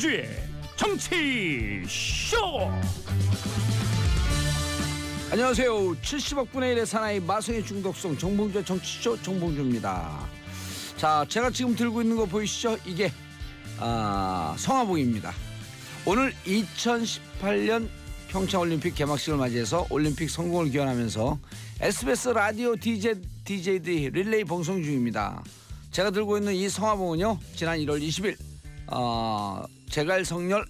정봉주의 정치쇼. 안녕하세요. 70억 분의 1의 사나이 마성의 중독성 정봉주의 정치쇼 정봉주입니다. 자, 제가 지금 들고 있는 거 보이시죠? 이게 성화봉입니다. 오늘 2018년 평창올림픽 개막식을 맞이해서 올림픽 성공을 기원하면서 SBS 라디오 DJ들이 릴레이 방송 중입니다. 제가 들고 있는 이 성화봉은요, 지난 1월 20일 제갈 성렬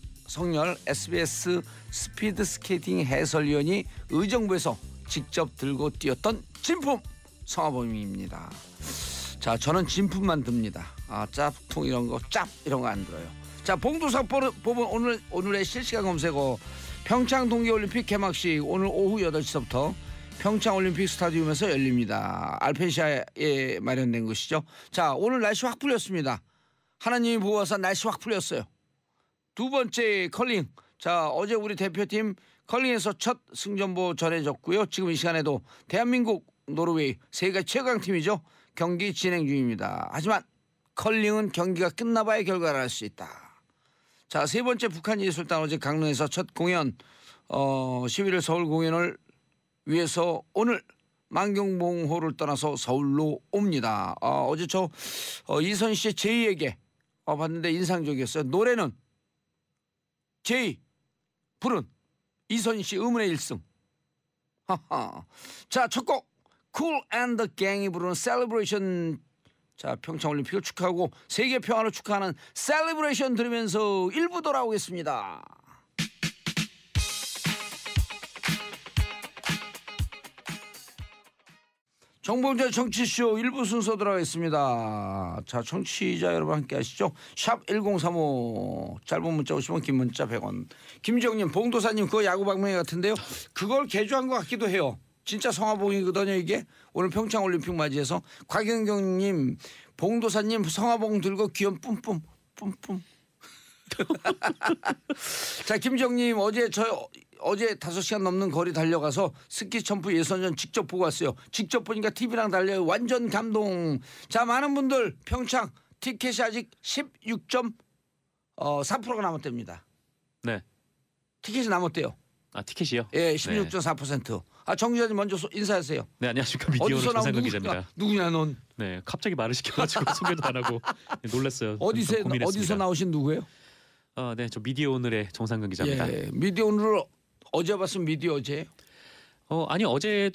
SBS 스피드 스케이팅 해설위원이 의정부에서 직접 들고 뛰었던 진품 성화봉입니다. 자, 저는 진품만 듭니다. 짭통 이런 거, 짭 이런 거 안 들어요. 자, 봉도사 보면 오늘의 실시간 검색어 평창 동계올림픽 개막식 오늘 오후 8시부터 평창올림픽 스타디움에서 열립니다. 알펜시아에 마련된 것이죠. 자, 오늘 날씨 확 풀렸습니다. 하나님이 보호하사 날씨 확 풀렸어요. 두 번째 컬링. 자, 어제 우리 대표팀 컬링에서 첫 승전보 전해졌고요. 지금 이 시간에도 대한민국, 노르웨이 세계 최강팀이죠. 경기 진행 중입니다. 하지만 컬링은 경기가 끝나봐야 결과를 알 수 있다. 자, 세 번째 북한예술단 어제 강릉에서 첫 공연 11일 서울 공연을 위해서 오늘 만경봉호를 떠나서 서울로 옵니다. 어제 저 이선 씨의 제이에게 봤는데 인상적이었어요. 노래는 제이 부른 이선 씨 의문의 1승. 자, 첫 곡 Cool and the Gang이 부르는 셀러브레이션. 자, 평창올림픽을 축하하고 세계 평화를 축하하는 셀러브레이션 들으면서 1부 돌아오겠습니다. 정봉주의 정치쇼 1부 순서 들어가겠습니다. 자, 청취자 여러분 함께 하시죠. 샵 1035 짧은 문자 50원, 긴 문자 100원. 김정님, 봉도사님 그거 야구 방망이 같은데요. 그걸 개조한 것 같기도 해요. 진짜 성화봉이거든요 이게. 오늘 평창올림픽 맞이해서 곽영경님, 봉도사님 성화봉 들고 귀염 뿜뿜. 자, 김정님, 어제 5시간 넘는 거리 달려가서 스키 점프 예선전 직접 보고 왔어요. 직접 보니까 TV랑 달려요. 완전 감동. 자, 많은 분들 평창 티켓이 아직 16.4%가 남았답니다. 네. 티켓이 남았대요. 티켓이요? 예, 16.4%. 정 기자님 먼저 인사하세요. 네, 안녕하십니까. 미디어오늘 정상근 기자입니다. 누구냐 넌? 네, 갑자기 말을 시켜가지고 소개도 안 하고 놀랐어요. 어디서 나오신 누구예요? 네, 저 미디어오늘의 정상근 기자입니다. 예, 미디어오늘 어제 봤으면 미디어 어제예요? 아니 어제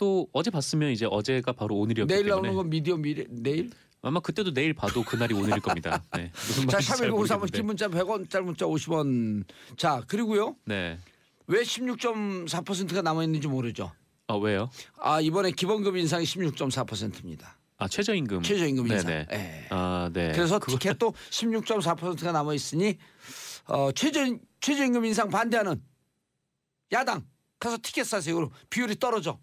봤으면 이제 어제가 바로 오늘이었기 내일 때문에. 나오는 건 미디어 내일? 아마 그때도 내일 봐도 그날이 오늘일 겁니다. 네. 자, 31953번 긴 문자 100원, 짧은 문자 50원. 자, 그리고요. 네. 왜 16.4%가 남아 있는지 모르죠. 왜요? 이번에 기본급 인상이 16.4%입니다. 최저임금 인상. 네네. 네. 네. 그래서 티켓도 16.4%가 남아 있으니 최저임금 인상 반대하는 야당 가서 티켓 사세요. 그럼 비율이 떨어져.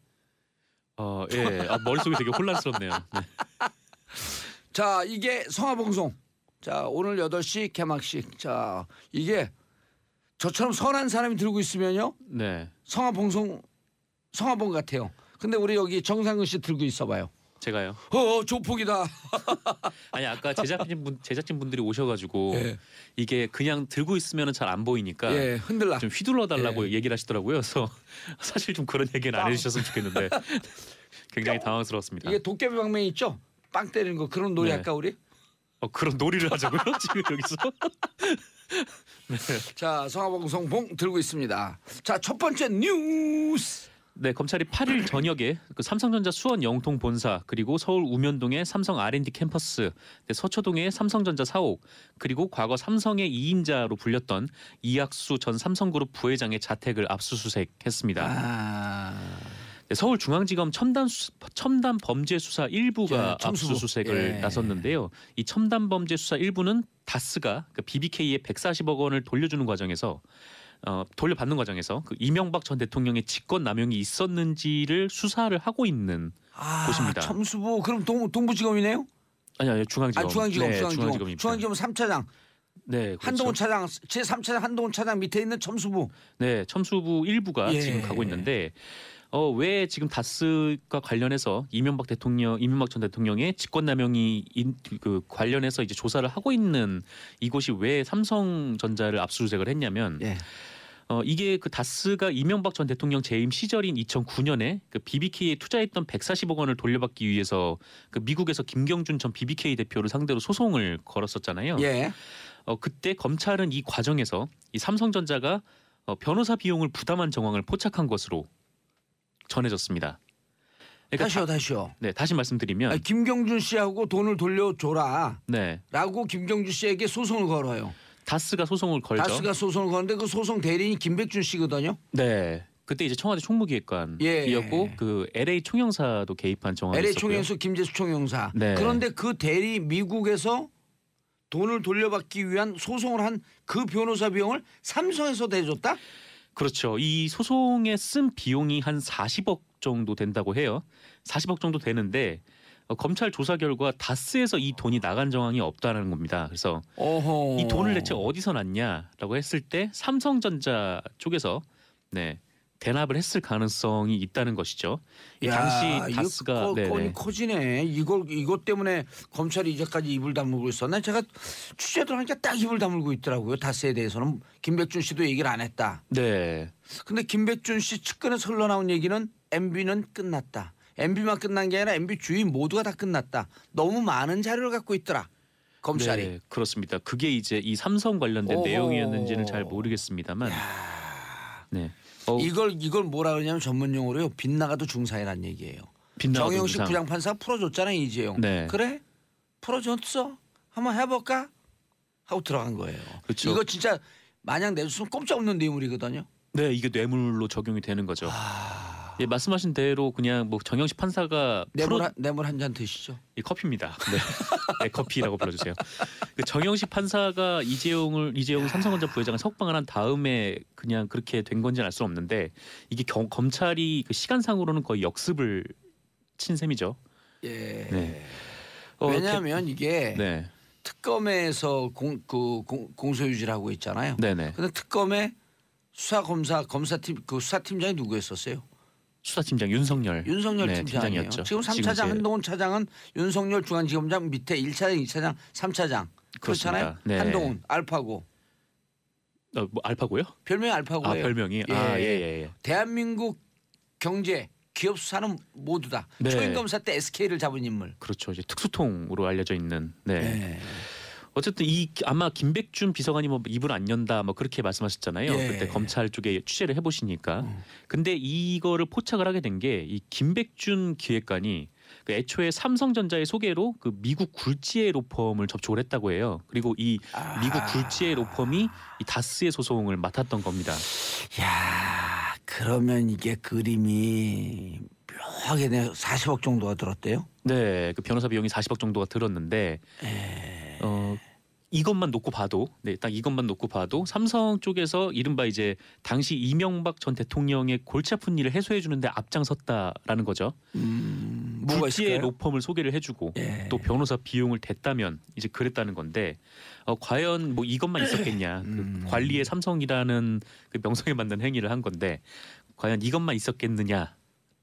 예. 머릿속이 되게 혼란스럽네요. 네. 자, 이게 성화봉송. 자, 오늘 8시 개막식. 자, 이게 저처럼 선한 사람이 들고 있으면요. 네. 성화봉 같아요. 근데 우리 여기 정상근 씨 들고 있어봐요. 제가요? 조폭이다. 아니, 아까 제작진분들이 오셔가지고 예. 이게 그냥 들고 있으면 잘 안 보이니까 흔들라. 좀 휘둘러 달라고 얘기를 하시더라고요. 그래서 사실 좀 그런 얘기는 안 해주셨으면 좋겠는데 굉장히 당황스러웠습니다. 이게 도깨비 방망이 있죠? 빵 때리는 거 그런 놀이 할까 우리? 그런 놀이를 하자고요? 지금 여기서? 네. 자, 성화봉송 들고 있습니다. 자, 첫 번째 뉴스. 네, 검찰이 8일 저녁에 삼성전자 수원 영통 본사, 그리고 서울 우면동의 삼성 R&D 캠퍼스, 서초동의 삼성전자 사옥, 그리고 과거 삼성의 2인자로 불렸던 이학수 전 삼성그룹 부회장의 자택을 압수수색했습니다. 서울중앙지검 첨단 범죄 수사 1부가 압수수색을 나섰는데요. 이 첨단 범죄 수사 1부는 다스가 BBK에 140억 원을 돌려주는 과정에서 돌려받는 과정에서 그 이명박 전 대통령의 직권 남용이 있었는지를 수사를 하고 있는 곳입니다. 첨수부 그럼 동부지검이네요? 아니요, 중앙지검. 중앙지검입니다. 중앙지검 3차장. 네, 그렇죠. 한동훈 차장, 제3차장 한동훈 차장 밑에 있는 첨수부. 네, 첨수부 1부가 지금 가고 있는데 왜 지금 다스가 관련해서 이명박 전 대통령의 직권남용이 관련해서 이제 조사를 하고 있는 이곳이 왜 삼성전자를 압수수색을 했냐면 예. 이게 그 다스가 이명박 전 대통령 재임 시절인 2009년에 그 BBK에 투자했던 140억 원을 돌려받기 위해서 그 미국에서 김경준 전 BBK 대표를 상대로 소송을 걸었었잖아요. 예. 그때 검찰은 이 과정에서 이 삼성전자가 변호사 비용을 부담한 정황을 포착한 것으로 전해졌습니다. 그러니까 다시요. 네, 다시 말씀드리면 아니, 김경준 씨하고 돈을 돌려줘라. 네. 라고 김경준 씨에게 소송을 걸어요. 다스가 소송을 걸죠. 다스가 소송을 거는데 그 소송 대리인이 김백준 씨거든요. 네. 그때 이제 청와대 총무기획관이었고 그 LA 총영사도 개입한 정황이 LA 있었고요. 총영사 김재수 총영사. 네. 그런데 그 미국에서 돈을 돌려받기 위한 소송을 한 그 변호사 비용을 삼성에서 대줬다? 그렇죠. 이 소송에 쓴 비용이 한 40억 정도 된다고 해요. 40억 정도 되는데 검찰 조사 결과 다스에서 이 돈이 나간 정황이 없다는 겁니다. 그래서 어허. 이 돈을 대체 어디서 났냐라고 했을 때 삼성전자 쪽에서 대납을 했을 가능성이 있다는 것이죠. 이 당시 다스가 건이 커지네. 이것 때문에 검찰이 이제까지 입을 다물고 있었나? 제가 취재를 하니까 딱 입을 다물고 있더라고요. 다스에 대해서는 김백준 씨도 얘기를 안 했다. 네. 근데 김백준 씨 측근에서 흘러나온 얘기는 MB는 끝났다. MB만 끝난 게 아니라 MB 주인 모두가 다 끝났다. 너무 많은 자료를 갖고 있더라. 검찰이. 네, 그렇습니다. 그게 이제 이 삼성 관련된 내용이었는지는 잘 모르겠습니다만. 네. 이걸 뭐라 그러냐면 전문 용어로요. 빗나가도 중사이란 얘기예요. 정영식 부장판사가 풀어줬잖아요. 이재용. 네. 그래? 풀어줬어? 한번 해볼까? 하고 들어간 거예요. 그렇죠. 이거 진짜 마냥 내줬으면 꼼짝없는 뇌물이거든요. 네, 이게 뇌물로 적용이 되는 거죠. 예, 말씀하신 대로 그냥 뭐 정영식 판사가 뇌물 한 잔 드시죠. 이 커피입니다. 네. 네, 커피라고 불러주세요. 그 정영식 판사가 이재용 삼성전자 부회장을 석방을 한 다음에 그냥 그렇게 된 건지는 알 수는 없는데 이게 검찰이 그 시간상으로는 거의 역습을 친 셈이죠. 예. 네. 왜냐하면 이게 네. 특검에서 공소유지를 하고 있잖아요. 네네. 근데 특검의 검사팀 그 수사팀장이 누구였었어요? 수사팀장 윤석열 팀장이에요. 팀장이었죠. 지금 3차장 한동훈 차장은 윤석열 중앙지검장 밑에 1차장, 2차장, 3차장 그렇잖아요. 네. 한동훈 알파고. 뭐 알파고요? 별명이 알파고예요. 별명이. 예. 대한민국 경제 기업 수사는 모두 다 네. 초임검사 때 SK를 잡은 인물. 그렇죠. 이제 특수통으로 알려져 있는. 네. 네. 어쨌든 아마 김백준 비서관이 뭐 입을 안 연다 뭐 그렇게 말씀하셨잖아요. 예. 그때 검찰 쪽에 취재를 해보시니까. 근데 이거를 포착을 하게 된 게 이 김백준 기획관이 그 애초에 삼성전자의 소개로 그 미국 굴지의 로펌을 접촉을 했다고 해요. 그리고 이 미국 굴지의 로펌이 이 다스의 소송을 맡았던 겁니다. 야, 그러면 이게 그림이 묘하게 40억 정도가 들었대요? 네, 그 변호사 비용이 40억 정도가 들었는데. 이것만 놓고 봐도 딱 이것만 놓고 봐도 삼성 쪽에서 이른바 이제 당시 이명박 전 대통령의 골치 아픈 일을 해소해 주는데 앞장섰다라는 거죠. 뭐가 굴지의 있을까요? 로펌을 소개를 해주고 또 변호사 비용을 댔다면 이제 그랬다는 건데 과연 뭐 이것만 있었겠냐? 그 관리의 삼성이라는 그 명성에 맞는 행위를 한 건데 과연 이것만 있었겠느냐?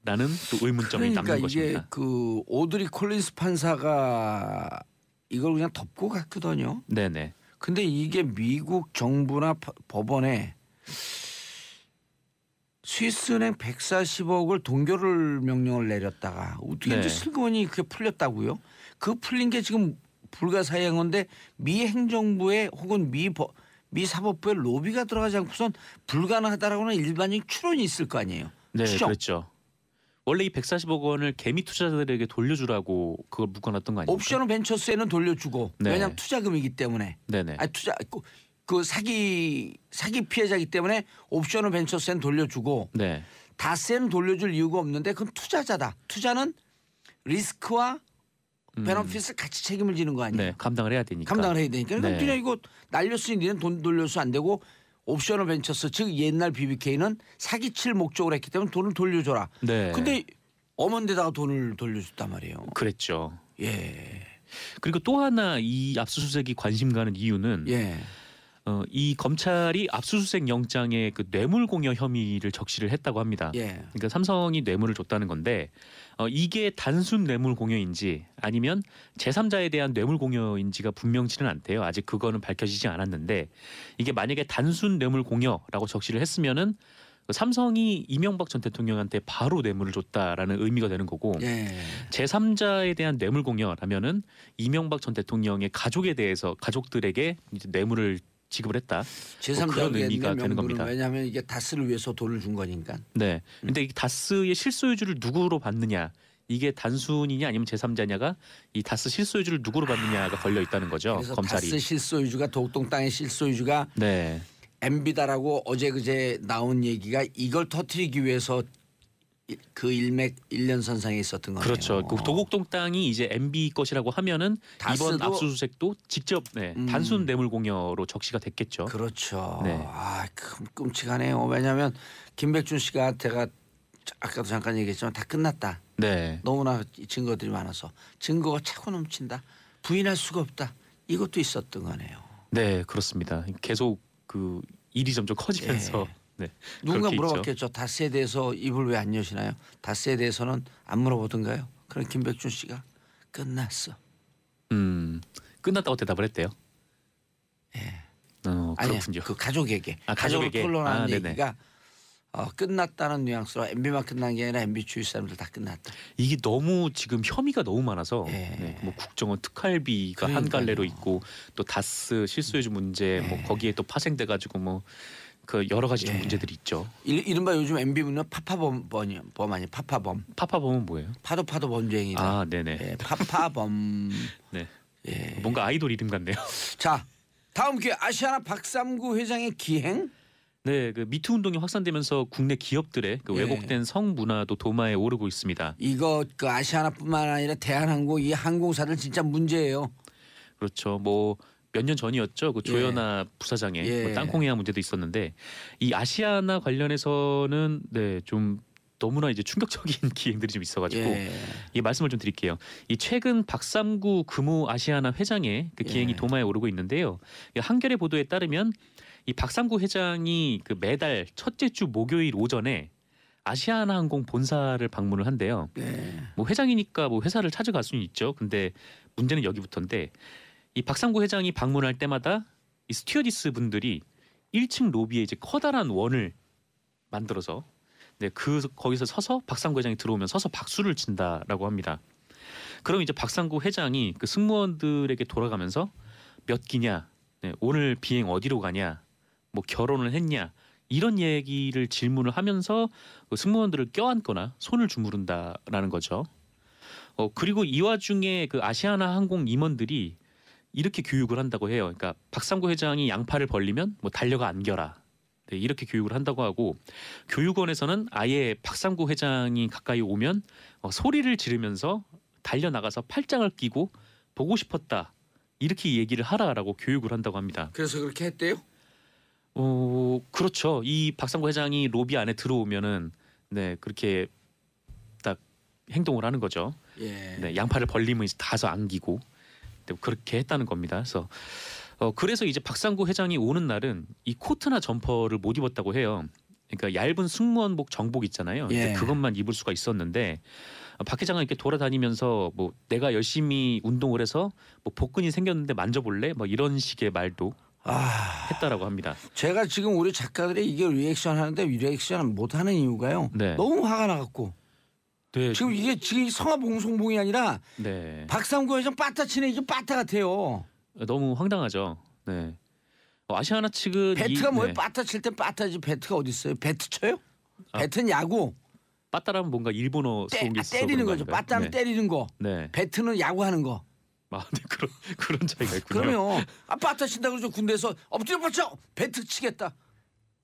라는 또 의문점이 남는 것입니다. 그러니까 이게 그 오드리 콜린스 판사가 이걸 그냥 덮고 갔거든요. 네네. 근데 이게 미국 정부나 법원에 스위스은행 140억을 동결을 명령을 내렸다가 어떻게 이제 슬그머니 그게 풀렸다고요? 그 풀린 게 지금 불가사의한 건데 미 행정부에 혹은 미 사법부에 로비가 들어가지 않고선 불가능하다라고는 일반적인 추론이 있을 거 아니에요. 네, 추정. 그렇죠. 원래 이 140억 원을 개미 투자자들에게 돌려주라고 그걸 묶어놨던 거 아니에요? 옵션 벤처스에는 돌려주고 네. 왜냐하면 투자금이기 때문에. 네네. 그 사기 피해자이기 때문에 옵션 벤처스에는 돌려주고 네. 다스에는 돌려줄 이유가 없는데 그건 투자자다. 투자는 리스크와 베너핏을 같이 책임을 지는 거 아니에요? 네, 감당을 해야 되니까. 감당을 해야 되니까. 그럼 네. 그냥 이거 날렸으니 니는 돈 돌려서 안 되고 옵셔널 벤처스 즉 옛날 BBK는 사기칠 목적으로 했기 때문에 돈을 돌려줘라. 네. 근데 엄한 데다가 돈을 돌려줬단 말이에요. 그랬죠. 예. 그리고 또 하나 이 압수수색이 관심 가는 이유는 예. 이 검찰이 압수수색 영장에 그 뇌물공여 혐의를 적시를 했다고 합니다. 예. 그러니까 삼성이 뇌물을 줬다는 건데 이게 단순 뇌물공여인지 아니면 제3자에 대한 뇌물공여인지가 분명치는 않대요. 아직 그거는 밝혀지지 않았는데 이게 만약에 단순 뇌물공여라고 적시를 했으면은 삼성이 이명박 전 대통령한테 바로 뇌물을 줬다라는 의미가 되는 거고 예. 제3자에 대한 뇌물공여라면은 이명박 전 대통령의 가족에 대해서 가족들에게 이제 뇌물을 지급을 했다. 그런 의미가 되는 겁니다. 왜냐하면 이게 다스를 위해서 돈을 준 거니까. 네. 근데 이 다스의 실소유주를 누구로 받느냐 이게 단순이냐 아니면 제3자냐가 이 다스 실소유주를 누구로 받느냐가 걸려 있다는 거죠. 그래서 검찰이. 다스 실소유주가 도곡동 땅의 실소유주가 네. MB다라고 어제 그제 나온 얘기가 이걸 터뜨리기 위해서 그 일련선상에 있었던 거네요. 그렇죠. 그 도곡동 땅이 이제 MB 것이라고 하면은 이번 압수수색도 직접 단순 뇌물공여로 적시가 됐겠죠. 그렇죠. 네. 아, 끔찍하네요. 왜냐하면 김백준 씨가 제가 아까도 잠깐 얘기했지만 다 끝났다. 네. 너무나 증거들이 많아서 증거가 차고 넘친다. 부인할 수가 없다. 이것도 있었던 거네요. 네, 그렇습니다. 계속 그 일이 점점 커지면서 네, 누군가 그렇게 물어봤겠죠. 다스에 대해서 입을 왜 안 여시나요? 다스에 대해서는 안 물어보던가요? 그럼 김백준 씨가 끝났어. 끝났다고 대답을 했대요. 예. 그렇군요. 아니, 그 가족에게 가족을 토론하는 얘기가 끝났다는 뉘앙스로 MB만 끝난 게 아니라 MB 주위 사람들 다 끝났다. 이게 너무 지금 혐의가 너무 많아서 예. 뭐 국정원 특활비가 한 갈래로 있고 또 다스 실소유주 문제 뭐 거기에 또 파생돼 가지고 뭐 그 여러 가지 좀 문제들이 있죠. 이른바 요즘 MB문은 파파범 아니 파파범. 파파범은 뭐예요? 파도 범죄행위다. 아, 네네. 예, 파파범. 네. 예. 뭔가 아이돌 이름 같네요. 자, 다음 기회 아시아나 박삼구 회장의 기행. 네, 그 미투 운동이 확산되면서 국내 기업들의 그 왜곡된 성문화도 도마에 오르고 있습니다. 이거 그 아시아나뿐만 아니라 대한항공 이 항공사들 진짜 문제예요. 그렇죠. 뭐 몇 년 전이었죠. 그 조현아 부사장의 뭐 땅콩회화 문제도 있었는데 이 아시아나 관련해서는 네, 좀 너무나 이제 충격적인 기행들이 좀 있어가지고 이 말씀을 좀 드릴게요. 이 최근 박삼구 금호 아시아나 회장의 그 기행이 도마에 오르고 있는데요. 한겨레 보도에 따르면 이 박삼구 회장이 그 매달 첫째 주 목요일 오전에 아시아나항공 본사를 방문을 한대요. 뭐 회장이니까 뭐 회사를 찾아갈 수는 있죠. 근데 문제는 여기부터인데 이 박삼구 회장이 방문할 때마다 이 스튜어디스 분들이 1층 로비에 이제 커다란 원을 만들어서 거기서 서서 박삼구 회장이 들어오면 서서 박수를 친다라고 합니다. 그럼 이제 박삼구 회장이 그 승무원들에게 돌아가면서 몇 기냐, 오늘 비행 어디로 가냐, 뭐 결혼을 했냐 이런 얘기를 질문을 하면서 그 승무원들을 껴안거나 손을 주무른다라는 거죠. 그리고 이 와중에 그 아시아나 항공 임원들이 이렇게 교육을 한다고 해요. 그러니까 박삼구 회장이 양팔을 벌리면 뭐 달려가 안겨라. 네, 이렇게 교육을 한다고 하고 교육원에서는 아예 박삼구 회장이 가까이 오면 소리를 지르면서 달려나가서 팔짱을 끼고 보고 싶었다. 이렇게 얘기를 하라라고 교육을 한다고 합니다. 그래서 그렇게 했대요? 그렇죠. 이 박삼구 회장이 로비 안에 들어오면은 네, 그렇게 딱 행동을 하는 거죠. 네, 양팔을 벌리면 이제 다서 안기고 그렇게 했다는 겁니다. 그래서 이제 박삼구 회장이 오는 날은 이 코트나 점퍼를 못 입었다고 해요. 그러니까 얇은 승무원복 정복 있잖아요. 그것만 입을 수가 있었는데 박 회장은 이렇게 돌아다니면서 뭐 내가 열심히 운동을 해서 뭐 복근이 생겼는데 만져볼래? 뭐 이런 식의 말도 했다라고 합니다. 제가 지금 우리 작가들이 이게 리액션 하는데 리액션을 못 하는 이유가요. 너무 화가 나갖고. 네. 지금 이게 지금 성화봉송봉이 아니라 박삼구 회장 빠따 치네. 이게 빠따 같아요. 너무 황당하죠. 네. 아시아나 측은 배트가 뭐예요? 빠따 칠 땐 빠따지. 배트가 어디 있어요? 배트 쳐요? 배트는 야구. 빠따라면 뭔가 일본어 속에 때리는 거죠. 빠따는 때리는 거. 배트는 야구하는 거. 네, 그런 차이가 있군요. 그러면 빠따 친다 그러죠. 군대에서 엎드려 뻗쳐 배트 치겠다.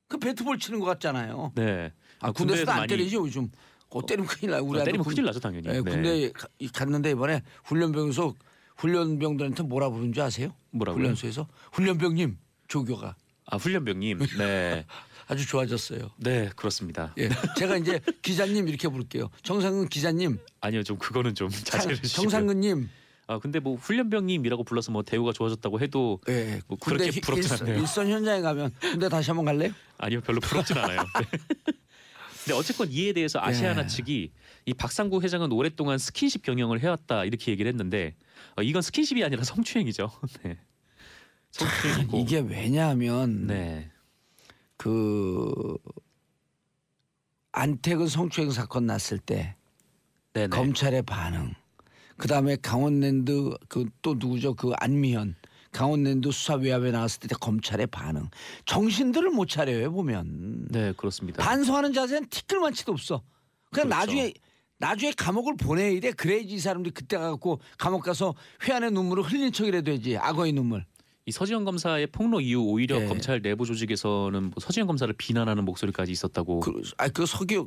그 배트볼 치는 것 같잖아요. 네. 군대에서도 안 때리죠 요즘. 때리면 큰일 나요. 우리 때리면 큰일 나죠 당연히. 군대 갔는데 이번에 훈련병에서 훈련병들한테 뭐라 부른 줄 아세요? 뭐라고요? 훈련소에서 훈련병님 조교가. 훈련병님. 네. 아주 좋아졌어요. 네, 그렇습니다. 제가 이제 기자님 이렇게 부를게요. 정상근 기자님. 아니요, 좀 그거는 좀 자제해 주시고요. 정상근님. 근데 뭐 훈련병님이라고 불러서 뭐 대우가 좋아졌다고 해도 네. 뭐 그렇게 부럽진 않네요. 일선 현장에 가면 군대 다시 한번 갈래요? 아니요, 별로 부럽진 않아요. 네. 근데 어쨌건 이에 대해서 아시아나 측이 이 박상구 회장은 오랫동안 스킨십 경영을 해왔다 이렇게 얘기를 했는데 이건 스킨십이 아니라 성추행이죠. 네. 성추행이고 이게 왜냐하면 네. 그 안태근 성추행 사건 났을 때 네네. 검찰의 반응, 그 다음에 강원랜드 그 또 누구죠? 그 안미현 강원랜드 수사 외압에 나왔을 때 검찰의 반응, 정신들을 못 차려요 보면. 네, 그렇습니다. 반성하는 자세는 티끌만치도 없어. 그냥 그렇죠. 나중에 감옥을 보내야 돼. 그래야지 이 사람들이 그때 가고 감옥 가서 회한의 눈물을 흘린 척이라도 해야지. 악어의 눈물. 이 서지현 검사의 폭로 이후 오히려 예. 검찰 내부 조직에서는 뭐 서지현 검사를 비난하는 목소리까지 있었다고. 그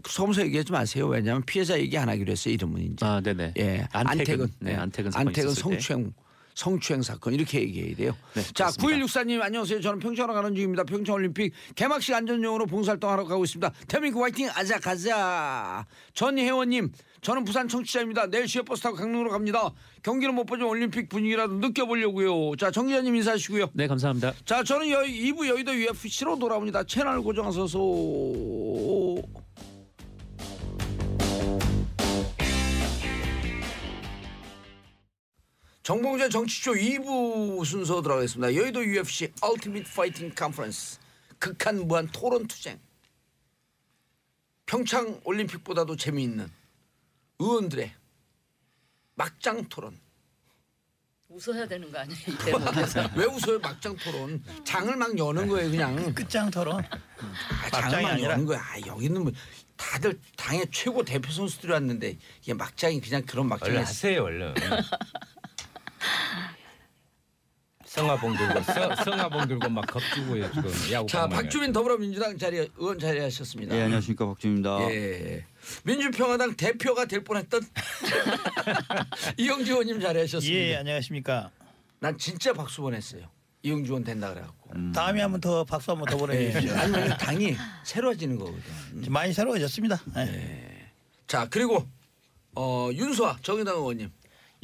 서검사 얘기하지 마세요. 왜냐하면 피해자 얘기 안 하기로 했어요. 이름은 이제. 네네. 예, 안태근. 네, 안태근 사건 있었을 때. 성추행 사건 이렇게 얘기해야 돼요. 네, 자, 그렇습니다. 9164님 안녕하세요. 저는 평창으로 가는 중입니다. 평창올림픽 개막식 안전용으로 봉사활동하러 가고 있습니다. 대한민국 화이팅 아자 가자. 전혜원님 저는 부산 청취자입니다. 내일 시외버스 타고 강릉으로 갑니다. 경기는 못 보지만 올림픽 분위기라도 느껴보려고요. 자, 정 기자님 인사하시고요. 네, 감사합니다. 자, 저는 2부 여의도 UFC로 돌아옵니다. 채널 고정하셔서. 정봉재 정치쇼 2부 순서 들어가겠습니다. 여의도 UFC 얼티밋 파이팅 컨퍼런스 극한 무한 토론 투쟁. 평창 올림픽보다도 재미있는 의원들의 막장 토론. 웃어야 되는 거 아니에요? 이 대목에서. 왜 웃어요? 막장 토론. 장을 막 여는 거예요, 그냥. 끝장 토론. 장을 막장이 막 아니라. 여는 거야. 여기는 뭐 다들 당의 최고 대표 선수들이 왔는데 이게 막장이 그냥 그런 막장이. 얼른 하세요, 얼른. 성화봉 들고 막 겁주고요 지금 야구. 자, 박주민 더불어민주당 의원 자리하셨습니다. 예, 안녕하십니까, 박주민입니다. 예. 민주평화당 대표가 될 뻔했던 이영주 의원님 자리하셨습니다. 예, 안녕하십니까. 난 진짜 박수 보냈어요. 이영주 의원 된다 그래갖고. 다음에 한번 더 박수 한번 더 보내주십시오. 아니면 당이 새로워지는 거거든. 많이 새로워졌습니다. 예. 자, 그리고 윤수아 정의당 의원님.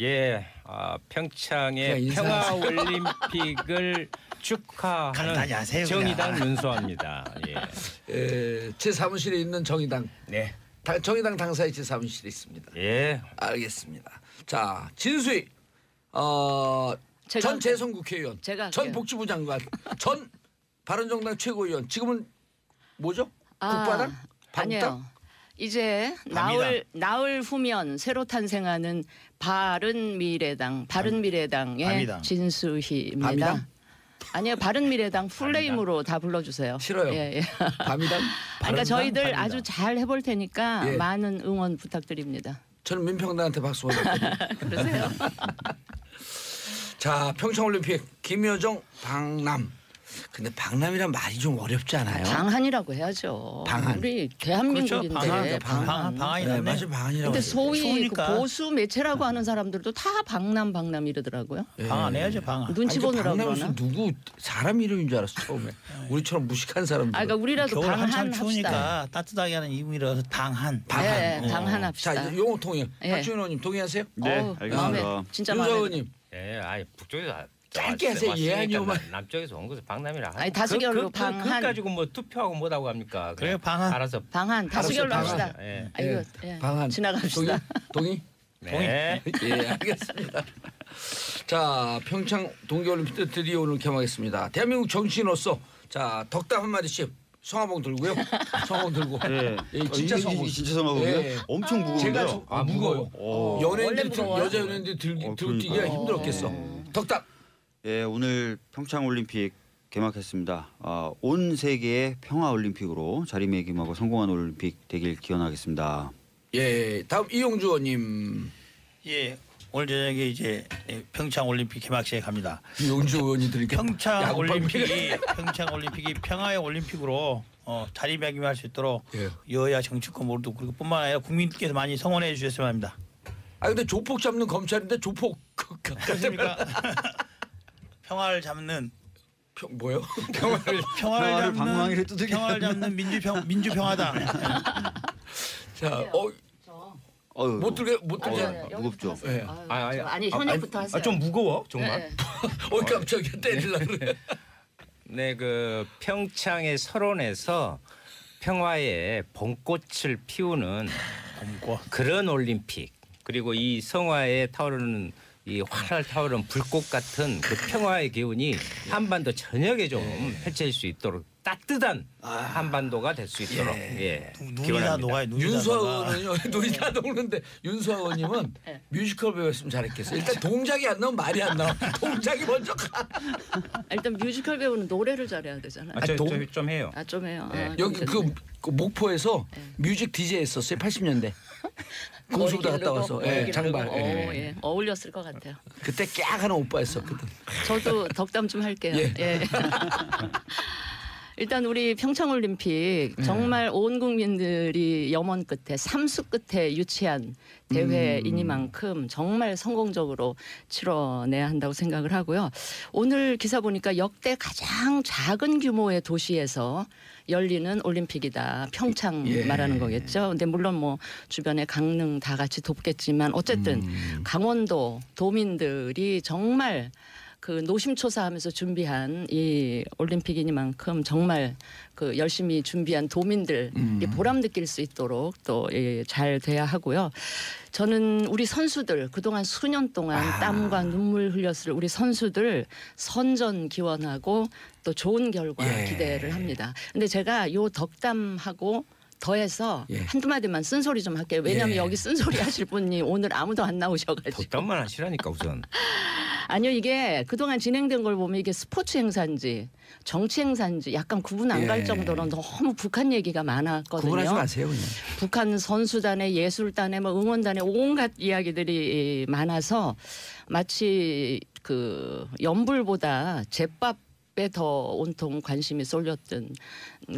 예, 그냥 평창의 인사하세요. 평화 올림픽을 축하하는 간단히 하세요, 정의당 그냥. 윤수아입니다. 예, 제 사무실에 있는 정의당 네, 정의당 당사의 제 사무실에 있습니다. 예, 알겠습니다. 자, 진수희 제가 전 재선 국회의원, 제가 전 할게요. 복지부 장관, 전 바른정당 최고위원. 지금은 뭐죠? 국바당? 아니에요. 반국당? 이제 나흘 후면 새로 탄생하는 바른미래당의 밤이당. 진수희입니다. 밤이당? 아니요, 바른미래당 풀네임으로 다 불러주세요. 싫어요. 예. 밤이당? 그러니까 저희들 밤이당. 아주 잘 해볼 테니까 예. 많은 응원 부탁드립니다. 저는 민평당한테 박수 보냈거든요. 그러세요? 자, 평창올림픽 김여정 방남. 근데 방남이란 말이 좀 어렵지 않아요? 방한이라고 해야죠. 방한. 우리 대한민국인데 그렇죠. 방한이 네, 낫네. 맞아, 방한이라고. 근데 해요. 소위 그 추우니까. 보수 매체라고 하는 사람들도 다 방남 이러더라고요. 방한 해야죠, 방한. 눈치 아니, 보느라고 방남은 그러나? 누구 사람 이름인 줄 알았어 처음에. 우리처럼 무식한 사람들. 아, 그러니까 우리라도 겨울 방한 한참 합시다. 추우니까 따뜻하게 하는 이름이라서 방한. 방한. 예, 방한합시다. 자, 용어 통일. 예. 박주민 의원님 동의하세요? 네, 어우, 알겠습니다. 마음에 진짜 윤서 마음에 의원님. 예, 아니 북쪽에서 짧게 하세요. 예, 아니요만. 남쪽에서 온 것을 방남이라. 아니, 다수결로 방한. 그 가지고 뭐 투표하고 뭐라고 합니까? 그래요, 그냥 방한. 알아서. 방한 다수결로 방한. 합시다. 예, 아, 이거 예, 예. 방한. 지나갑시다. 동의? 네. 예, 알겠습니다. 자, 평창 동계올림픽 드디어 오늘 개막했습니다. 대한민국 정치인으로서 자, 덕담 한 마디씩. 성화봉 들고요. 성화봉 들고. 예, 진짜 이게 성화봉. 진짜 성화봉이요? 예. 엄청 무거운데요. 제가 무거워요. 원래 연예인들 무거워요? 여자 연예인들 들고 뛰기가 그러니까요. 힘들었겠어. 덕담. 예, 오늘 평창 올림픽 개막했습니다. 온 세계의 평화 올림픽으로 자리매김하고 성공한 올림픽 되길 기원하겠습니다. 예, 다음 이용주 의원님. 예, 오늘 저녁에 이제 평창 올림픽 개막식에 갑니다. 이용주 의원이 들으니까 평창 야구방 올림픽이 평화의 올림픽으로 자리매김할 수 있도록 예. 여야 정치권 모두 그리고 뿐만 아니라 국민들께서 많이 성원해 주셨으면 합니다. 아, 근데 조폭 잡는 검찰인데 조폭 그렇습니까? 평화를 잡는 뭐요? 평화를 방망이를 잡는 두들겨. 평화를 잡는 민주평화당. 자, 못 들게. 무겁죠. 예. 아니 현역부터 하세요. 좀 무거워 정말. 네. 깜짝이야 때리려 그래. 네, 그 평창의 설원에서 평화의 봄꽃을 피우는 그런 올림픽, 그리고 이 성화에 타오르는 이 활활 타오르는 불꽃 같은 그 평화의 기운이 한반도 전역에 좀 펼쳐질 수 있도록 따뜻한 한반도가 될 수 있도록 눈이 다 녹아요. 눈이 다 녹아. 윤수아원은요. 눈이 다 녹는데 윤수아원님은 뮤지컬 배웠으면 잘했겠어요. 일단 동작이 안 나오면 말이 안 나와. 동작이 먼저 가. 일단 뮤지컬 배우는 노래를 잘해야 되잖아요. 좀 해요. 좀 해요. 여기 그 목포에서 뮤직 DJ 했었어요. 80년대. 공수부대 갔다 와서 장발. 어울렸을 것 같아요. 그때 깨악하는 오빠였었거든. 저도 덕담 좀 할게요. 예. 예. 일단 우리 평창올림픽 정말 온 국민들이 염원 끝에 삼수 끝에 유치한 대회이니만큼 정말 성공적으로 치러내야 한다고 생각을 하고요. 오늘 기사 보니까 역대 가장 작은 규모의 도시에서 열리는 올림픽이다. 평창 말하는 거겠죠. 근데 물론 뭐 주변에 강릉 다 같이 돕겠지만 어쨌든 강원도 도민들이 정말 그 노심초사하면서 준비한 이 올림픽이니만큼 정말 그 열심히 준비한 도민들이 보람 느낄 수 있도록 또 잘 돼야 하고요. 저는 우리 선수들 그동안 수년 동안 땀과 눈물 흘렸을 우리 선수들 선전 기원하고 또 좋은 결과 기대를 합니다. 근데 제가 요 덕담하고 더해서 한두 마디만 쓴소리 좀 할게요. 왜냐하면 여기 쓴소리 하실 분이 오늘 아무도 안 나오셔가지고. 덕담만 하시라니까 우선. 아니요, 이게 그동안 진행된 걸 보면 이게 스포츠 행사인지 정치 행사인지 약간 구분 안 갈 정도로 너무 북한 얘기가 많았거든요. 구분하지 마세요, 그냥. 북한 선수단에 예술단에 뭐 응원단에 온갖 이야기들이 많아서 마치 그 연불보다 제밥에 더 온통 관심이 쏠렸던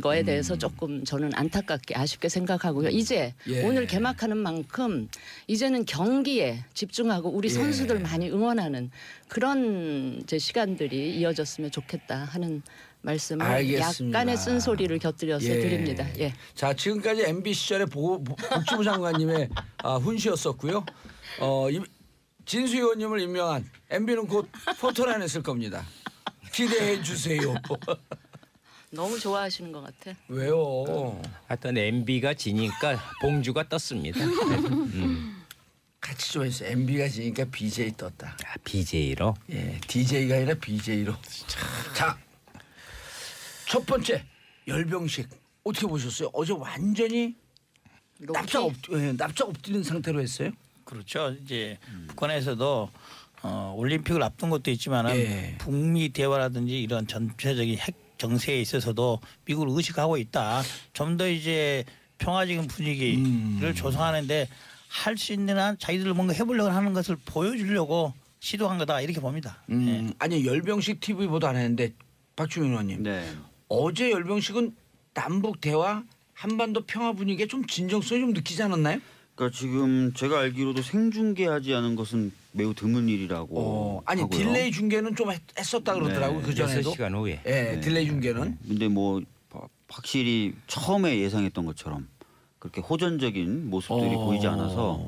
거에 대해서 조금 저는 안타깝게 아쉽게 생각하고요. 이제 오늘 개막하는 만큼 이제는 경기에 집중하고 우리 선수들 많이 응원하는 그런 이제 시간들이 이어졌으면 좋겠다 하는 말씀을 알겠습니다. 약간의 쓴소리를 곁들여서 드립니다. 예. 자, 지금까지 MB 시절의 복지부 장관님의 훈시였었고요. 진수 의원님을 임명한 MB는 곧 포토라인 했을 겁니다. 기대해 주세요. 너무 좋아하시는 것 같아. 왜요? 하여튼 MB가 지니까 봉주가 떴습니다. 같이 좀 해주세요. MB가 지니까 BJ 떴다. BJ로? 예, DJ가 아니라 BJ로. 자, 첫 번째 열병식 어떻게 보셨어요? 어제 완전히 납작 엎드린 상태로 했어요. 그렇죠. 이제 북한에서도 올림픽을 앞둔 것도 있지만은 북미 대화라든지 이런 전체적인 핵 정세에 있어서도 미국을 의식하고 있다. 좀 더 이제 평화적인 분위기를 조성하는데 할 수 있는 한 자기들 뭔가 해보려고 하는 것을 보여주려고 시도한 거다 이렇게 봅니다. 아니 열병식 TV 보도 안 했는데 박주민 의원님. 어제 열병식은 남북 대화 한반도 평화 분위기에 좀 진정성이 좀 느끼지 않았나요? 그러니까 지금 제가 알기로도 생중계하지 않은 것은 매우 드문 일이라고 아니 하고요. 딜레이 중계는 좀 했었다 그러더라고요. 그 전에도. 6시간 후에. 딜레이 중계는. 근데 뭐 확실히 처음에 예상했던 것처럼 그렇게 호전적인 모습들이 보이지 않아서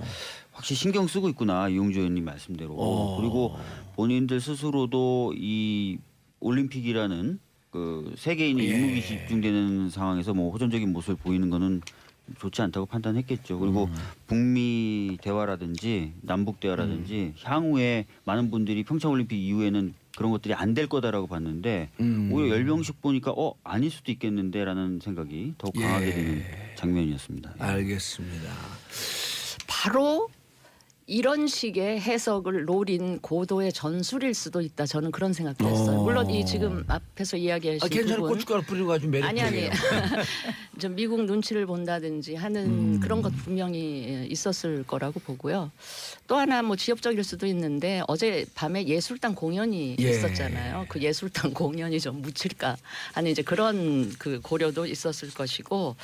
확실히 신경 쓰고 있구나 이용주 의원님 말씀대로. 그리고 본인들 스스로도 이 올림픽이라는 그 세계인의 이목이 집중되는 상황에서 뭐 호전적인 모습을 보이는 거는 좋지 않다고 판단했겠죠. 그리고 북미 대화라든지 남북 대화라든지 향후에 많은 분들이 평창올림픽 이후에는 그런 것들이 안 될 거다라고 봤는데 오히려 열병식 보니까 아닐 수도 있겠는데라는 생각이 더욱 강하게 되는 장면이었습니다. 알겠습니다. 바로 이런 식의 해석을 노린 고도의 전술일 수도 있다. 저는 그런 생각도 했어요. 물론 이 지금 앞에서 이야기하신 괜찮아. 부분 고춧가루 뿌리고 가지고 매력. 아니 좀 미국 눈치를 본다든지 하는 그런 것 분명히 있었을 거라고 보고요. 또 하나 뭐 지엽적일 수도 있는데 어제 밤에 예술단 공연이 있었잖아요. 그 예술단 공연이 좀 묻힐까 하는 이제 그런 그 고려도 있었을 것이고,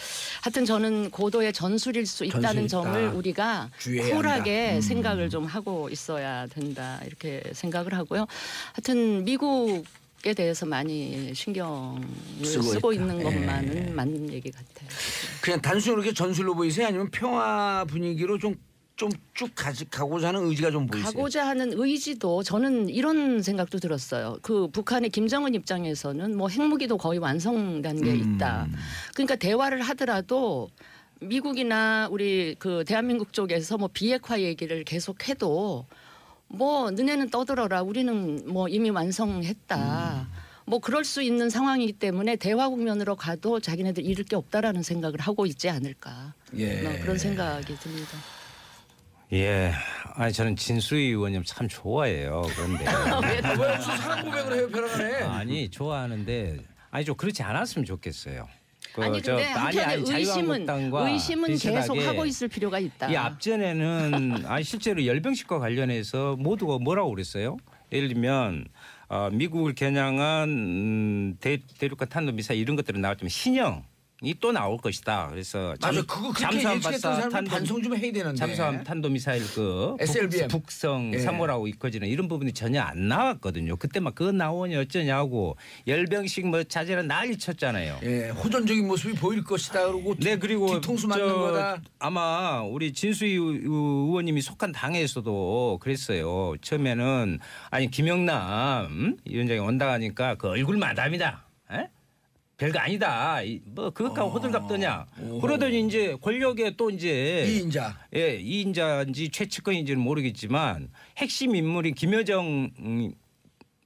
하여튼 저는 고도의 전술일 수 있다는 점을 우리가 쿨하게 생각을 좀 하고 있어야 된다 이렇게 생각을 하고요. 하여튼 미국에 대해서 많이 신경을 쓰고 있는 것만은 맞는 얘기 같아요. 그냥 단순히 그렇게 전술로 보이세요? 아니면 평화 분위기로 좀 좀 쭉 가고자 하는 의지가 좀 보이세요? 가고자 하는 의지도 저는 이런 생각도 들었어요. 그 북한의 김정은 입장에서는 뭐 핵무기도 거의 완성 단계에 있다. 그러니까 대화를 하더라도 미국이나 우리 그 대한민국 쪽에서 뭐 비핵화 얘기를 계속해도 뭐 너네는 떠들어라. 우리는 뭐 이미 완성했다. 뭐 그럴 수 있는 상황이기 때문에 대화 국면으로 가도 자기네들 잃을 게 없다라는 생각을 하고 있지 않을까. 예. 뭐 그런 생각이 듭니다. 예, 아니 저는 진수희 의원님 참 좋아해요. 그런데 왜 무슨 사랑 고백을 해요, 벼랑간에? 아니 좋아하는데 아니 좀 그렇지 않았으면 좋겠어요. 아니 근데 한편에 의심은 계속 하고 있을 필요가 있다. 이 앞전에는 아니 실제로 열병식과 관련해서 모두가 뭐라고 그랬어요? 예를 들면 미국을 겨냥한 대륙간 탄도미사일 이런 것들은 나올 때면 신형. 이 또 나올 것이다. 그래서 맞아, 그거 그렇게 예측했던 사람은 반성 좀 해야 되는데. 잠수함 탄도미사일 그 SLBM. 북성 예. 3호라고 이끌어지는 이런 부분이 전혀 안 나왔거든요. 그때 막 그거 나오니 어쩌냐고 열병식 뭐 자제를 난리 쳤잖아요. 예, 호전적인 모습이 보일 것이다. 그러고 네, 그리고 뒤통수 맞는 거다. 아마 우리 진수희 의원님이 속한 당에서도 그랬어요. 처음에는 아니 김영남 위원장이 온다 하니까 그 얼굴 마담이다. 에? 별거 아니다. 뭐 그것하고 호들갑 떠냐. 그러더니 이제 권력에 또 이제 이인자. 예, 이인자인지 최측근인지는 모르겠지만 핵심 인물인 김여정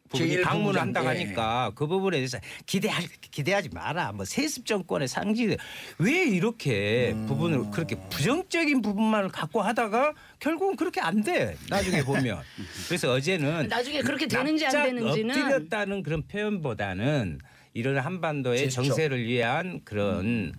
부분이 방문을 한다고 하니까 그 부분에 대해서 기대하지 마라. 뭐 세습 정권의 상징 왜 이렇게 부분을 그렇게 부정적인 부분만을 갖고 하다가 결국은 그렇게 안 돼. 나중에 보면. 그래서 어제는 나중에 그렇게 되는지 안 되는지는 엎드렸다는 그런 표현보다는 이런 한반도의 제스처. 정세를 위한 그런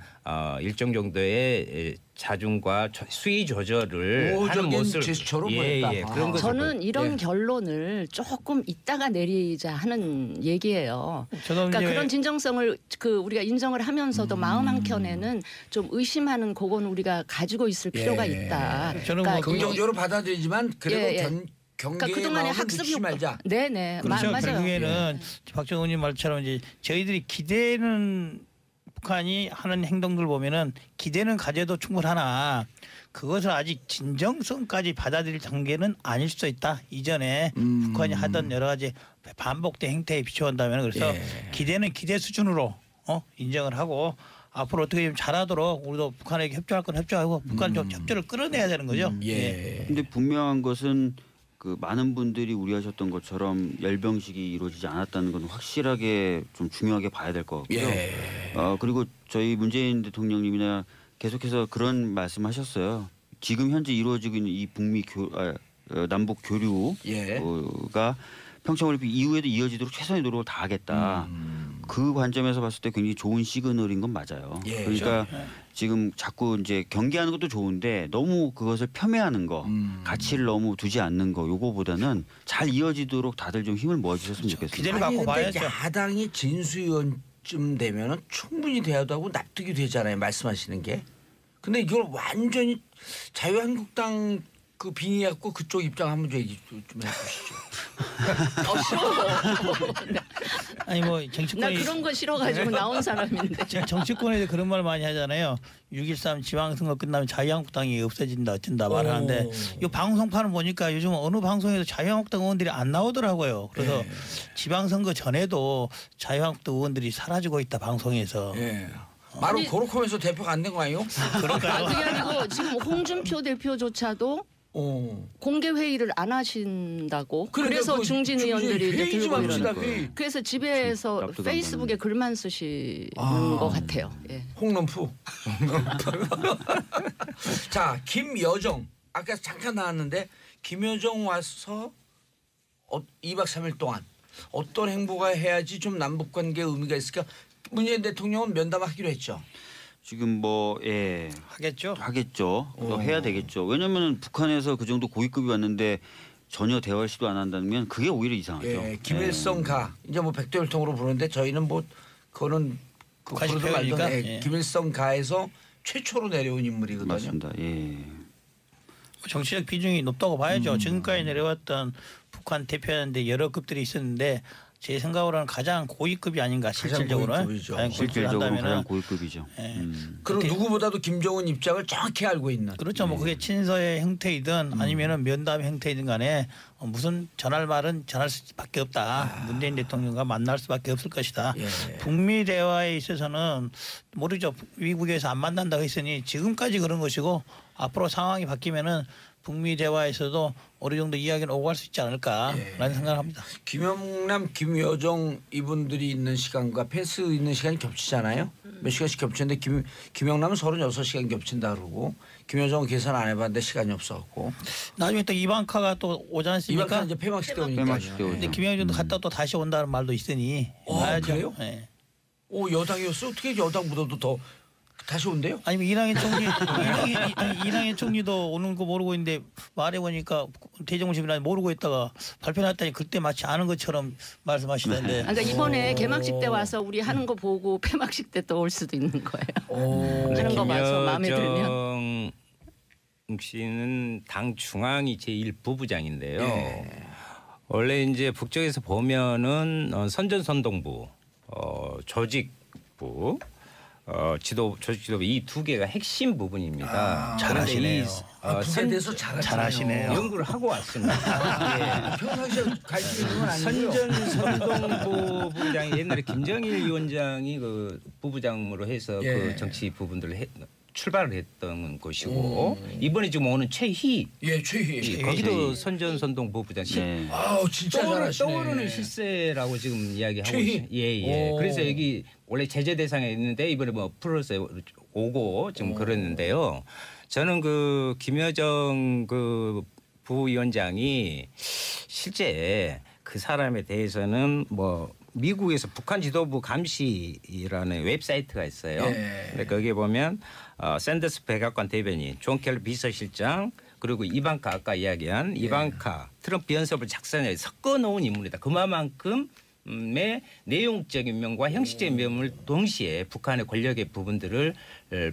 일정 정도의 자중과 수위 조절을 하는 모습 제스처로 보였다. 그런 것을 저는 이런 결론을 조금 이따가 내리자 하는 얘기예요. 그러니까 그런 진정성을 그 우리가 인정을 하면서도 마음 한켠에는 좀 의심하는 그건 우리가 가지고 있을 필요가 있다. 저는 그러니까 뭐 긍정적으로 받아들이지만 그래도 경계의 그러니까 그동안의 마음을 학습 늦추지 말자. 네네. 그렇죠. 맞아요. 결국에는 박정훈 의원님 말처럼 이제 저희들이 기대는 북한이 하는 행동들 보면은 기대는 가져도 충분하나 그것을 아직 진정성까지 받아들일 단계는 아닐 수도 있다. 이전에 북한이 하던 여러 가지 반복된 행태에 비춰본다면 그래서 기대는 기대 수준으로 인정을 하고 앞으로 어떻게 좀 잘하도록 우리도 북한에게 협조할 건 협조하고 북한 좀 협조를 끌어내야 되는 거죠. 근데 분명한 것은 그 많은 분들이 우려하셨던 것처럼 열병식이 이루어지지 않았다는 건 확실하게 좀 중요하게 봐야 될 것 같고요. 그리고 저희 문재인 대통령님이나 계속해서 그런 말씀하셨어요. 지금 현재 이루어지고 있는 이 남북 교류가 평창올림픽 이후에도 이어지도록 최선의 노력을 다하겠다. 그 관점에서 봤을 때 굉장히 좋은 시그널인 건 맞아요. 그러니까 지금 자꾸 이제 경계하는 것도 좋은데 너무 그것을 폄훼하는 거, 가치를 너무 두지 않는 거, 요거보다는 잘 이어지도록 다들 좀 힘을 모아주셨으면 좋겠습니다. 기대를 갖고 봐야죠. 야당이 진수위원쯤 되면은 충분히 대화도 하고 납득이 되잖아요. 말씀하시는 게. 근데 이걸 완전히 자유한국당 그 빙의해갖고 그쪽 입장 한번 좀 얘기 좀 해주시죠. 아니 뭐 나 정치권이 그런 거 싫어가지고 나온 사람인데. 정치권에서 그런 말 많이 하잖아요. 6.13 지방선거 끝나면 자유한국당이 없어진다 어쩐다 말하는데 이 방송판을 보니까 요즘 어느 방송에서 자유한국당 의원들이 안 나오더라고요. 그래서 지방선거 전에도 자유한국당 의원들이 사라지고 있다 방송에서. 바로 고로콤에서 대표가 안 된 거 아니에요? 그러니까요. 그게 아니고 지금 홍준표 대표조차도 공개 회의를 안 하신다고. 그래서 중진 의원들이 이제 들고 이러는 거예요. 그래서 집에서 페이스북에 글만 쓰시는 것 같아요. 홍nom프. 자, 김여정. 아까 잠깐 나왔는데 김여정 와서 2박 3일 동안 어떤 행보가 해야지 좀 남북관계에 의미가 있을까? 문재인 대통령은 면담하기로 했죠. 지금 하겠죠. 또 해야 되겠죠. 왜냐하면 북한에서 그 정도 고위급이 왔는데 전혀 대화를 시도 안 한다면 그게 오히려 이상하죠. 김일성 가 이제 뭐 백도혈통으로 부르는데 저희는 뭐 그거는 북한식 표현이니까 김일성 가에서 최초로 내려온 인물이거든요. 맞습니다. 정치적 비중이 높다고 봐야죠. 지금까지 내려왔던 북한 대표하는데 여러 급들이 있었는데 제 생각으로는 가장 고위급이 아닌가 실질적으로는. 고위급이죠. 실질적으로 가장 고위급이죠. 예. 그리고 누구보다도 김정은 입장을 정확히 알고 있는. 그렇죠. 뭐 그게 친서의 형태이든 아니면은 면담의 형태이든 간에 무슨 전할 말은 전할 수밖에 없다. 문재인 대통령과 만날 수밖에 없을 것이다. 예. 북미 대화에 있어서는 모르죠. 미국에서 안 만난다고 했으니 지금까지 그런 것이고 앞으로 상황이 바뀌면은 북미 대화에서도 어느 정도 이야기는 오고 갈 수 있지 않을까라는 생각을 합니다. 김영남, 김여정 이분들이 있는 시간과 펜스 있는 시간이 겹치잖아요. 몇 시간씩 겹치는데 김영남은 36시간 겹친다 그러고 김여정은 계산 안 해봤는데 시간이 없었고. 나중에 또 이방카가 또 오지 않습니까? 이방카 이제 폐막식 때 오니까. 폐막식 때 오죠. 근데 김영정도 갔다 또 다시 온다는 말도 있으니 봐야죠. 그래요? 네. 오 여당이었어? 어떻게 여당보다도 더 다시 온대요? 아니면 이낙연 총리도 오는 거 모르고 있는데 말해 보니까 대정부심이라 모르고 있다가 발표했더니 그때 마치 아는 것처럼 말씀하시던데. 그러니까 이번에 개막식 때 와서 우리 하는 거 보고 폐막식 때 또 올 수도 있는 거예요. 하는 거 봐서 마음에 들면. 김여정 씨는 당 중앙위 제1부부장인데요. 예. 원래 이제 북쪽에서 보면은 선전선동부, 조직부, 조직지도부 이 두 개가 핵심 부분입니다. 잘하시네요. 북에 대해서 잘하시네요. 연구를 하고 왔습니다. 예. 평상시에 가르치는 건 아니고요. 선전선동부 부부장이 옛날에 김정일 위원장이 그 부부장으로 해서 예. 그 정치 부분들을 출발을 했던 곳이고 이번에 지금 오는 최희 예, 최희. 거기도 선전선동 부부장 네. 아우 진짜 잘하시네. 떠오르는 실세라고 지금 이야기하고 최희? 있어요. 예. 오. 그래서 여기 원래 제재 대상에 있는데 이번에 뭐 풀어서 오고 좀 그랬는데요. 저는 그 김여정 그 부위원장이 실제 그 사람에 대해서는 뭐 미국에서 북한 지도부 감시라는 웹사이트가 있어요. 예. 근데 거기에 보면 샌더스 백악관 대변인, 존 켈리 비서실장 그리고 이방카 아까 이야기한 이방카 트럼프 연설을 작성해 섞어 놓은 인물이다. 그만큼의 내용적인 면과 형식적인 면을 동시에 북한의 권력의 부분들을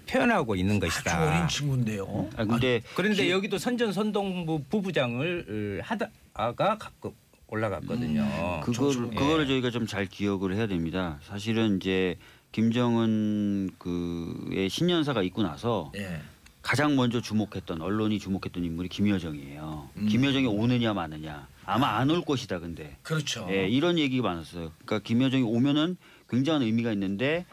표현하고 있는 아주 것이다. 어린 친구인데요. 근데 그런데 여기도 선전선동부 부부장을 하다가 가끔 올라갔거든요. 그거를 저희가 좀 잘 기억을 해야 됩니다. 사실은 이제 김정은 그의 신년사가 있고 나서 예. 가장 먼저 주목했던 언론이 주목했던 인물이 김여정이에요. 김여정이 오느냐 마느냐. 아마 안 올 것이다. 근데 그렇죠. 예, 이런 얘기가 많았어요. 그러니까 김여정이 오면은 굉장한 의미가 있는데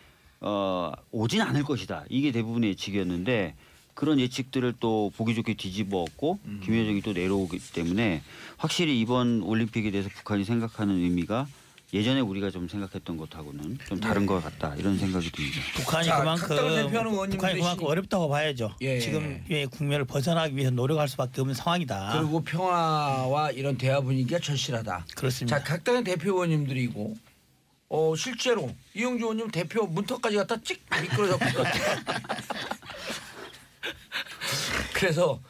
오진 않을 것이다. 이게 대부분의 예측이었는데 그런 예측들을 또 보기 좋게 뒤집어엎고 김여정이 또 내려오기 때문에 확실히 이번 올림픽에 대해서 북한이 생각하는 의미가 예전에 우리가 좀 생각했던 것하고는 좀 다른 것 같다 이런 생각이 듭니다. 북한이 자, 각당을 대표하는 북한이 그만큼 어렵다고 봐야죠. 예. 지금의 국면을 벗어나기 위해서 노력할 수밖에 없는 상황이다. 그리고 평화와 이런 대화 분위기가 절실하다. 그렇습니다. 자, 각당의 대표 의원님들이고 실제로 이용주 의원님 대표 문턱까지 갖다 찍 미끄러졌고 그래서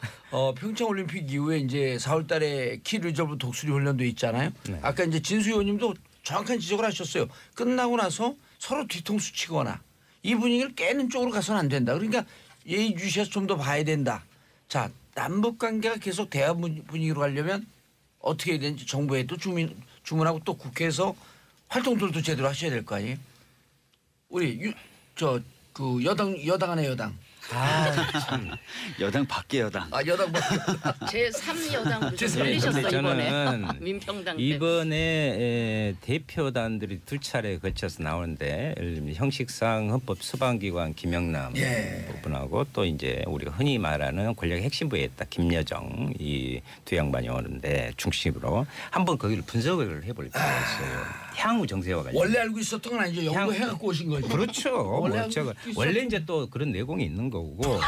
평창 올림픽 이후에 이제 4월달에 키 리저브 독수리 훈련도 있잖아요. 네. 아까 이제 진수 의원님도 정확한 지적을 하셨어요. 끝나고 나서 서로 뒤통수 치거나 이 분위기를 깨는 쪽으로 가서는 안 된다. 그러니까 예의주시해서 좀 더 봐야 된다. 자, 남북 관계가 계속 대화 분위기로 가려면 어떻게 해야 되는지 정부에 또 주문하고 또 국회에서 활동들도 제대로 하셔야 될 거 아니에요. 우리 그 여당 안에 여당. 참. 여당 밖에 여당. 여당 제3여당도 좀 제3 걸리셨어 근데 이번에. 저는 민평당 때. 이번에 대표단들이 두 차례 거쳐서 나오는데 예를 들면 형식상 헌법 수반기관 김영남 부분하고 또 이제 우리가 흔히 말하는 권력의 핵심부에 있다 김여정 이 두 양반이 오는데 중심으로 한번 거기를 분석을 해볼 필요가 있어요. 향후 정세와 관련. 원래 알고 있었던 건 아니죠. 연구해갖고 오신 거죠. 그렇죠. 원래 이제 또 그런 내공이 있는 거고.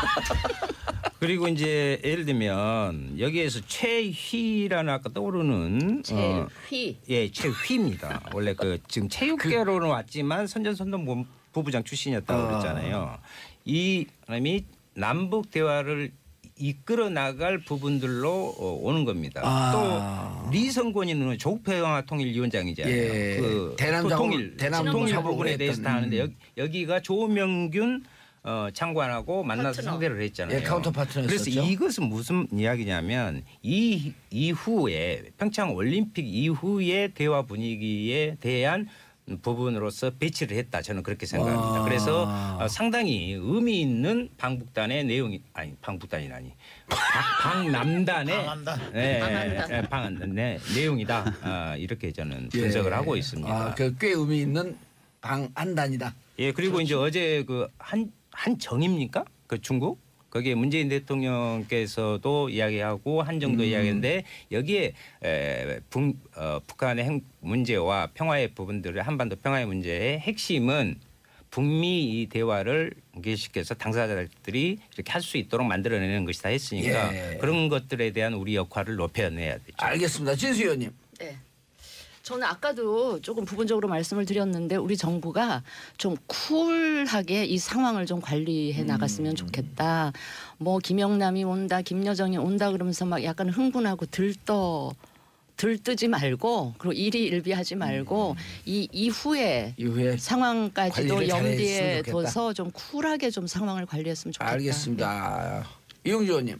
그리고 이제 예를 들면 여기에서 최휘라는 아까 떠오르는 최휘. 예, 최휘입니다. 원래 그 지금 체육계로는 왔지만 선전선동 부부장 출신이었다고 그랬잖아요. 이 사람이 남북 대화를 이끌어 나갈 부분들로 오는 겁니다. 또 리성권이는 조국평화통일위원장이잖아요. 예. 그 대남 통일 사업을 부분에 대해서 다 하는데 여기가 조명균 장관하고 만나서 파트너. 상대를 했잖아요. 예, 카운터 파트너였었죠. 그래서 이것은 무슨 이야기냐면 이 이후에 평창 올림픽 이후의 대화 분위기에 대한 부분으로서 배치를 했다. 저는 그렇게 생각합니다. 그래서 상당히 의미 있는 방북단의 내용이 아니 방북단이라니 방남단의 방한단. 방한단. 내용이다. 이렇게 저는 분석을 하고 있습니다. 꽤 의미 있는 방한단이다. 예, 그리고 그렇죠. 이제 어제 그 한정입니까? 그 중국 거기에 문재인 대통령께서도 이야기하고 한정도 이야기했는데 여기에 북한의 핵 문제와 평화의 부분들을 한반도 평화의 문제의 핵심은 북미 이 대화를 연계시켜서 당사자들이 이렇게 할 수 있도록 만들어내는 것이다 했으니까 예. 그런 것들에 대한 우리 역할을 높여내야 되죠. 알겠습니다. 진수 의원님. 네. 저는 아까도 조금 부분적으로 말씀을 드렸는데 우리 정부가 좀 쿨하게 이 상황을 좀 관리해 나갔으면 좋겠다. 뭐 김영남이 온다, 김여정이 온다 그러면서 막 약간 흥분하고 들뜨지 말고 그리고 일희일비하지 말고 이 이후에 상황까지도 관리를 잘했으면 염두에 좋겠다. 둬서 좀 쿨하게 좀 상황을 관리했으면 좋겠다. 알겠습니다. 이용주 의원님.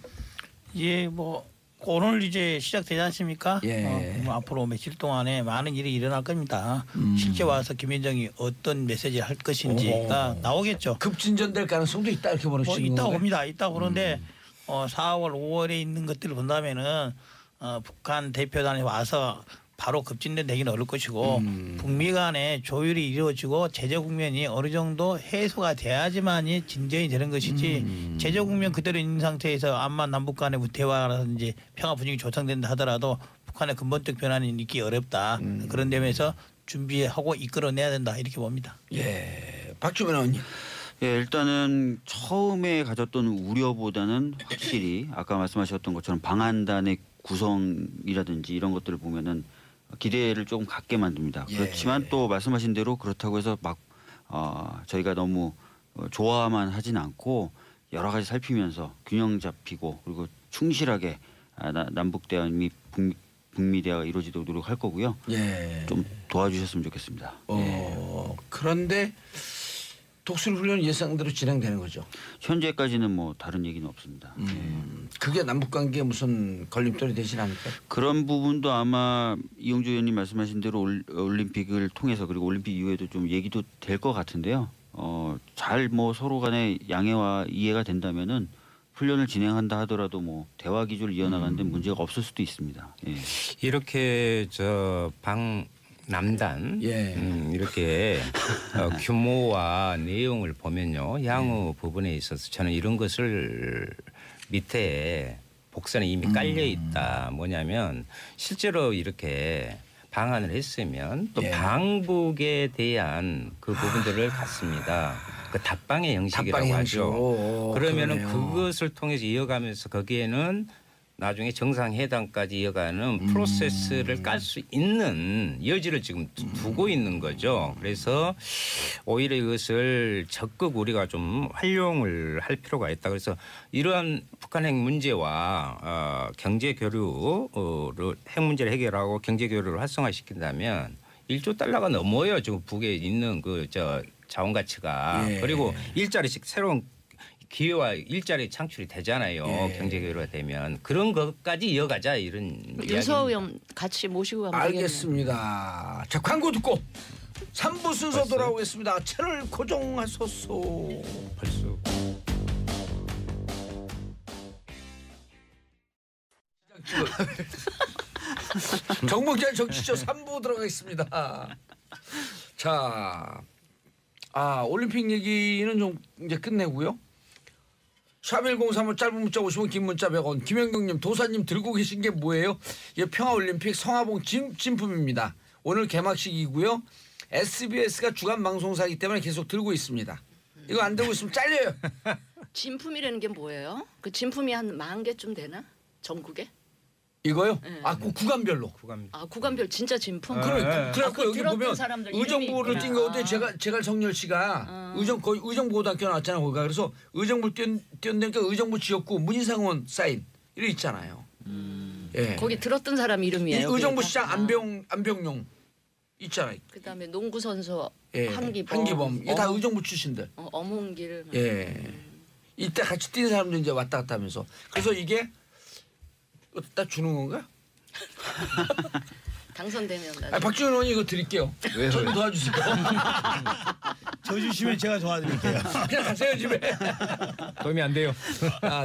예, 뭐 오늘 이제 시작되지 않습니까? 예. 뭐 앞으로 며칠 동안에 많은 일이 일어날 겁니다. 실제 와서 김여정이 어떤 메시지를 할 것인지가 나오겠죠. 급진전될 가능성도 있다 이렇게 보는 뭐 식인 있다고 건가요? 봅니다. 있다고 보는데 4월, 5월에 있는 것들을 본다면은 북한 대표단이 와서 바로 급진되기는 어려울 것이고 북미 간의 조율이 이루어지고 제재 국면이 어느 정도 해소가 돼야지만이 진전이 되는 것이지 제재 국면 그대로 있는 상태에서 암만 남북 간의 대화라든지 평화 분위기 조성된다 하더라도 북한의 근본적 변화는 있기 어렵다. 그런 점에서 준비하고 이끌어내야 된다 이렇게 봅니다. 예. 박주민 의원님. 예, 일단은 처음에 가졌던 우려보다는 확실히 아까 말씀하셨던 것처럼 방한단의 구성이라든지 이런 것들을 보면은 기대를 조금 갖게 만듭니다. 예. 그렇지만 또 말씀하신 대로 그렇다고 해서 막 저희가 너무 좋아만 하진 않고 여러 가지 살피면서 균형 잡히고 그리고 충실하게 남북 대화 및 북미 대화가 이루어지도록 노력할 거고요. 예. 좀 도와주셨으면 좋겠습니다. 그런데 독수리 훈련 예상대로 진행되는 거죠. 현재까지는 뭐 다른 얘기는 없습니다. 그게 남북 관계에 무슨 걸림돌이 되진 않을까요? 그런 부분도 아마 이용주 의원님 말씀하신 대로 올림픽을 통해서 그리고 올림픽 이후에도 좀 얘기도 될 것 같은데요. 잘 뭐 서로 간에 양해와 이해가 된다면은 훈련을 진행한다 하더라도 뭐 대화 기조를 이어나가는 데 문제가 없을 수도 있습니다. 예. 이렇게 남단 이렇게 규모와 내용을 보면요 향후 부분에 있어서 저는 이런 것을 밑에 복선에 이미 깔려 있다. 뭐냐면 실제로 이렇게 방한을 했으면 또 방북에 대한 그 부분들을 갖습니다. 그 답방의 형식이라고 하죠. 그러면은 그것을 통해서 이어가면서 거기에는 나중에 정상회담까지 이어가는 프로세스를 깔 수 있는 여지를 지금 두고 있는 거죠. 그래서 오히려 이것을 적극 우리가 좀 활용을 할 필요가 있다. 그래서 이러한 북한 핵 문제와 경제 교류를 핵 문제를 해결하고 경제 교류를 활성화시킨다면 1조 달러가 넘어요. 지금 북에 있는 그 자원 가치가. 그리고 일자리씩 새로운 기회와 일자리 창출이 되잖아요. 경제 교류가 되면 그런 것까지 이어가자 이런 윤서 의원 같이 모시고 가면 되겠네요. 알겠습니다. 자 광고 듣고 3부 순서 돌아오겠습니다. 채널 고정하소서. 벌써 정봉재 정치쇼 3부 들어가겠습니다. 자, 올림픽 얘기는 좀 이제 끝내고요. 샵1035 짧은 문자 50원 긴 문자 100원. 김영경님 도사님 들고 계신 게 뭐예요? 이 평화올림픽 성화봉 진품입니다. 오늘 개막식이고요. SBS가 주간 방송사이기 때문에 계속 들고 있습니다. 이거 안 들고 있으면 잘려요. 진품이라는 게 뭐예요? 그 진품이 한 10,000개쯤 되나? 전국에? 이거요? 그 구간별로. 구간별 진짜 진품? 그래갖고 여기 들었던 보면 사람들 의정부를 이름이 뛴 거인데 정렬 씨가 거의 의정부고등학교 나왔잖아요. 거기가. 그래서 의정부 뛰었는데 의정부 지역구 문희상원 사인 이런 있잖아요. 예. 거기 들었던 사람 이름이에요. 의정부 시장 안병용 있잖아요. 그다음에 농구 선수 예. 한기범. 이게 다 의정부 출신들. 엄홍길. 예. 이때 같이 뛴 사람들 이제 왔다 갔다 하면서. 그래서 이게 딱 주는 건가? 당선되면 나중에. 박지원 의원이 이거 드릴게요. 좀 도와주세요. 저 주시면 제가 도와드릴게요. 그냥 가세요 집에. 도움이 안 돼요.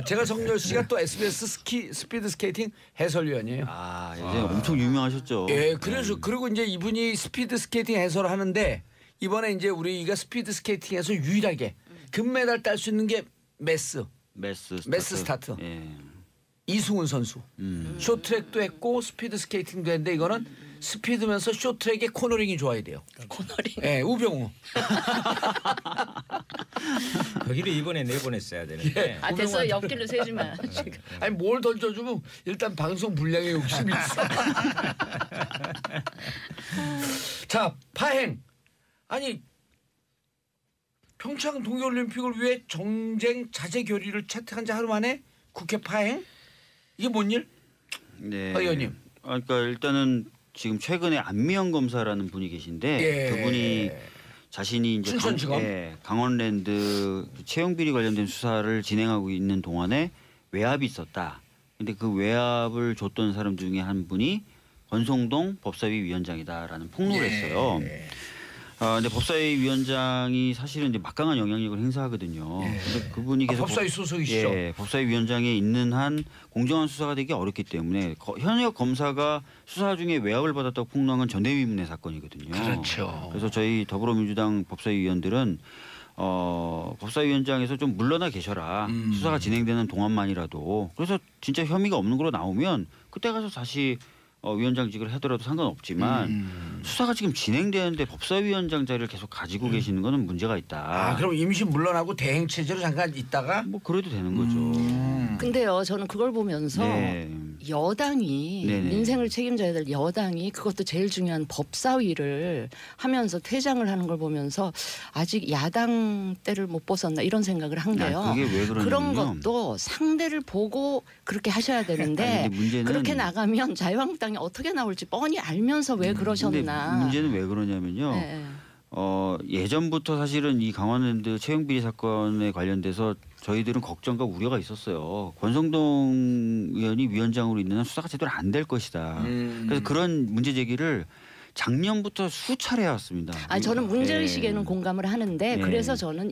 제가 정렬 씨가 또 SBS 스피드 스케이팅 해설위원이에요. 예전에 엄청 유명하셨죠. 예, 그래서 그리고 이제 이분이 스피드 스케이팅 해설을 하는데 이번에 이제 우리가 스피드 스케이팅에서 유일하게 금메달 딸 수 있는 게 메스 스타트. 예. 이승훈 선수. 쇼트트랙도 했고 스피드 스케이팅도 했는데 이거는 스피드면서 쇼트트랙에 코너링이 좋아야 돼요. 코너링. 예, 우병우. 거기를 이번에 내보냈어야 되는데. 됐어요. 옆길로 세지 마. 아니 뭘 던져주면 일단 방송 분량에 욕심이 있어. 자, 파행. 아니 평창 동계올림픽을 위해 정쟁 자제 결의를 채택한 지 하루 만에 국회 파행? 이게 뭔 일? 네. 의원님. 그러니까 일단은 지금 최근에 안미영 검사라는 분이 계신데 예. 그분이 자신이 이제 춘천지검? 강원랜드 채용 비리 관련된 수사를 진행하고 있는 동안에 외압이 있었다. 근데 그 외압을 줬던 사람 중에 한 분이 권성동 법사위 위원장이다라는 폭로를 했어요. 근데 법사위 위원장이 사실은 이제 막강한 영향력을 행사하거든요. 근데 그분이 계속 법사위 소속이시죠? 예, 법사위 위원장에 있는 한 공정한 수사가 되기 어렵기 때문에 현역 검사가 수사 중에 외압을 받았다고 폭로한 건 전대미문의 사건이거든요. 그렇죠. 그래서 저희 더불어민주당 법사위 위원들은 법사위원장에서 좀 물러나 계셔라. 수사가 진행되는 동안만이라도. 그래서 진짜 혐의가 없는 걸로 나오면 그때 가서 다시 위원장직을 하더라도 상관없지만 수사가 지금 진행되는데 법사위원장 자리를 계속 가지고 계시는 거는 문제가 있다. 그럼 임시 물러나고 대행 체제로 잠깐 있다가 뭐 그래도 되는 거죠. 근데요, 저는 그걸 보면서 네. 여당이 네네. 민생을 책임져야 될 여당이 그것도 제일 중요한 법사위를 하면서 퇴장을 하는 걸 보면서 아직 야당 때를 못 벗었나 이런 생각을 한 게요. 그게 왜 그러냐면요. 그런 것도 상대를 보고 그렇게 하셔야 되는데 근데 문제는 그렇게 나가면 자유한국당이 어떻게 나올지 뻔히 알면서 왜 근데 그러셨나. 문제는 왜 그러냐면요. 네. 예전부터 사실은 이 강원랜드 채용 비리 사건에 관련돼서 저희들은 걱정과 우려가 있었어요. 권성동 의원이 위원장으로 있는 한 수사가 제대로 안 될 것이다. 그래서 그런 문제 제기를 작년부터 수차례 해왔습니다. 저는 문제의식에는 예. 공감을 하는데 예. 그래서 저는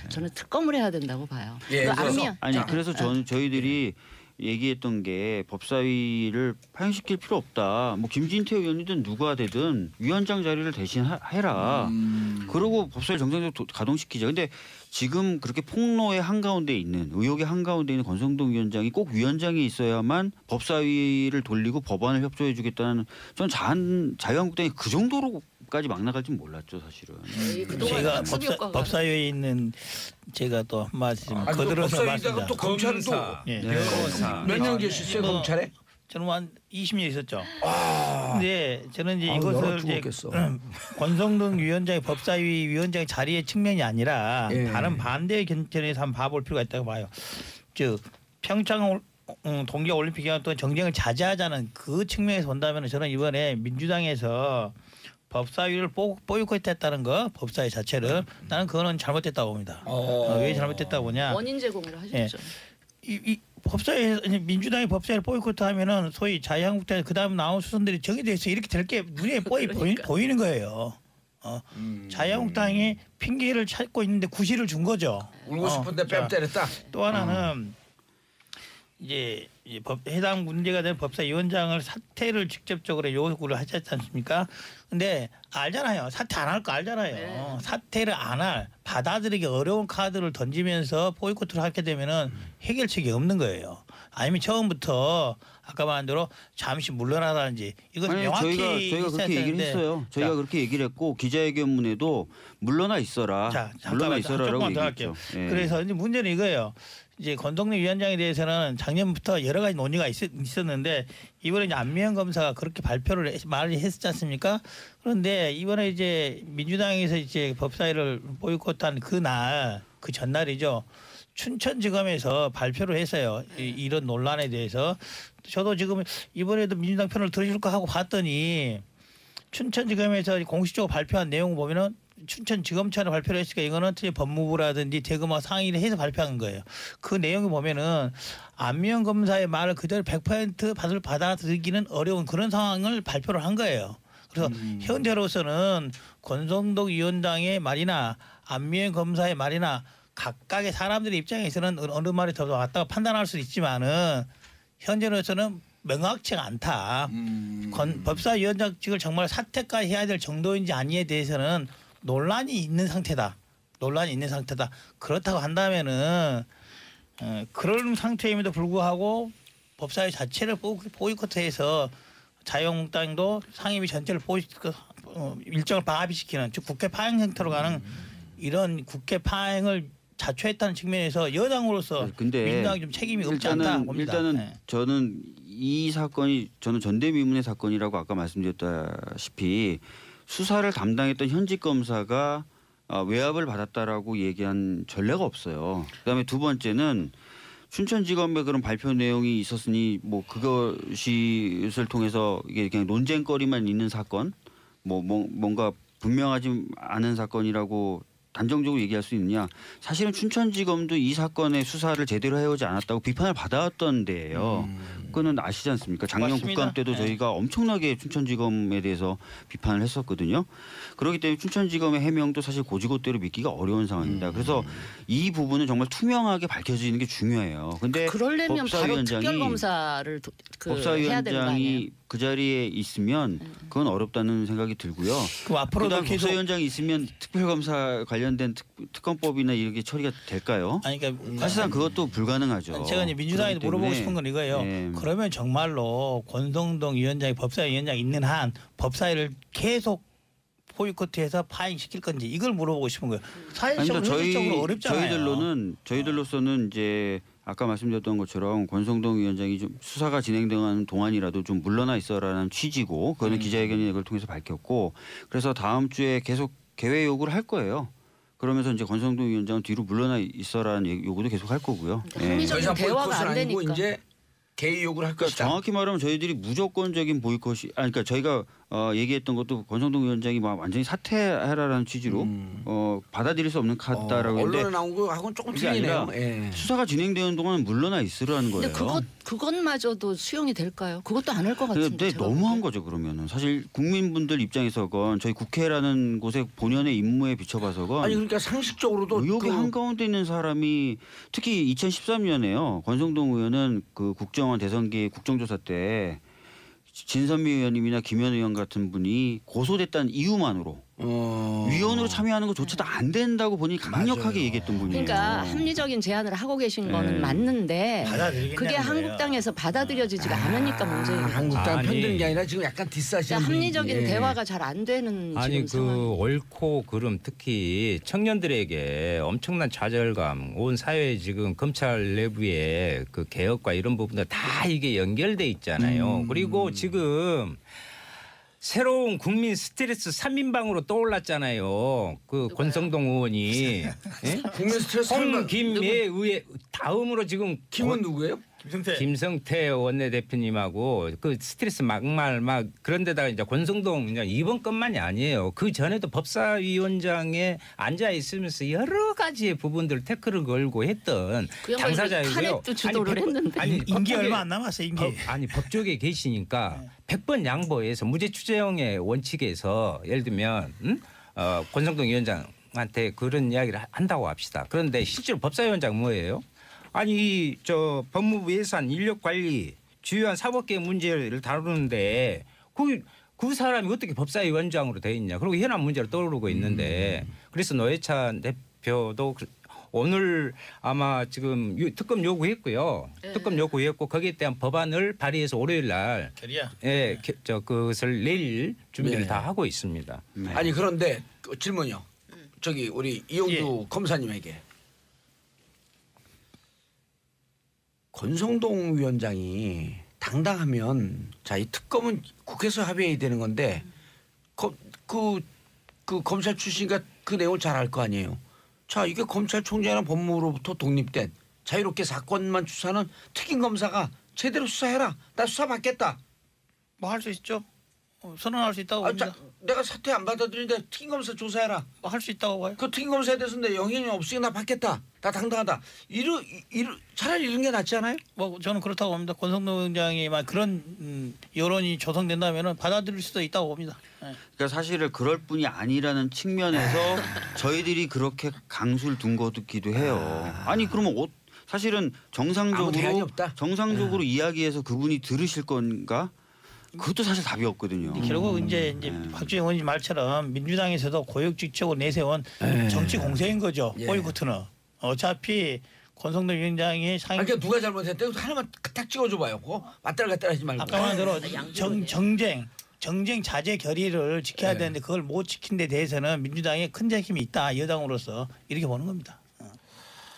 저는 특검을 해야 된다고 봐요. 예, 그래서 그래서 저희들이 얘기했던 게 법사위를 파행시킬 필요 없다. 뭐 김진태 의원이든 누가 되든 위원장 자리를 대신 해라. 그러고 법사위 정상적으로 가동시키자. 근데 지금 그렇게 폭로의 한가운데 있는 의혹의 한가운데 있는 권성동 위원장이 꼭 위원장이 있어야만 법사위를 돌리고 법안을 협조해 주겠다는 전 자유한국당이 그 정도로까지 막 나갈 줄 몰랐죠 사실은. 제가 법사위에 있는 제가 또 한 말씀 거들어서 말씀드립니다. 또 검찰은 또 몇 년 계셨어요 검찰에? 저는 한 20년 있었죠. 근데 저는 이제 열어 이것을 이제 죽었겠어. 권성동 위원장의 법사위 위원장의 자리의 측면이 아니라 예. 다른 반대의 견점에서 한번 봐볼 필요가 있다고 봐요. 즉 평창 동계올림픽 기간 동안 정쟁을 자제하자는 그 측면에서 본다면 저는 이번에 민주당에서 법사위를 보이콧했다는 거, 법사위 자체를 나는 그거는 잘못됐다고 봅니다. 왜 잘못됐다고 보냐? 원인 제공을 하셨죠. 이 법사위에서 민주당이 법사위를 보이콧하면은 소위 자유한국당에서 그다음 나온 수순들이 정해져 있어 이렇게 될 게 눈에 그러니까. 보이는 거예요. 자유한국당이 핑계를 찾고 있는데 구실을 준 거죠. 울고 싶은데 뺨 때렸다. 또 하나는 이제 해당 문제가 된 법사위원장을 사퇴를 직접적으로 요구를 하지 않습니까? 근데 알잖아요. 사퇴 안 할 거 알잖아요. 네. 사퇴를 안 할 받아들이기 어려운 카드를 던지면서 보이콧을 하게 되면은 해결책이 없는 거예요. 아니면 처음부터 아까 말한 대로 잠시 물러나라든지 이건 명확히 저희가 그렇게 얘기를 했어요. 저희가 그렇게 얘기를 했고 기자회견문에도 물러나 있어라. 물러나 있어라라고 얘기했죠. 예. 그래서 이제 문제는 이거예요. 이제 권동래 위원장에 대해서는 작년부터 여러 가지 논의가 있었는데 이번에 이제 안미영 검사가 그렇게 말을 했었지 않습니까? 그런데 이번에 이제 민주당에서 이제 법사위를 보이콧한 그 전날이죠. 춘천지검에서 발표를 했어요. 이런 논란에 대해서 저도 지금 이번에도 민주당 편을 들어줄까 하고 봤더니 춘천지검에서 공식적으로 발표한 내용을 보면은 춘천지검청이 발표를 했으니까 이거는 법무부라든지 대검하고 상의를 해서 발표한 거예요. 그 내용을 보면은 안미연 검사의 말을 그대로 100% 받아들이기는 어려운 그런 상황을 발표를 한 거예요. 그래서 현재로서는 권성동 위원장의 말이나 안미연 검사의 말이나 각각의 사람들의 입장에서는 어느 말이 더 맞다고 판단할 수 있지만은 현재로서는 명확치가 않다. 법사위원장직을 정말 사퇴까지 해야 될 정도인지 아니에 대해서는 논란이 있는 상태다. 그렇다고 한다면은 그런 상태임에도 불구하고 법사위 자체를 보이콧해서 자유한국당도 상임위 전체를 일정을 방합시키는 즉 국회 파행 형태로 가는 이런 국회 파행을 자초했다는 측면에서 여당으로서 민주당이 좀 책임이 없지 않다 봅니다. 일단은 저는 이 사건이 저는 전대미문의 사건이라고 아까 말씀드렸다시피 수사를 담당했던 현직 검사가 외압을 받았다라고 얘기한 전례가 없어요. 그다음에 두 번째는 춘천지검의 그런 발표 내용이 있었으니 뭐 그것을 통해서 이게 그냥 논쟁거리만 있는 사건, 뭔가 분명하지 않은 사건이라고 단정적으로 얘기할 수 있느냐. 사실은 춘천지검도 이 사건의 수사를 제대로 해오지 않았다고 비판을 받아왔던 데예요. 그거는 아시지 않습니까? 작년 맞습니다. 국감 때도 저희가 엄청나게 춘천지검에 대해서 비판을 했었거든요. 그렇기 때문에 춘천지검의 해명도 사실 고지고대로 믿기가 어려운 상황입니다. 그래서 이 부분은 정말 투명하게 밝혀지는 게 중요해요. 근데 그러려면 바로 특별검사를 해야 되는 거 아니에요? 법사위원장이 그 자리에 있으면 그건 어렵다는 생각이 들고요. 그럼 앞으로도 계속 법사위원장이 있으면 특별검사 관련된 특검법이나 이렇게 처리가 될까요? 아니 그러니까 사실상 그것도 불가능하죠. 제가 이제 민주당에 물어보고 싶은 건 이거예요. 네. 그러면 정말로 권성동 위원장이 법사위원장 있는 한 법사위를 계속 보이콧해서 파행시킬 건지 이걸 물어보고 싶은 거예요. 사실적으로 현실적으로 어렵잖아요. 저희들로서는 이제 아까 말씀드렸던 것처럼 권성동 위원장이 좀 수사가 진행되는 동안이라도 좀 물러나 있어라는 취지고 그거는 기자회견을 통해서 밝혔고 그래서 다음 주에 계속 개회 요구를 할 거예요. 그러면서 이제 권성동 위원장은 뒤로 물러나 있어라는 요구도 계속 할 거고요. 합리적인 대화가 안 되니까. 이제 개의 요구를 할 그러니까 것이다. 정확히 말하면 저희들이 무조건적인 보이콧이 그러니까 저희가 얘기했던 것도 권성동 위원장이 막 완전히 사퇴하라라는 취지로 받아들일 수 없는 카드다라고 했는데 언론에 나온 거하고는 조금 그게 틀리네요. 아니라 수사가 진행되는 동안 물러나 있으라는 거예요. 근데 그것마저도 수용이 될까요? 그것도 안 할 것 같은데. 근데 너무한 거죠 그러면은. 사실 국민분들 입장에서건 저희 국회라는 곳의 본연의 임무에 비춰봐서건 아니 그러니까 상식적으로도 의혹의 한가운데 있는 사람이 특히 2013년에요. 권성동 의원은 그 국정원 대선기 국정조사 때 진선미 의원님이나 김현 의원 같은 분이 고소됐다는 이유만으로 위원으로 참여하는 것조차도 안 된다고 본인이 강력하게 맞아요. 얘기했던 분이에요. 그러니까 합리적인 제안을 하고 계신 거는 맞는데 그게 한국당에서 받아들여지지가 않으니까 문제인 거예요. 한국당 아니. 편드는 게 아니라 지금 약간 디스하시는 그러니까 합리적인 분위기. 대화가 잘 안 되는 아니 지금 상황. 그 옳고 그름 특히 청년들에게 엄청난 좌절감 온 사회 지금 검찰 내부의 그 개혁과 이런 부분들 다 이게 연결돼 있잖아요. 그리고 지금 새로운 국민 스트레스 3인방으로 떠올랐잖아요. 그 권성동 의원이 국민 스트레스 홍김에 의해 다음으로 지금 김은 누구예요? 김성태 원내대표님하고 그 스트레스 막말 막 그런데다가 이제 권성동 이제 이번 건만이 아니에요. 그 전에도 법사위원장에 앉아 있으면서 여러 가지의 부분들 태클을 걸고 했던 당사자이고요. 탄핵도 주도를 했는데. 아니 임기 얼마 안 남았어요. 임기. 법조계에 계시니까 100번 양보해서 무죄 추정의 원칙에서 예를 들면 권성동 위원장한테 그런 이야기를 한다고 합시다. 그런데 실제로 법사위원장 뭐예요? 아니 저 법무부 예산 인력관리 주요한 사법계 문제를 다루는데 그 사람이 어떻게 법사위원장으로 돼 있냐. 그리고 현안 문제를 떠오르고 있는데 그래서 노회찬 대표도 오늘 아마 지금 특검 요구했고요. 특검 요구했고 거기에 대한 법안을 발의해서 월요일 날 그것을 내릴 준비를 다 하고 있습니다. 아니 그런데 질문이요. 저기 우리 이용주 검사님에게 권성동 위원장이 당당하면 자 이 특검은 국회에서 합의해야 되는 건데 그 검찰 출신이니까 그 내용을 잘 알 거 아니에요. 자 이게 검찰총장이나 법무부로부터 독립된 자유롭게 사건만 수사하는 특임 검사가 제대로 수사해라. 나 수사 받겠다. 뭐 할 수 있죠. 선언할 수 있다고 봅니다. 내가 사퇴 안 받아들이는데 특임검사 조사해라. 할 수 있다고 봐요. 그 특임검사에 대해서 내 영향이 없으니까 나 받겠다. 나 당당하다. 차라리 이런 게 낫지 않아요? 뭐 저는 그렇다고 봅니다. 권성동 위원장이 막 그런 여론이 조성된다면은 받아들일 수도 있다고 봅니다. 네. 그러니까 사실은 그럴 뿐이 아니라는 측면에서 저희들이 그렇게 강수를 둔 것기도 해요. 아니 그러면 사실은 아무 대안이 정상적으로 없다. 이야기해서 그분이 들으실 건가? 그것도 사실 답이 없거든요. 결국 이제 박주영 의원님 말처럼 민주당에서도 고육지책으로 내세운 정치 공세인 거죠. 보이콧은 어차피 권성동 위원장이 그러니까 누가 잘못했대? 하나만 딱 찍어줘봐요. 맞다를 갖다를 하지 말고. 아까 말대로 정쟁 자제 결의를 지켜야 되는데 그걸 못 지킨 데 대해서는 민주당에 큰 책임이 있다. 여당으로서 이렇게 보는 겁니다.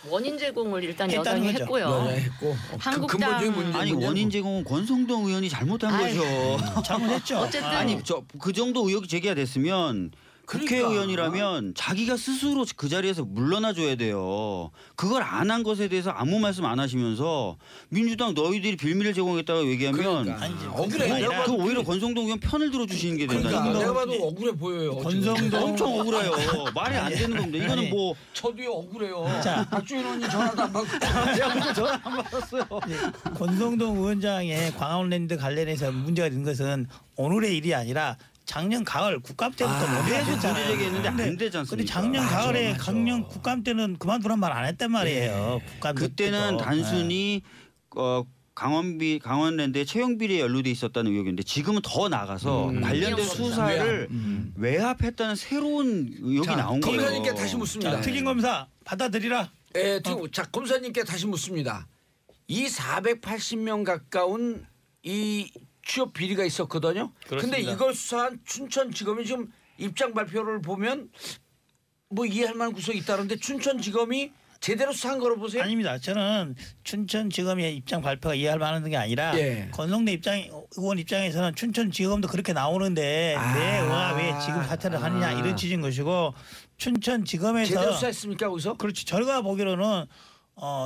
원인 제공을 일단 했다는 여당이 거죠. 했고요. 했고 한국당 근본적인 문제. 아니 원인 제공은 권성동 의원이 잘못한 거죠. 잘못했죠. 어쨌든 아니 그 정도 의혹이 제기가 됐으면 그러니까. 국회의원이라면 자기가 스스로 그 자리에서 물러나 줘야 돼요. 그걸 안 한 것에 대해서 아무 말씀 안 하시면서 민주당 너희들이 빌미를 제공했다고 얘기하면 그러니까. 억울해. 그 오히려 권성동 의원 편을 들어주시는 게 그러니까 된다니까. 내가 봐도 억울해 보여요. 권성동 엄청 억울해요. 말이 안 되는 겁니다. 이거는 뭐 저도요 억울해요. 자. 박주인 의원님 전화도 안 받고 전화 안 받았어요. 권성동 위원장의 광화문랜드 관련해서 문제가 된 것은 오늘의 일이 아니라 작년 가을 국감 때부터 논의했었잖아요. 제기했는데 안 되지 않습니까? 근데 작년 가을에 작년 국감 때는 그만두란 말 안 했단 말이에요. 국감 그때는 때도. 단순히 강원랜드에 채용 비리에 연루돼 있었다는 의혹인데 지금은 더 나가서 관련된 위험 수사를 외압했다는 새로운 의혹이 나온 거예요. 검사님께 다시 묻습니다. 자, 특임검사 받아들이라. 자 검사님께 다시 묻습니다. 이 480명 가까운 이 취업 비리가 있었거든요. 그런데 이걸 수사한 춘천지검이 지금 입장 발표를 보면 뭐 이해할 만한 구석이 있다는데 춘천지검이 제대로 수사한 거로 보세요? 아닙니다. 저는 춘천지검의 입장 발표가 이해할 만한 게 아니라 권성동 의원 입장에서는 춘천지검도 그렇게 나오는데 왜 지금 사퇴를 하느냐 이런 취지인 것이고 춘천지검에서 제대로 수사했습니까 거기서? 그렇지. 저희가 보기로는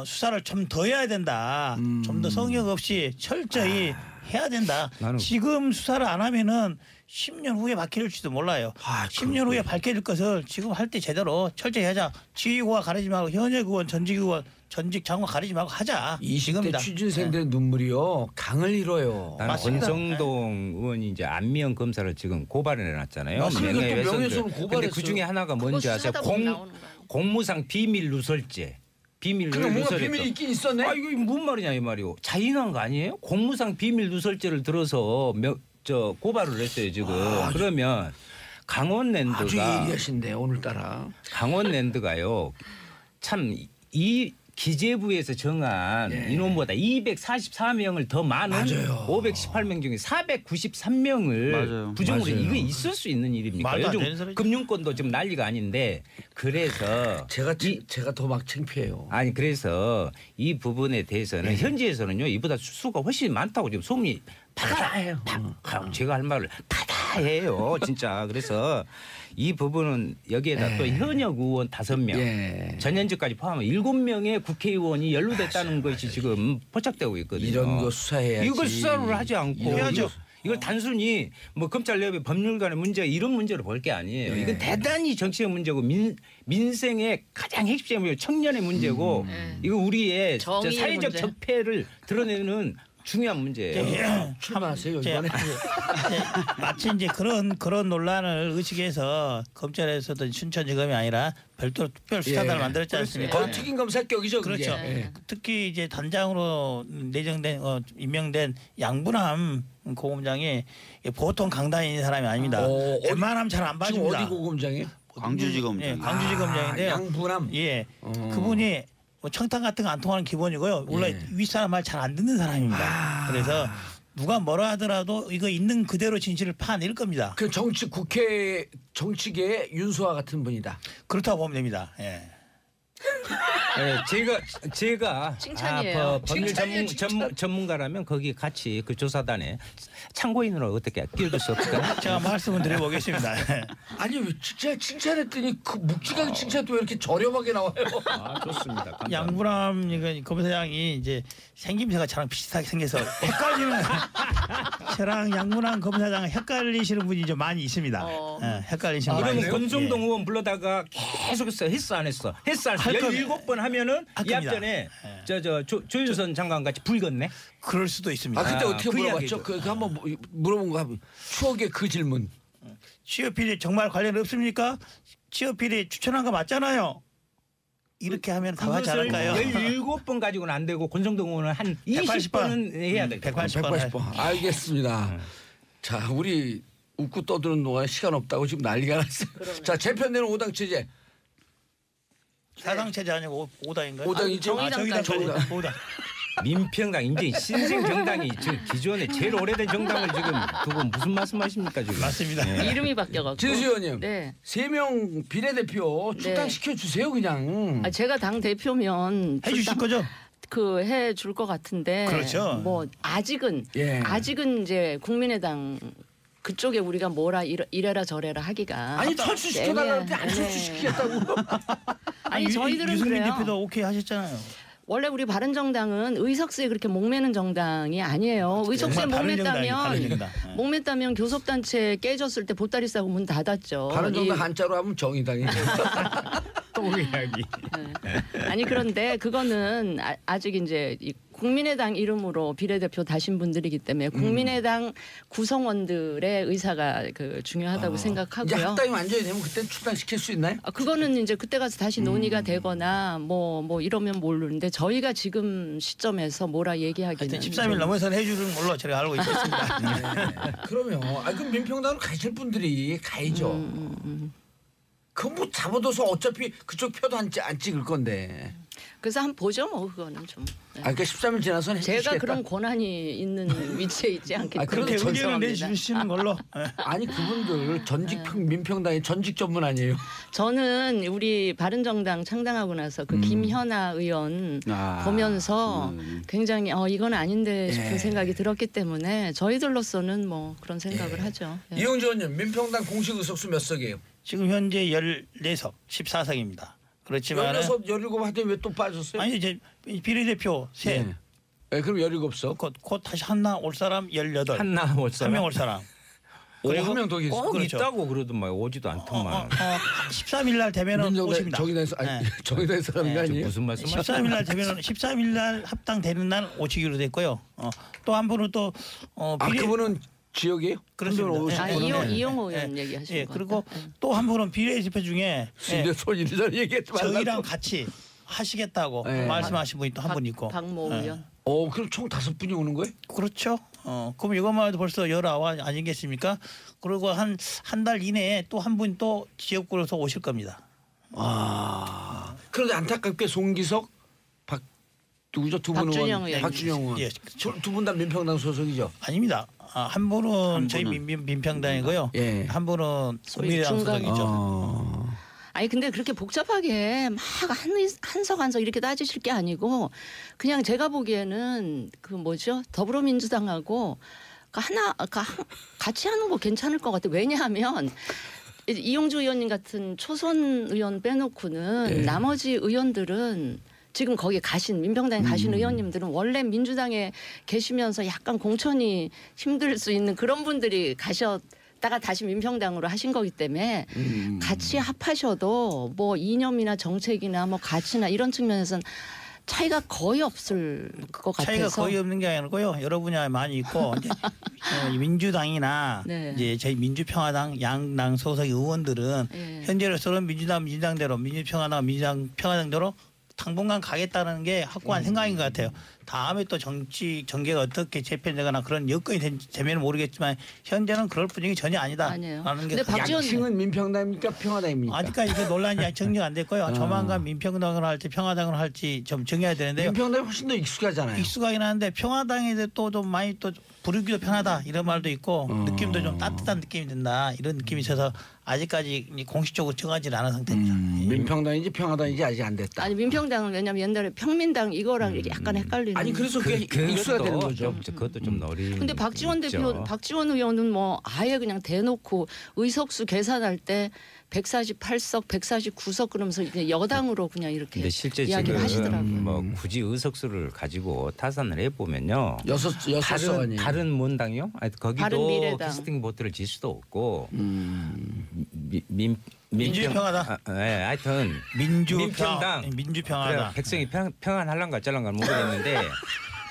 수사를 좀 더 해야 된다. 좀 더 성역 없이 철저히 해야 된다. 지금 수사를 안 하면은 10년 후에 밝혀질지도 몰라요. 10년 후에 밝혀질 것을 지금 할 때 제대로 철저히 하자. 지휘고가 가리지 말고 현역 의원, 전직 의원, 전직 장관 가리지 말고 하자. 20대 취준생들의 눈물이요 강을 잃어요. 나는 맞습니다. 권성동 의원이 이제 안미영 검사를 지금 고발을 해놨잖아요. 맞습니다. 또 명예훼손을 근데 고발했어요. 그 중에 하나가 뭔지 아세요? 수사다 보면 나오는 거야. 공무상 비밀 누설죄. 비밀 그럼 뭔가 누설했던. 비밀이 있긴 있었네. 아 이거 무슨 말이냐 이 말이요. 자인한 거 아니에요? 공무상 비밀 누설죄를 들어서 고발을 했어요 지금. 그러면 아주 강원랜드가 예리하신데 오늘따라. 강원랜드가요. 참 이 기재부에서 정한 인원보다 244명을 더 많은 518명 중에 493명을 부정으로 이거 있을 수 있는 일입니까? 말도 안 되는 요즘 소리죠. 금융권도 지금 난리가 아닌데 그래서 제가 더 막 창피해요. 아니 그래서 이 부분에 대해서는 현지에서는요 이보다 수가 훨씬 많다고 지금 소문이 파다해요. 제가 할 말을 파다해요 진짜. 그래서 이 부분은 여기에다 또 현역 의원 5명 전현직까지 포함하면 7명의 국회의원이 연루됐다는 것이 지금 포착되고 있거든요. 이런 거 수사해야지. 이걸 수사를 하지 않고 해야죠. 이걸 단순히 뭐 검찰 내부의 법률관의 문제 이런 문제로 볼 게 아니에요. 이건 대단히 정치의 문제고 민생의 가장 핵심의 문제, 청년의 문제고 이거 우리의 사회적 문제. 적폐를 드러내는 중요한 문제예요. 출마하세요 이번에. 마치 이제 그런 논란을 의식해서 검찰에서도 춘천지검이 아니라 별도로 특별 수사단을 만들었지 않습니까? 거기 특임 검사 격이죠. 그렇죠. 특히 이제 단장으로 내정된 임명된 양분함 고검장이 보통 강단인 사람이 아닙니다. 웬만하면 잘 안 지금 봐줍니다. 어디 고검장이에요? 광주지검장. 예, 광주지검장인데요. 양분함. 예, 그분이 뭐 청탁 같은 거 안 통하는 기본이고요. 원래 윗사람 말 잘 안 듣는 사람입니다. 그래서 누가 뭐라 하더라도 이거 있는 그대로 진실을 파낼 겁니다. 그 국회 정치계의 윤수와 같은 분이다. 그렇다고 보면 됩니다. 예. 제가 칭찬이에요. 법률 전문가라면 거기 같이 그 조사단에 참고인으로 어떻게 끼워줄 수 없을까요? 제가 말씀을 드려보겠습니다. 아니 왜 진짜 칭찬했더니 그 묵직하게 칭찬도 왜 이렇게 저렴하게 나와요? 좋습니다. 감사합니다. 양부남 검사장이 이제 생김새가 저랑 비슷하게 생겨서 헷갈리는 저랑 양부남 검사장 헷갈리시는 분이 좀 많이 있습니다. 헷갈리시는 분이 그러면 있어요. 권성동 의원 불러다가 계속해서 했어 안 했어? 했어 안 했어? 할 겁니다. 17번 하면은 할 이 겁니다. 앞전에 조윤선 장관 같이 불겠네. 그럴 수도 있습니다. 아 그때 어떻게 그 물어봤죠? 이야기죠. 그 한번 물어본 거 한번 추억의 그 질문. 취업 비리 정말 관련 없습니까? 취업 비리 추천한 거 맞잖아요. 이렇게 하면 다 하지 그것을 않을까요? 17번 가지고는 안 되고 권성동 의원은 한 20번은 해야 돼. 180번. 알겠습니다. 자 우리 웃고 떠드는 동안 시간 없다고 지금 난리가 났어요. 자 재편되는 5당 체제. 사당 체제 아니고 5당인가요? 5당이죠? 정의당까지. 5당. 민평당 이제 신생 정당이 지금 기존에 제일 오래된 정당을 지금 두고 무슨 말씀하십니까 지금? 맞습니다. 이름이 바뀌어갖고. 진수 의원님. 네. 3명 비례대표 출당시켜 주세요 그냥. 제가 당 대표면 해주실 거죠? 그 해줄 것 같은데. 그렇죠. 뭐 아직은 예. 이제 국민의당 그쪽에 우리가 뭐라 이래라 저래라 하기가. 아니 철수시켜달라고 했는데 안 네. 철수시키겠다고. 아니 저희들은 유승민 그래요. 대표도 오케이 하셨잖아요. 원래 우리 바른정당은 의석수에 그렇게 목매는 정당이 아니에요. 의석수에 목맸다면 목맸다면 교섭단체 깨졌을 때 보따리 싸고 문 닫았죠. 바른정당 한자로 하면 정의당이. 또 이야기. 아니 그런데 그거는 아직 이제 이 국민의당 이름으로 비례대표 다신 분들이기 때문에 국민의당 구성원들의 의사가 그 중요하다고 이제 생각하고요. 합당이 완전히 되면 그때 출당시킬 수 있나요? 그거는 이제 그때 가서 다시 논의가 되거나 뭐 이러면 모르는데 저희가 지금 시점에서 뭐라 얘기하기는 하여튼 13일 넘어서는 해주는 걸로 제가 알고 있었습니다. 그러면 그럼 민평당으로 가실 분들이 가야죠. 그거 뭐 잡아둬서 어차피 그쪽 표도 안 찍을 건데. 그래서 한번 보죠 뭐 그거는 좀. 네. 그러니까 13일 지나서는 제가 해주시겠다. 그런 권한이 있는 위치에 있지 않기 그런데 때문에 의견을 죄송합니다. 내주시는 걸로. 아니 그분들 전직 민평당의 전직 전문 아니에요? 저는 우리 바른정당 창당하고 나서 그 김현아 의원 보면서 굉장히 이건 아닌데 싶은 생각이 들었기 때문에 저희들로서는 뭐 그런 생각을 하죠. 예. 이용주 의원님 민평당 공식 의석수 몇 석이에요? 지금 현재 14석, 14석입니다. 그렇지만 16, 17 하더니 왜 또 빠졌어요? 아니 이제 비례대표 셋. 네, 그럼 17석. 곧 다시 한나 올 사람 18. 한나 올 사람. 1명 올 사람. 그리고 한 명 더 계세요. 꼭 그렇죠. 있다고 그러더만 오지도 않더만. 13일 날 되면은 오십니다. 정의당에서 아니 정의당에서 하는 거 아니에요? 무슨 말씀하세요? 13일 날 되면은 13일 날 합당되는 날 오시기로 됐고요. 또 한 분은 또 그분은 지역이에요? 그렇습니다. 이용호 의원 얘기하시는 거. 그리고 또 한 분은 비례대표 중에 근데 손이를 얘기했지 말라고. 저희랑 같이 하시겠다고 말씀하신 분이 또 한 분 있고. 박모 의원. 그럼 총 5분이 오는 거예요? 그렇죠. 그럼 이것만 해도 벌써 19 아니겠습니까? 그리고 한 달 이내에 또 한 분 또 지역구로서 오실 겁니다. 그런데 안타깝게 송기석, 누구죠? 두 분은 박준영 의원. 박준영 의원. 예. 두 분 다 민평당 소속이죠? 아닙니다. 한 분은 저희 민평당이고요. 예. 한 분은 국민의당 중간. 소속이죠. 아니 근데 그렇게 복잡하게 막 한석 이렇게 따지실 게 아니고 그냥 제가 보기에는 그 뭐죠 더불어민주당하고 같이 하는 거 괜찮을 것 같아요. 왜냐하면 이용주 의원님 같은 초선 의원 빼놓고는 나머지 의원들은 지금 거기 가신 민평당에 가신 의원님들은 원래 민주당에 계시면서 약간 공천이 힘들 수 있는 그런 분들이 가셨다가 다시 민평당으로 하신 거기 때문에 같이 합하셔도 뭐 이념이나 정책이나 뭐 가치나 이런 측면에서는 차이가 거의 없을 것 같아서 차이가 거의 없는 게 아니고요. 여러 분야 많이 있고 이제 민주당이나 네. 이제 저희 민주평화당 양당 소속 의원들은 예. 현재로서는 민주당대로 민주평화당 평화당대로 당분간 가겠다는 게 확고한 생각인 것 같아요. 다음에 또 정치 전개가 어떻게 재편되거나 그런 여건이 되면 모르겠지만 현재는 그럴 분위기 전혀 아니다. 아니에요. 라는 게 근데 박지원 양칭은 민평당입니까 평화당입니까? 아직까지 그 논란이 정리가 안 됐고요. 조만간 민평당을 할지 평화당을 할지 좀 정해야 되는데요. 민평당이 훨씬 더 익숙하잖아요. 익숙하긴 한데 평화당에 또 좀 많이 또 부르기도 편하다 이런 말도 있고 느낌도 좀 따뜻한 느낌이 든다 이런 느낌이 있어서 아직까지 공식적으로 정하지는 않은 상태입니다. 민평당인지 평화당인지 아직 안 됐다. 아니 민평당은 왜냐면 옛날에 평민당 이거랑 약간 헷갈리는. 아니 그래서 그게 익숙하게 되는 거죠. 그것도 좀 어린. 근데 박지원 있죠. 대표, 박지원 의원은 뭐 아예 그냥 대놓고 의석수 계산할 때 148석, 149석 그러면서 이제 여당으로 그냥 이렇게 근데 실제 이야기를 하시더라고요. 지금 뭐 굳이 의석수를 가지고 타산을 해 보면요. 여섯 석 아니에요. 다른 문당이요? 아니, 거기도 바른미래당. 캐스팅 보트를 질 수도 없고 민주평화당. 네, 하여튼 민주평화당. 그래, 백성이 평안할란가 어쩔란가 모르겠는데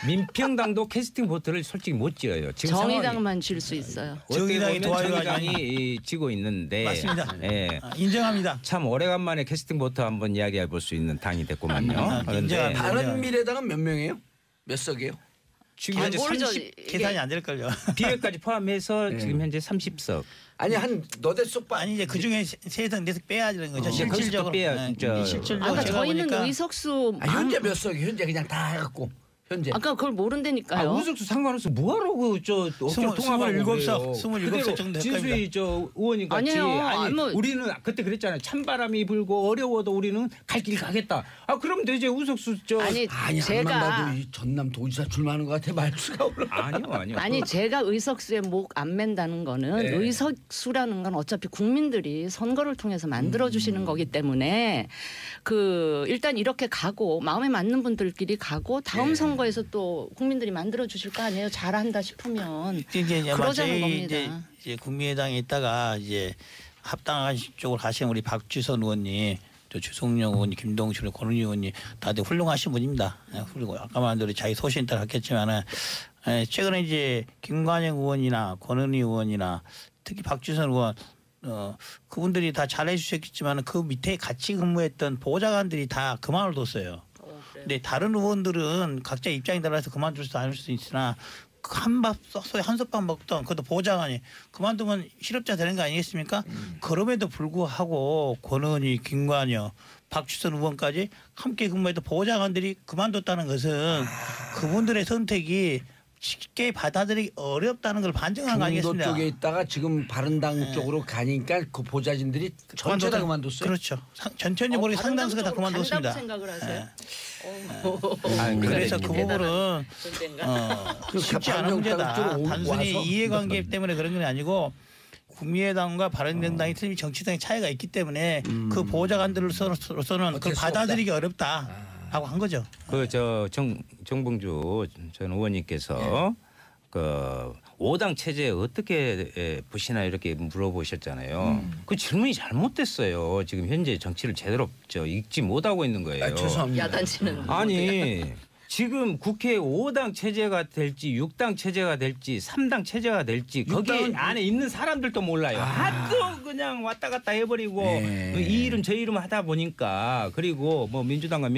민평당도 캐스팅 보트를 솔직히 못 지어요. 지금 정의당만 질 수 있어요. 정의당이 도와요. 정의당이 지고 있는데 맞습니다. 예. 인정합니다. 참 오래간만에 캐스팅 보트 한번 이야기해 볼 수 있는 당이 됐구만요. 그런데 인정합니다. 다른 미래당은 몇 명이에요? 몇 석이에요? 지금 현재 모르죠. 30 계산이 안 될걸요. 비례까지 포함해서 지금 현재 30석. 아니 한 너댓 석 아니 이제 그 중에 세석 네석 빼야 되는 거죠. 이제 실질적으로. 거기서 또 빼야 진짜. 실질적으로 아까 제가 저희는 보니까 의석수 현재 몇 석이 현재 그냥 다 해갖고 현재 아까 그걸 모른다니까요. 우석수 상관없어 뭐하러 그저 어깨를 통합하고 27석, 27석 정도 진수희 저 의원님 같이 아니에요. 아니 아니, 뭐. 우리는 그때 그랬잖아요. 찬바람이 불고 어려워도 우리는 갈 길 가겠다. 아 그럼 되지 우석수 저 아니 아니 제가 안만 봐도 이 전남 도지사 출마하는 것 같아 말수가 올라. 아니요. 아니 제가 의석수에 목 안 맨다는 거는 네. 의석수라는 건 어차피 국민들이 선거를 통해서 만들어 주시는 거기 때문에 그 일단 이렇게 가고 마음에 맞는 분들끼리 가고 다음 선거에서 또 국민들이 만들어 주실 거 아니에요. 잘한다 싶으면 이제 그러자는 저희 겁니다. 이제 국민의당에 있다가 이제 합당 쪽으로 가신 우리 박지선 의원님, 또 주성영 의원님, 김동실 의원, 권은희 의원님 다들 훌륭하신 분입니다. 훌륭하고 아까 말한 대로 자기 소신 따라 했겠지만은 최근에 이제 김관영 의원이나 권은희 의원이나 특히 박지선 의원 그분들이 다 잘해주셨겠지만 그 밑에 같이 근무했던 보좌관들이 다 그만을 뒀어요. 근데 다른 의원들은 각자 입장에 따라서 그만둘 수도 않을 수 있으나 한밥 소에 한솥밥 먹던 그것도 보좌관이 그만두면 실업자 되는 거 아니겠습니까? 그럼에도 불구하고 권은희, 김관여, 박주선 의원까지 함께 근무했던 보좌관들이 그만뒀다는 것은 그분들의 선택이 쉽게 받아들이기 어렵다는 걸 반증한 거 중도 아니겠습니까? 쪽에 있다가 지금 바른당 쪽으로 가니까 그 보좌진들이 전체 다 그만뒀어요. 그렇죠. 전체적으로 모르게 상당수가 다 그만뒀습니다. 생각을 하세요. 그래서 그 부분은 쉽지 않은 문제다. 쪽으로 단순히 와서 이해관계 때문에 그런 건 아니고 국민의당과 바른정당이 틀림이 정치성의 차이가 있기 때문에 그 보좌관들로서는 그걸 받아들이기 어렵다라고 한 거죠. 그 저 정봉주 전 의원님께서 그 5당 체제 어떻게 보시나 이렇게 물어보셨잖아요. 그 질문이 잘못됐어요. 지금 현재 정치를 제대로 읽지 못하고 있는 거예요. 죄송합니다. 야단치는 아니 지금 국회 5당 체제가 될지 6당 체제가 될지 3당 체제가 될지 거기 안에 있는 사람들도 몰라요. 하도 그냥 왔다 갔다 해버리고 이 이름 저 이름 하다 보니까 그리고 뭐 민주당과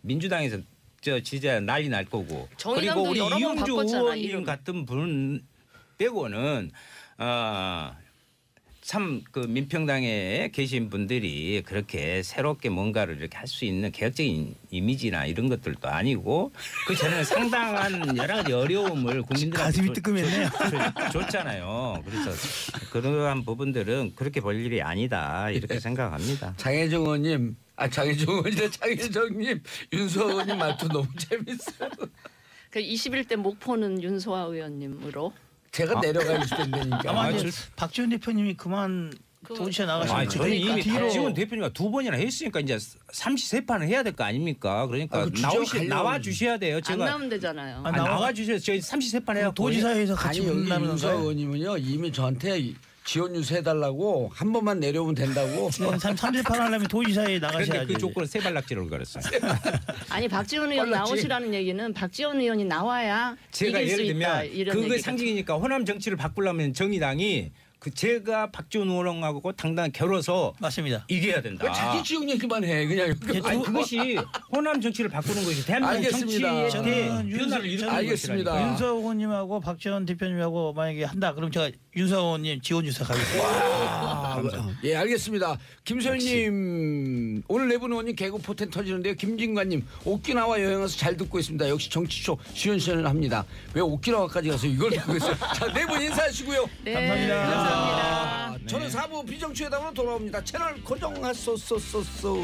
민주당에서 저 진짜 난리 날 거고 그리고 우리 여러 번 이용주 바꿨잖아, 의원님 이름. 같은 분 빼고는 참 그 민평당에 계신 분들이 그렇게 새롭게 뭔가를 이렇게 할 수 있는 개혁적인 이미지나 이런 것들도 아니고 그 저는 상당한 여러 가지 어려움을 국민들한테 가슴이 뜨끔했네요. 줬잖아요. 그래서 그러한 부분들은 그렇게 볼 일이 아니다 이렇게 생각합니다. 장혜정 의원님, 장혜정 의원이래 장혜정님, 윤수아 의원님 말투 너무 재밌어요. 그 21대 목포는 윤소아 의원님으로. 제가 내려가 있을 텐데니까. 아마 이제 박지원 대표님이 그만 도지사 나가시면 저는 이미 뒤로 박지원 대표님과 2번이나 했으니까 이제 33판을 해야 될 거 아닙니까? 그러니까 그 주저 나와 주셔야 돼요. 안 제가 나오면 되잖아요. 나와 주셔야 저희 33판 해야 도지사에서 같이 아니 여기 분담하는 윤수아 거예요. 의원님은요 이미 저한테 지원 유세 해달라고 한 번만 내려오면 된다고. 38 하려면 도지사에 그런데 나가셔야지. 그 조건은 세발낙지를 걸었어요. 아니 박지원 의원 빨랐지. 나오시라는 얘기는 박지원 의원이 나와야 제가 이길 수 예를 있다 들면 이런 그게 얘기가. 상징이니까 호남 정치를 바꾸려면 정의당이 그 제가 박지원 의원하고 당당히 겨뤄서 맞습니다. 이겨야 된다. 왜 자기 지역 얘기만 해? 그냥 아니 그것이 호남 정치를 바꾸는 것이 대한민국 알겠습니다. 정치의 변화를 이루는 알겠습니다. 것이라니까요. 윤석열 의원님하고 박지원 대표님하고 만약에 한다 그럼 제가 윤석열 의원님 지원 주사 가겠습니다. 예, 알겠습니다. 김소연님 오늘 네 분 의원님 개그 포텐 터지는데요. 김진관님 오키나와 여행해서 잘 듣고 있습니다. 역시 정치쇼 시원시원을 합니다. 왜 오키나와까지 가서 이걸 듣고 있어요? 자, 네 분 인사하시고요. 네, 감사합니다. 감사합니다. 저는 4부 비정치회담으로 돌아옵니다. 채널 고정하소서소서.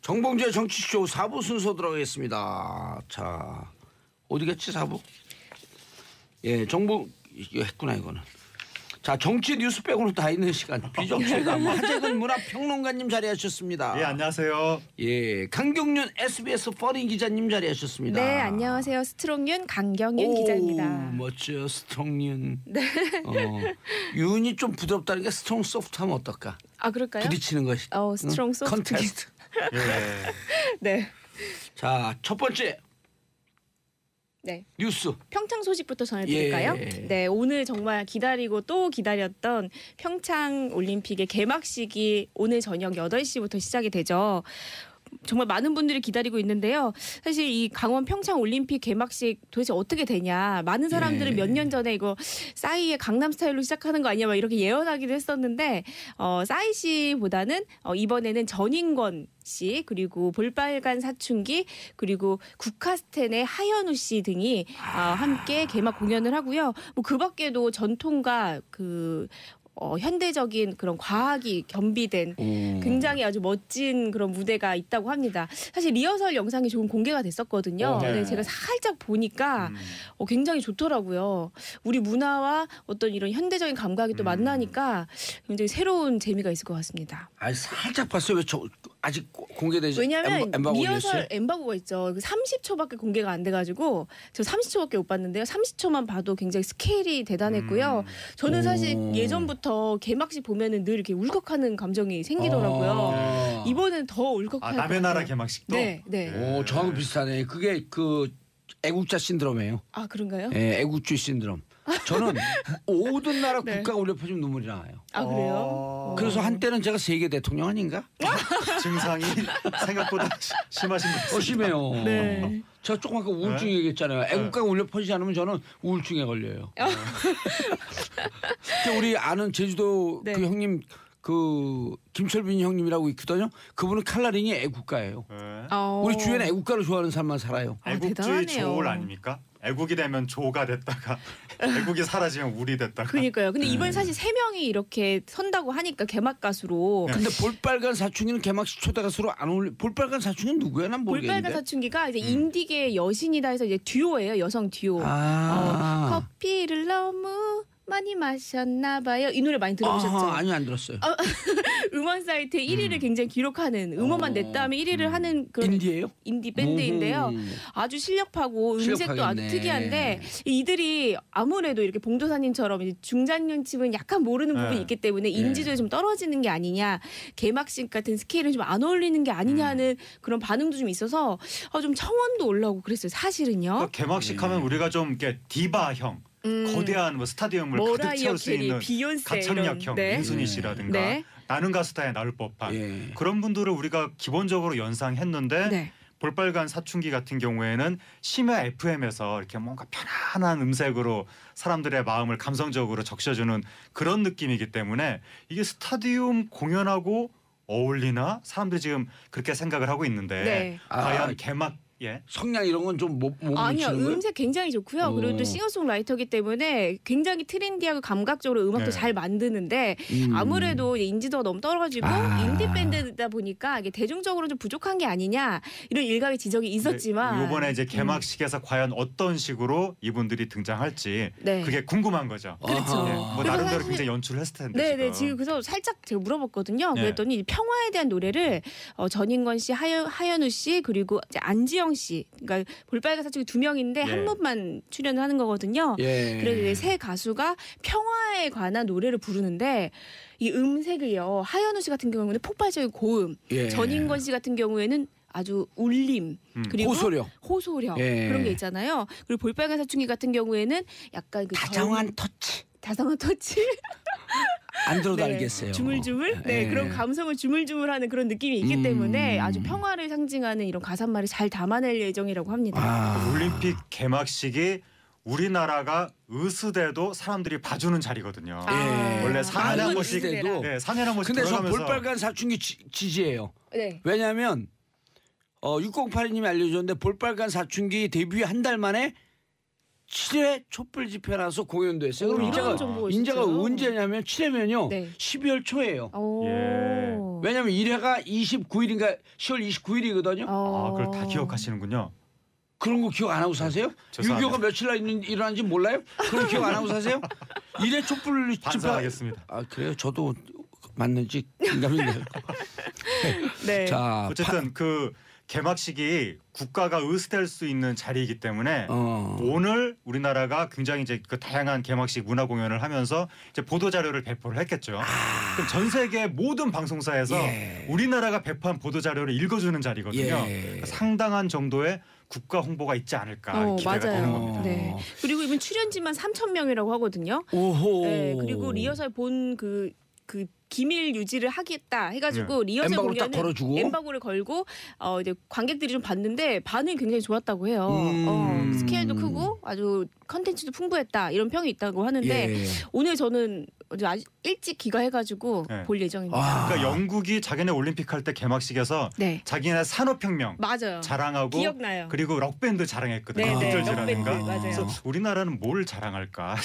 정봉주의 정치쇼 4부 순서 들어가겠습니다. 자, 어디 갔지 4부? 예, 정봉 이거 했구나 이거는. 자, 정치 뉴스 빼고는 다 있는 시간. 비정치회담 하재근 문화평론가님 자리하셨습니다. 예, 안녕하세요. 예, 강경윤 SBS 퍼닝 기자님 자리하셨습니다. 네, 안녕하세요. 스트롱윤 강경윤 기자입니다. 멋져요, 스트롱윤. 네. 윤이 좀 부드럽다는 게 스트롱 소프트 하면 어떨까? 아, 그럴까요? 부딪히는 것이. 스트롱 소프트. 컨테스트. 예. 네. 자, 첫 번째 네. 뉴스. 평창 소식부터 전해드릴까요? 예. 네, 오늘 정말 기다리고 또 기다렸던 평창 올림픽의 개막식이 오늘 저녁 8시부터 시작이 되죠. 정말 많은 분들이 기다리고 있는데요. 사실 이 강원 평창 올림픽 개막식 도대체 어떻게 되냐. 많은 사람들은 몇 년 전에 이거 싸이의 강남 스타일로 시작하는 거 아니냐 막 이렇게 예언하기도 했었는데 싸이 씨보다는 이번에는 전인권 씨 그리고 볼빨간 사춘기 그리고 국카스텐의 하현우 씨 등이 함께 개막 공연을 하고요. 뭐 그 밖에도 전통과 현대적인 그런 과학이 겸비된 굉장히 아주 멋진 그런 무대가 있다고 합니다. 사실 리허설 영상이 조금 공개가 됐었거든요. 네. 근데 제가 살짝 보니까 굉장히 좋더라고요. 우리 문화와 어떤 이런 현대적인 감각이 또 만나니까 굉장히 새로운 재미가 있을 것 같습니다. 아, 살짝 봤어요. 왜 저 아직 공개되지? 왜냐하면 엠바고 리허설 올렸어요? 엠바고가 있죠. 30초밖에 공개가 안 돼가지고 저 30초밖에 못 봤는데요. 30초만 봐도 굉장히 스케일이 대단했고요. 저는 사실 예전부터 개막식 보면은 늘 이렇게 울컥하는 감정이 생기더라고요. 이번엔 더 울컥할 것 남의 나라 같아요. 개막식도. 네, 네. 오, 저하고 비슷하네. 그게 그 애국자 신드롬이에요. 아, 그런가요? 예, 애국주의 신드롬. 저는 모든 나라 네. 국가가 울려 퍼지면 눈물이 나와요. 아, 그래요? 그래서 한때는 제가 세계 대통령 아닌가? 증상이 생각보다 심하신 것 같습니다. 심해요. 네. 제가 조금 아까 우울증 얘기했잖아요. 애국가가 울려 퍼지지 않으면 저는 우울증에 걸려요. 특히 우리 아는 제주도 네. 그 형님 그 김철빈 형님이라고 있거든요. 그분은 칼라링이 애국가예요. 네. 우리 주변에 애국가를 좋아하는 사람만 살아요. 애국주의 대단하네요. 조울 아닙니까? 애국이 되면 조가 됐다가 애국이 사라지면 울이 됐다가. 그러니까요. 근데 이번 사실 3명이 이렇게 선다고 하니까 개막 가수로 근데 볼빨간 사춘기는 개막식 초대 가수로 안 어울려. 볼빨간 사춘기는 누구야? 난 모르겠는데. 볼빨간 사춘기가 이제 인디계 여신이다 해서 이제 듀오예요. 여성 듀오. 커피를 너무 많이 마셨나 봐요. 이 노래 많이 들어보셨죠? 아니요, 안 들었어요. 음원 사이트 1위를 굉장히 기록하는 음원만 냈 다음에 1위를 하는 그런 인디예요? 인디 밴드인데요. 아주 실력파고 음색도 아주 실력파겠네. 특이한데 이들이 아무래도 이렇게 봉도사님처럼 이제 중장년층은 약간 모르는 네. 부분이 있기 때문에 인지도에 좀 떨어지는 게 아니냐, 개막식 같은 스케일은 좀 안 어울리는 게 아니냐 하는 그런 반응도 좀 있어서 좀 청원도 올라오고 그랬어요. 사실은요. 그러니까 개막식하면 우리가 좀 이렇게 디바형, 거대한 뭐 스타디움을 가득 머라이어 채울 수 캐리, 있는 비욘세 가창력형 이런, 네. 민순이 씨라든가 네. 나는 가수다에 나올 법한 예. 그런 분들을 우리가 기본적으로 연상했는데 네. 볼빨간 사춘기 같은 경우에는 심야 FM에서 이렇게 뭔가 편안한 음색으로 사람들의 마음을 감성적으로 적셔주는 그런 느낌이기 때문에 이게 스타디움 공연하고 어울리나 사람들이 지금 그렇게 생각을 하고 있는데 네. 과연 개막 성량 이런 건 좀 못 아니요, 미치는 거예요? 음색 굉장히 좋고요. 그리고 또 싱어송라이터기 때문에 굉장히 트렌디하고 감각적으로 음악도 네. 잘 만드는데 아무래도 인지도가 너무 떨어지고 인디 밴드다 보니까 이게 대중적으로 좀 부족한 게 아니냐 이런 일각의 지적이 있었지만 이번에 이제 개막식에서 과연 어떤 식으로 이분들이 등장할지 네. 그게 궁금한 거죠. 그렇죠. 예, 뭐 그래서 나름대로 사실- 굉장히 연출을 했을 텐데. 네네 지금 그래서 살짝 제가 물어봤거든요. 네. 그랬더니 평화에 대한 노래를 전인권 씨, 하현우 씨 그리고 이제 안지영 씨, 그러니까 볼빨간 사춘기 2명인데 예. 한 분만 출연을 하는 거거든요. 예. 그래서 이제 세 가수가 평화에 관한 노래를 부르는데 이 음색을요. 하현우 씨 같은 경우는 폭발적인 고음, 예. 전인권 씨 같은 경우에는 아주 울림 그리고 호소력 예. 그런 게 있잖아요. 그리고 볼빨간 사춘기 같은 경우에는 약간 그 다정한 터치. 안 들어도 네, 알겠어요. 주물주물. 네, 예. 그런 감성을 주물주물하는 그런 느낌이 있기 때문에 아주 평화를 상징하는 이런 가사말을 잘 담아낼 예정이라고 합니다. 올림픽 개막식이 우리나라가 의수대도 사람들이 봐주는 자리거든요. 원래 4년에 한 번씩 의수대도. 4년에 한 번씩 근데 저 돌아가면서 볼빨간 사춘기 지지예요. 네. 왜냐하면 6082님이 알려줬는데 볼빨간 사춘기 데뷔 한 달 만에 7회 촛불 집회 나서 공연도 했어요. 그럼 이런 정보가 인자가 있었어요? 언제냐면 7회면요. 네. 12월 초예요. 오. 예. 왜냐면 1회가 29일인가 10월 29일이거든요. 그걸 다 기억하시는군요. 그런 거 기억 안 하고 사세요? 죄송합니다. 6.25가 며칠 날 일어난지 몰라요? 그런 거 기억 안 하고 사세요? 1회 촛불 집회. 반성하겠습니다. 그래요? 저도 맞는지 긴가민가요. 네. 자, 어쨌든 그 개막식이 국가가 의수될 수 있는 자리이기 때문에 오늘 우리나라가 굉장히 이제 그 다양한 개막식 문화 공연을 하면서 이제 보도 자료를 배포를 했겠죠. 그럼 전 세계 모든 방송사에서 우리나라가 배포한 보도 자료를 읽어주는 자리거든요. 그러니까 상당한 정도의 국가 홍보가 있지 않을까 기대가 되는 맞아요. 겁니다. 네. 그리고 이번 출연진만 3,000명이라고 하거든요. 오호. 네. 그리고 리허설 본 그 기밀 유지를 하겠다 해가지고 리허설 엠바고를 딱 공연은 걸어주고. 엠바고를 걸고 이제 관객들이 좀 봤는데 반응이 굉장히 좋았다고 해요. 스케일도 크고 아주 컨텐츠도 풍부했다 이런 평이 있다고 하는데 오늘 저는 아주 일찍 귀가해가지고 볼 예정입니다. 그러니까 영국이 자기네 올림픽 할 때 개막식에서 네. 자기네 산업혁명 맞아요. 자랑하고 기억나요. 그리고 록밴드 자랑했거든요. 네, 네. 비틀즈라든가. 록밴드, 맞아요. 그래서 우리나라는 뭘 자랑할까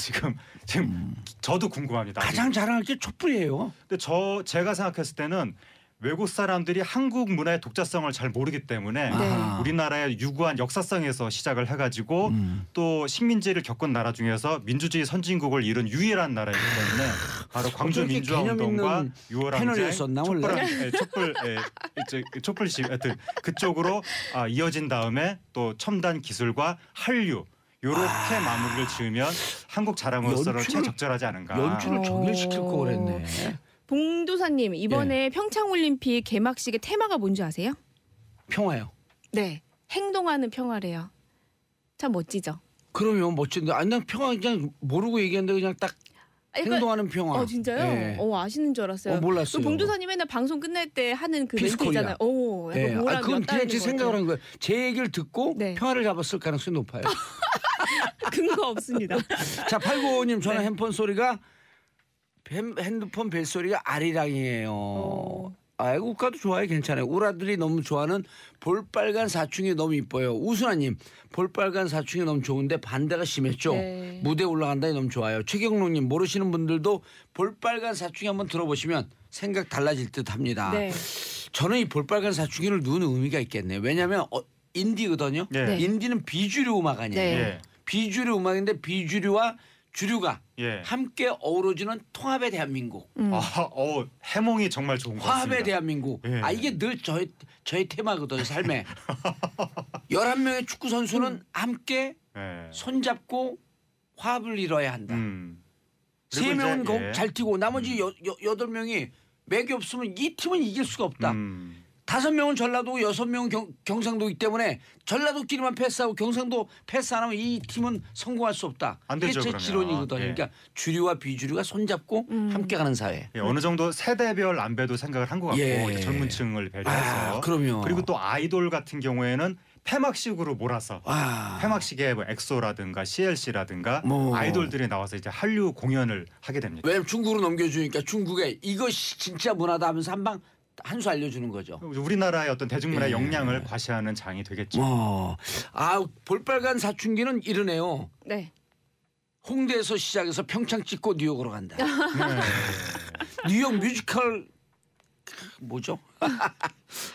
지금 저도 궁금합니다. 가장 자랑할 게 촛불이에요. 근데 제가 생각했을 때는 외국 사람들이 한국 문화의 독자성을 잘 모르기 때문에 우리나라의 유구한 역사성에서 시작을 해가지고 또 식민지를 겪은 나라 중에서 민주주의 선진국을 이룬 유일한 나라이기 때문에 바로 광주 민주화운동과 6월 항쟁, 촛불식 하여튼 그쪽으로 이어진 다음에 또 첨단 기술과 한류 요렇게 마무리를 지으면 한국 자랑으로서는 최적절하지 않은가. 연주를 정렬시킬 거 그랬네. 봉도사님 이번에 평창올림픽 개막식의 테마가 뭔지 아세요? 평화요. 네. 행동하는 평화래요. 참 멋지죠? 그러면 멋진데. 난 평화 그냥 모르고 얘기했는데 그냥 딱 행동하는 평화. 진짜요? 네. 아시는 줄 알았어요. 몰랐어요. 봉도사님 맨날 방송 끝날 때 하는 그 멘트 피스코리아. 있잖아요. 약간 그건 그냥 제 생각을 한 거예요. 제 얘기를 듣고 평화를 잡았을 가능성이 높아요. 근거 없습니다. 자, 895님 전화 핸폰 소리가 핸드폰 벨소리가 아리랑이에요. 애국가도 좋아요. 괜찮아요. 우라들이 너무 좋아하는 볼빨간 사춘기 너무 이뻐요. 우순아님 볼빨간 사춘기 너무 좋은데 반대가 심했죠. 네. 무대에 올라간다니 너무 좋아요. 최경록님 모르시는 분들도 볼빨간 사춘기 한번 들어보시면 생각 달라질 듯합니다. 네. 저는 이 볼빨간 사춘기를 누는 의미가 있겠네요. 왜냐하면 인디거든요. 네. 인디는 비주류 음악 아니에요. 네. 비주류 음악인데 비주류와 주류가 함께 어우러지는 통합의 대한민국. 해몽이 정말 좋은 것 같습니다. 화합의 대한민국. 이게 늘 저의 테마거든요. 삶에. 11명의 축구 선수는 함께 손잡고 화합을 이뤄야 한다. 3명은 잘 뛰고 나머지 8명이 맥이 없으면 이 팀은 이길 수가 없다. 5명은 전라도고 6명은 경상도이기 때문에 전라도끼리만 패스하고 경상도 패스 안 하면 이 팀은 성공할 수 없다. 안 되죠, 이게 제 지론이거든요. 그러니까 주류와 비주류가 손잡고 함께 가는 사회. 어느 정도 세대별 안배도 생각을 한 것 같고 젊은 층을 배려해서. 그럼요. 그리고 또 아이돌 같은 경우에는 폐막식으로 몰아서 폐막식에 엑소라든가 CLC라든가 아이돌들이 나와서 이제 한류 공연을 하게 됩니다. 왜냐면 중국으로 넘겨주니까 중국에 이것이 진짜 문화다 하면서 한 수 알려주는 거죠. 우리나라의 어떤 대중문화의 역량을 과시하는 장이 되겠죠. 볼빨간 사춘기는 이러네요. 네. 홍대에서 시작해서 평창 찍고 뉴욕으로 간다. 뉴욕 뮤지컬 뭐죠?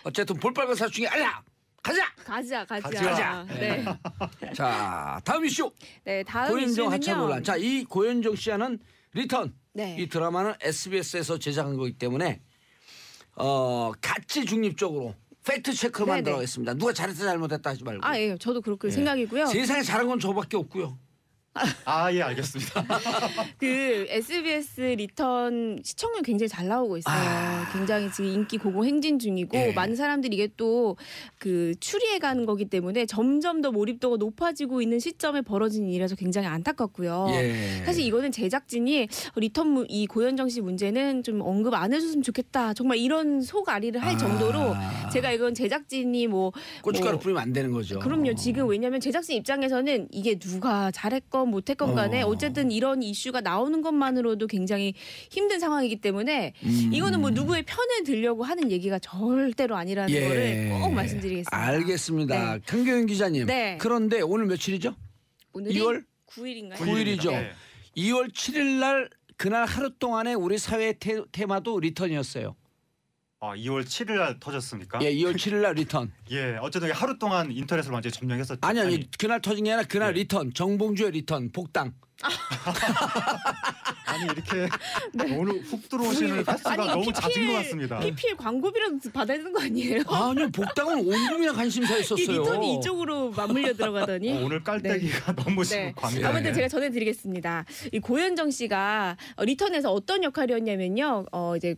어쨌든 볼빨간 사춘기 알야 가자. 네. 자, 다음 이슈. 네, 다음 고현정 하차 이슈는요. 논란. 자, 이 고현정 씨 하는 리턴. 네. 이 드라마는 SBS에서 제작한 거기 때문에 가치 중립적으로 팩트 체크만 네네. 들어가겠습니다. 누가 잘했다 잘못했다 하지 말고. 저도 그렇게 생각이고요. 세상에 잘한 건 저밖에 없고요. 예, 알겠습니다. 그 SBS 리턴 시청률 굉장히 잘 나오고 있어요. 굉장히 지금 인기 고공행진 중이고 예. 많은 사람들이 이게 또 그 추리해가는 거기 때문에 점점 더 몰입도가 높아지고 있는 시점에 벌어진 일이라서 굉장히 안타깝고요. 예. 사실 이거는 제작진이 리턴 이 고현정 씨 문제는 좀 언급 안 해줬으면 좋겠다. 정말 이런 속앓이를 할 정도로 제가 이건 제작진이 뭐 고춧가루 뿌리면 안 되는 거죠. 그럼요. 지금 왜냐하면 제작진 입장에서는 이게 누가 잘했건 못했건 간에 어쨌든 이런 이슈가 나오는 것만으로도 굉장히 힘든 상황이기 때문에 이거는 뭐 누구의 편을 들려고 하는 얘기가 절대로 아니라는 예. 거를 꼭 말씀드리겠습니다. 알겠습니다. 네. 강경윤 기자님. 네. 그런데 오늘 며칠이죠? 오늘이 2월 9일인가요? 9일이죠. 네. 2월 7일 날 그날 하루 동안의 우리 사회의 테마도 리턴이었어요. 2월 7일 날 터졌습니까? 예, 2월 7일 날 리턴. 예, 어쨌든 하루 동안 인터넷을 완전히 점령했었죠. 아니 그날 터진 게 아니라 그날 네. 리턴. 정봉주의 리턴 복당. 아니 이렇게 오늘 훅 들어오시는 횟수가 너무 잦은 것 같습니다. PPL 광고비라도 받아야 되는 거 아니에요? 아니요, 복당은 온 국민의 이 관심사였었어요. 리턴이 이쪽으로 맞물려 들어가더니 오늘 깔때기가 너무 네. 광대. 아무튼 제가 전해드리겠습니다. 이 고현정 씨가 리턴에서 어떤 역할이었냐면요. 이제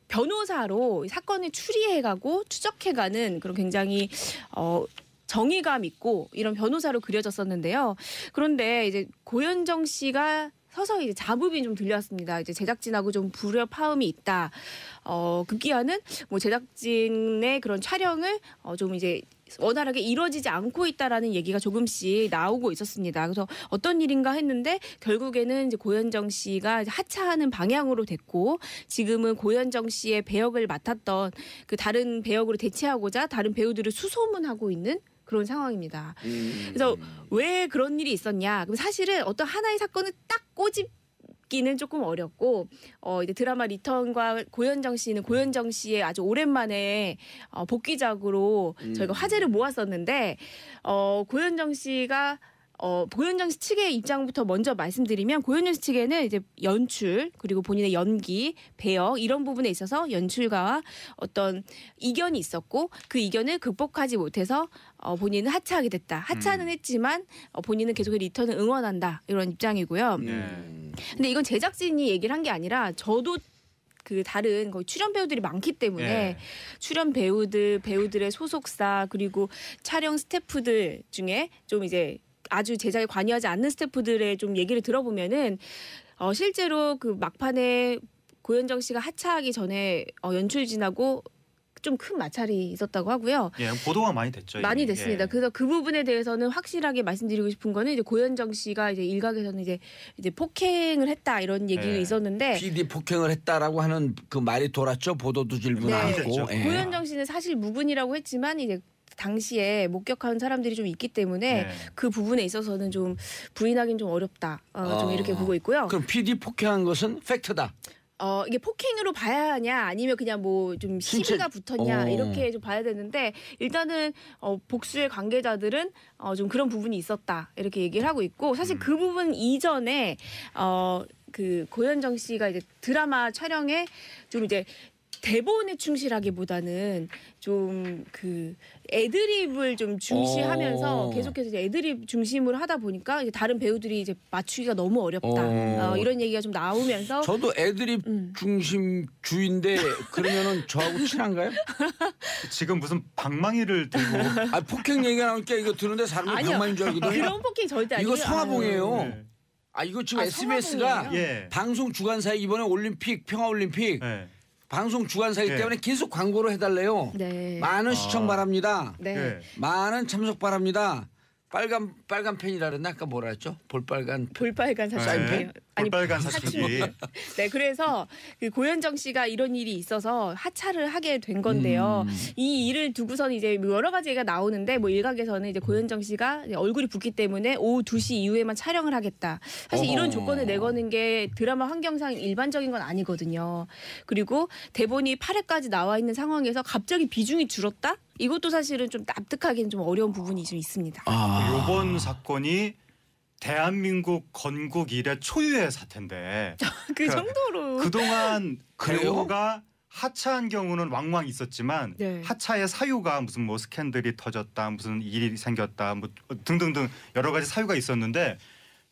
변호사로 사건을 추리해가고 추적해가는 그런 굉장히 정의감 있고 이런 변호사로 그려졌었는데요. 그런데 이제 고현정 씨가 서서히 이제 자부심이 좀 들려왔습니다. 이제 제작진하고 좀 불협화음이 있다. 급기야는 뭐 제작진의 그런 촬영을 좀 이제 원활하게 이루어지지 않고 있다라는 얘기가 조금씩 나오고 있었습니다. 그래서 어떤 일인가 했는데 결국에는 이제 고현정 씨가 이제 하차하는 방향으로 됐고 지금은 고현정 씨의 배역을 맡았던 그 다른 배역으로 대체하고자 다른 배우들을 수소문하고 있는 그런 상황입니다. 그래서 왜 그런 일이 있었냐? 그럼 사실은 어떤 하나의 사건을 딱 꼬집기는 조금 어렵고 이제 드라마 리턴과 고현정 씨는 고현정 씨의 아주 오랜만에 복귀작으로 저희가 화제를 모았었는데 고현정 씨가 고현정 씨 측의 입장부터 먼저 말씀드리면 고현정 씨 측에는 이제 연출 그리고 본인의 연기, 배역 이런 부분에 있어서 연출가와 어떤 이견이 있었고 그 이견을 극복하지 못해서 본인은 하차하게 됐다. 하차는 했지만 본인은 계속 리턴을 응원한다. 이런 입장이고요. 근데 이건 제작진이 얘기를 한 게 아니라 저도 그 다른 거의 출연 배우들이 많기 때문에 출연 배우들의 소속사 그리고 촬영 스태프들 중에 좀 이제 아주 제작에 관여하지 않는 스태프들의 좀 얘기를 들어보면은 실제로 그 막판에 고현정 씨가 하차하기 전에 연출진하고 좀 큰 마찰이 있었다고 하고요. 예, 보도가 많이 됐죠. 많이 이게. 됐습니다. 예. 그래서 그 부분에 대해서는 확실하게 말씀드리고 싶은 거는 이제 고현정 씨가 이제 일각에서는 이제 폭행을 했다 이런 얘기가 예. 있었는데 PD 폭행을 했다라고 하는 그 말이 돌았죠. 보도도 질문 네. 나왔고. 그렇죠. 고현정 씨는 사실 무근이라고 했지만 이제 당시에 목격한 사람들이 좀 있기 때문에 네. 그 부분에 있어서는 좀 부인하기는 좀 어렵다. 좀 이렇게 보고 있고요. 그럼 PD 폭행한 것은 팩트다. 이게 폭행으로 봐야 하냐 아니면 그냥 뭐 좀 시비가 붙었냐 이렇게 좀 봐야 되는데 일단은 복수의 관계자들은 좀 그런 부분이 있었다 이렇게 얘기를 하고 있고 사실 그 부분 이전에 그 고현정 씨가 이제 드라마 촬영에 좀 이제 대본에 충실하기보다는 좀 그 애드립을 좀 중시하면서 계속해서 이제 애드립 중심으로 하다 보니까 이제 다른 배우들이 이제 맞추기가 너무 어렵다 이런 얘기가 좀 나오면서 저도 애드립 중심 주인데 그러면은 저하고 친한가요? 지금 무슨 방망이를 들고 폭행 얘기가 나오니까 이거 들은데 사람이 아니요. 방망인 줄 알거든요. 그런 폭행 절대 아니에요. 이거 성화봉이에요. 네. 이거 지금 아, SBS가 성화봉이에요? 예. 방송 주간사에 이번에 올림픽 평화올림픽 네. 방송 주간사이기 네. 때문에 계속 광고를 해달래요. 네. 많은 시청 바랍니다. 네. 네. 많은 참석 바랍니다. 빨간 펜이라 그랬나? 아까 뭐라 했죠? 볼빨간 펜. 볼빨간 사춘기예요. 아니 볼빨간 사춘기. 네, 그래서 그 고현정 씨가 이런 일이 있어서 하차를 하게 된 건데요. 이 일을 두고서는 이제 여러 가지가 나오는데 뭐 일각에서는 이제 고현정 씨가 이제 얼굴이 붓기 때문에 오후 2시 이후에만 촬영을 하겠다. 사실 이런 조건을 내거는 게 드라마 환경상 일반적인 건 아니거든요. 그리고 대본이 8회까지 나와 있는 상황에서 갑자기 비중이 줄었다? 이것도 사실은 좀 납득하기는 좀 어려운 부분이 좀 있습니다. 이번 사건이 대한민국 건국 이래 초유의 사태인데 그 정도로. 그동안 그래요? 배우가 하차한 경우는 왕왕 있었지만 네. 하차의 사유가 무슨 뭐 스캔들이 터졌다 무슨 일이 생겼다 뭐 등등등 여러 가지 사유가 있었는데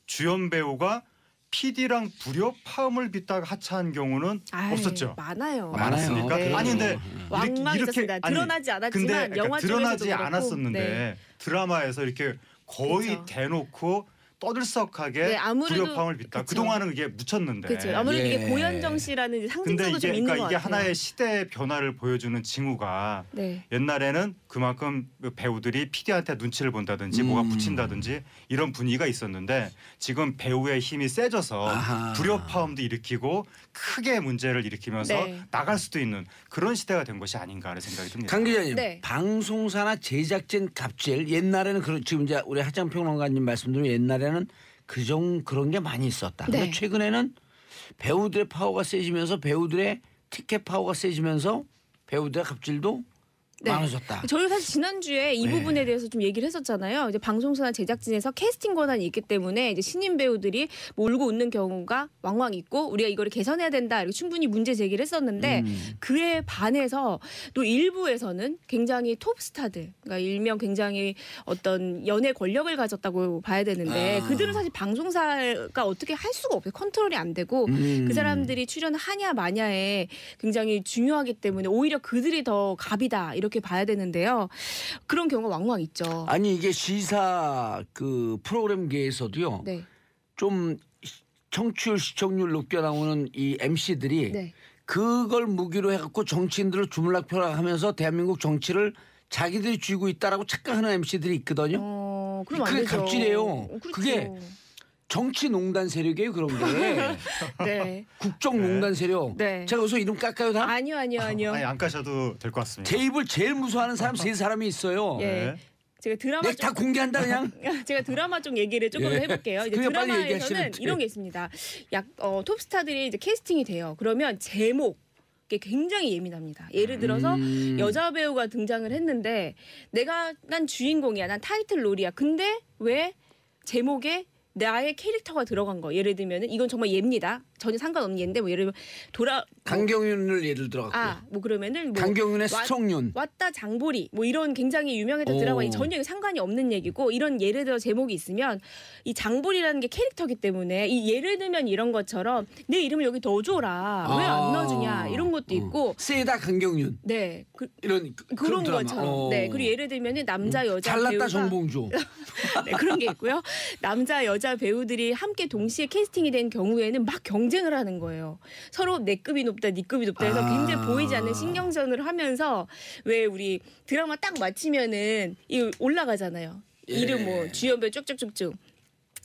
주연 배우가 PD랑 불협화음을 빚다가 하차한 경우는 없었죠. 많아요. 많았습니까? 네. 아니 근데 왕왕 있었습니다. 드러나지 않았지만 근데 영화 쪽에서도 드러나지 그렇고. 않았었는데 네. 드라마에서 이렇게 거의 그렇죠. 대놓고 떠들썩하게 네, 아무래도 불협화음을 빚다. 그쵸. 그동안은 그게 묻혔는데. 그렇죠. 아무래도 예. 이게 고현정 씨라는 이제 근데 상징성도 좀 이게 있는 것 그러니까 이게 같아요. 하나의 시대의 변화를 보여주는 징후가 네. 옛날에는 그만큼 그 배우들이 PD한테 눈치를 본다든지 뭐가 붙인다든지 이런 분위기가 있었는데 지금 배우의 힘이 세져서 아하. 불협화음도 일으키고 크게 문제를 일으키면서 네. 나갈 수도 있는 그런 시대가 된 것이 아닌가 하는 생각이 듭니다. 강 기자님, 네. 방송사나 제작진 갑질 옛날에는 지금 이제 우리 하장 평론가님 말씀대로 옛날에는 그런 게 많이 있었다. 네. 근데 최근에는 배우들의 파워가 세지면서 배우들의 티켓 파워가 세지면서 배우들의 갑질도 네. 많아졌다. 저희 사실 지난주에 이 네. 부분에 대해서 좀 얘기를 했었잖아요. 이제 방송사나 제작진에서 캐스팅 권한이 있기 때문에 이제 신인 배우들이 뭐 울고 웃는 경우가 왕왕 있고 우리가 이거를 개선해야 된다. 이렇게 충분히 문제 제기를 했었는데 그에 반해서 또 일부에서는 굉장히 톱스타들, 그러니까 일명 굉장히 어떤 연예 권력을 가졌다고 봐야 되는데 그들은 사실 방송사가 어떻게 할 수가 없어요. 컨트롤이 안 되고 그 사람들이 출연하냐 마냐에 굉장히 중요하기 때문에 오히려 그들이 더 갑이다. 이렇게 봐야 되는데요. 그런 경우가 왕왕 있죠. 아니 이게 시사 그 프로그램계에서도요. 네. 좀 청취율 시청률 높게 나오는 이 MC들이 네. 그걸 무기로 해갖고 정치인들을 주물락펴락하면서 대한민국 정치를 자기들이 쥐고 있다라고 착각하는 MC들이 있거든요. 그럼 안 그게 되죠. 갑질이에요. 그렇죠. 그게 정치농단 세력이에요 그런 게. 네. 국정농단 세력. 네. 제가 여기서 이름 깎아요 다? 아니요. 아니 안 까셔도 될 것 같습니다. 제 입을 제일 무서워하는 사람 세 사람이 있어요. 예. 네. 제가 드라마 내가 다 공개한다 그냥. 제가 드라마 쪽 얘기를 조금 예. 해볼게요. 이제 그냥 빨리 드라마에서는 얘기하시면 돼요. 이런 게 있습니다. 톱스타들이 이제 캐스팅이 돼요. 그러면 제목 게 굉장히 예민합니다. 예를 들어서 여자 배우가 등장을 했는데 난 주인공이야, 난 타이틀 롤이야. 근데 왜 제목에 나의 캐릭터가 들어간 거. 예를 들면은 이건 정말 예입니다. 전혀 상관없는 예인데 뭐 예를 들면 강경윤을 예를 들어갖고. 뭐 그러면은 뭐 강경윤의 스톡윤. 왔다 장보리 뭐 이런 굉장히 유명했던 오. 드라마에 전혀 상관이 없는 얘기고 이런 예를 들어 제목이 있으면 이 장보리라는 게 캐릭터기 때문에 이 예를 들면 이런 것처럼 내 이름을 여기 넣어줘라 왜 안 넣어주냐 이런 것도 있고 세다 강경윤. 네 이런 그런 드라마. 것처럼 네 그리고 예를 들면은 남자 여자 잘났다 배우가 정봉주. 네, 그런 게 있고요. 남자 여자 배우들이 함께 동시에 캐스팅이 된 경우에는 막 경쟁을 하는 거예요. 서로 내 급이 높다, 네 급이 높다 해서 굉장히 보이지 않는 신경전을 하면서 왜 우리 드라마 딱 마치면은 이 올라가잖아요. 이름 뭐 주연 배우 쭉쭉쭉쭉.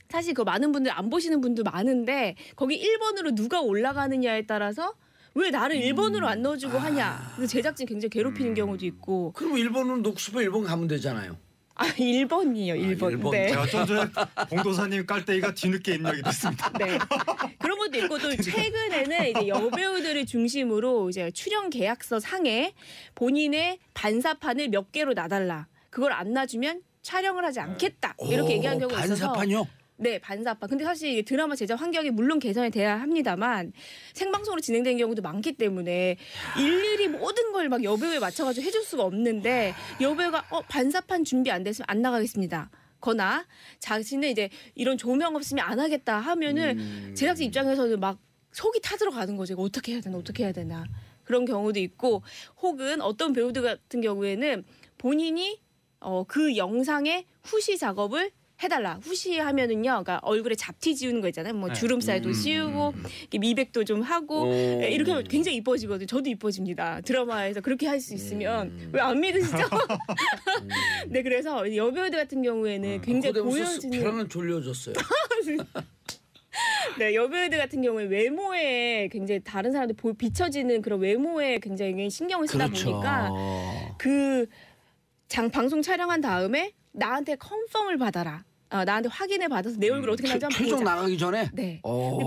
사실 그 많은 분들 안 보시는 분들 많은데 거기 1번으로 누가 올라가느냐에 따라서 왜 나를 1번으로 안 넣어주고 하냐. 그래서 제작진 굉장히 괴롭히는 경우도 있고. 그럼 1번은 놓고 싶어 1번 가면 되잖아요. 1번이요. 1번. 1번. 네. 제가 좀 전에 봉도사님 깔때기가 뒤늦게 입력이 됐습니다. 네. 그런 것도 있고 또 최근에는 이제 여배우들을 중심으로 이제 출연 계약서 상에 본인의 반사판을 몇 개로 놔달라. 그걸 안 놔주면 촬영을 하지 않겠다. 이렇게 얘기한 경우가 있어서. 반사판요? 네, 반사판. 근데 사실 드라마 제작 환경이 물론 개선이 돼야 합니다만 생방송으로 진행되는 경우도 많기 때문에 일일이 모든 걸 막 여배우에 맞춰가지고 해줄 수가 없는데 여배우가 반사판 준비 안 됐으면 안 나가겠습니다. 거나 자신은 이제 이런 조명 없으면 안 하겠다 하면은 제작진 입장에서는 막 속이 타들어가는 거죠. 이거 어떻게 해야 되나 어떻게 해야 되나 그런 경우도 있고 혹은 어떤 배우들 같은 경우에는 본인이 그 영상의 후시 작업을 해달라. 후시하면은요, 그러니까 얼굴에 잡티 지우는 거 있잖아요. 뭐 주름살도 씌우고 미백도 좀 하고 이렇게 하면 굉장히 이뻐지거든요. 저도 이뻐집니다. 드라마에서 그렇게 할 수 있으면 왜 안 믿으시죠? 네, 그래서 여배우들 같은 경우에는 굉장히 보여지는. 벼랑은 졸려졌어요. 네, 여배우들 같은 경우에 외모에 굉장히 다른 사람들 비춰지는 그런 외모에 굉장히 신경을 쓰다 보니까 방송 촬영한 다음에 나한테 컨펌을 받아라. 나한테 확인을 받아서 내 얼굴 어떻게 나는지 한번 보자. 최종 나가기 전에? 네.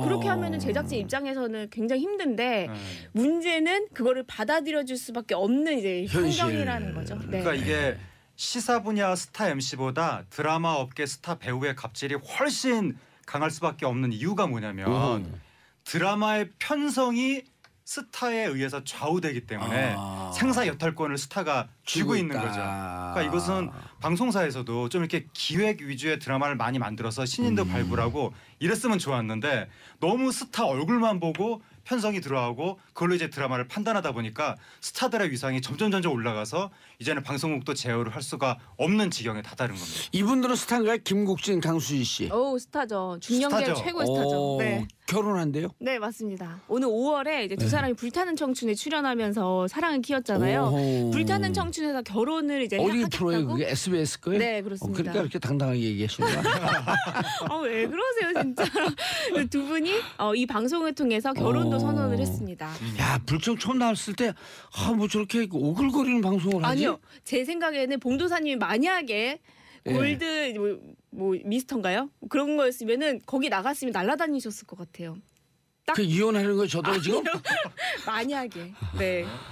그렇게 하면은 제작진 입장에서는 굉장히 힘든데 문제는 그거를 받아들여줄 수밖에 없는 이제 환경이라는 거죠. 네. 그러니까 이게 시사 분야 스타 MC보다 드라마 업계 스타 배우의 갑질이 훨씬 강할 수밖에 없는 이유가 뭐냐면 드라마의 편성이 스타에 의해서 좌우되기 때문에 생사 여탈권을 스타가 쥐고 있는 거죠. 그러니까 이것은 방송사에서도 좀 이렇게 기획 위주의 드라마를 많이 만들어서 신인도 발굴하고 이랬으면 좋았는데 너무 스타 얼굴만 보고 편성이 들어가고 그걸로 이제 드라마를 판단하다 보니까 스타들의 위상이 점점 올라가서 이제는 방송국도 제어를 할 수가 없는 지경에 다다른 겁니다. 이분들은 스타인가요? 김국진, 강수지 씨. 오 스타죠. 중년계 스타죠. 최고의 스타죠. 네. 결혼한대요? 네 맞습니다. 오늘 5월에 이제 두 사람이 불타는 청춘에 출연하면서 사랑을 키웠잖아요. 오호. 불타는 청춘에서 결혼을 이제 어디 하겠다고. 프로예요? 그게 SBS 거예요? 네 그렇습니다. 그러니까 이렇게 당당하게 얘기하시는 거야. 왜 그러세요 진짜로. 두 분이 이 방송을 통해서 결혼도 선언을 했습니다. 야 불청 처음 나왔을 때 뭐 저렇게 오글거리는 방송을 하지? 아니요 제 생각에는 봉도사님이 만약에 골드 뭐 미스터인가요? 그런 거였으면은 거기 나갔으면 날아다니셨을 것 같아요. 그 이혼하는 거 저도 지금? 만약에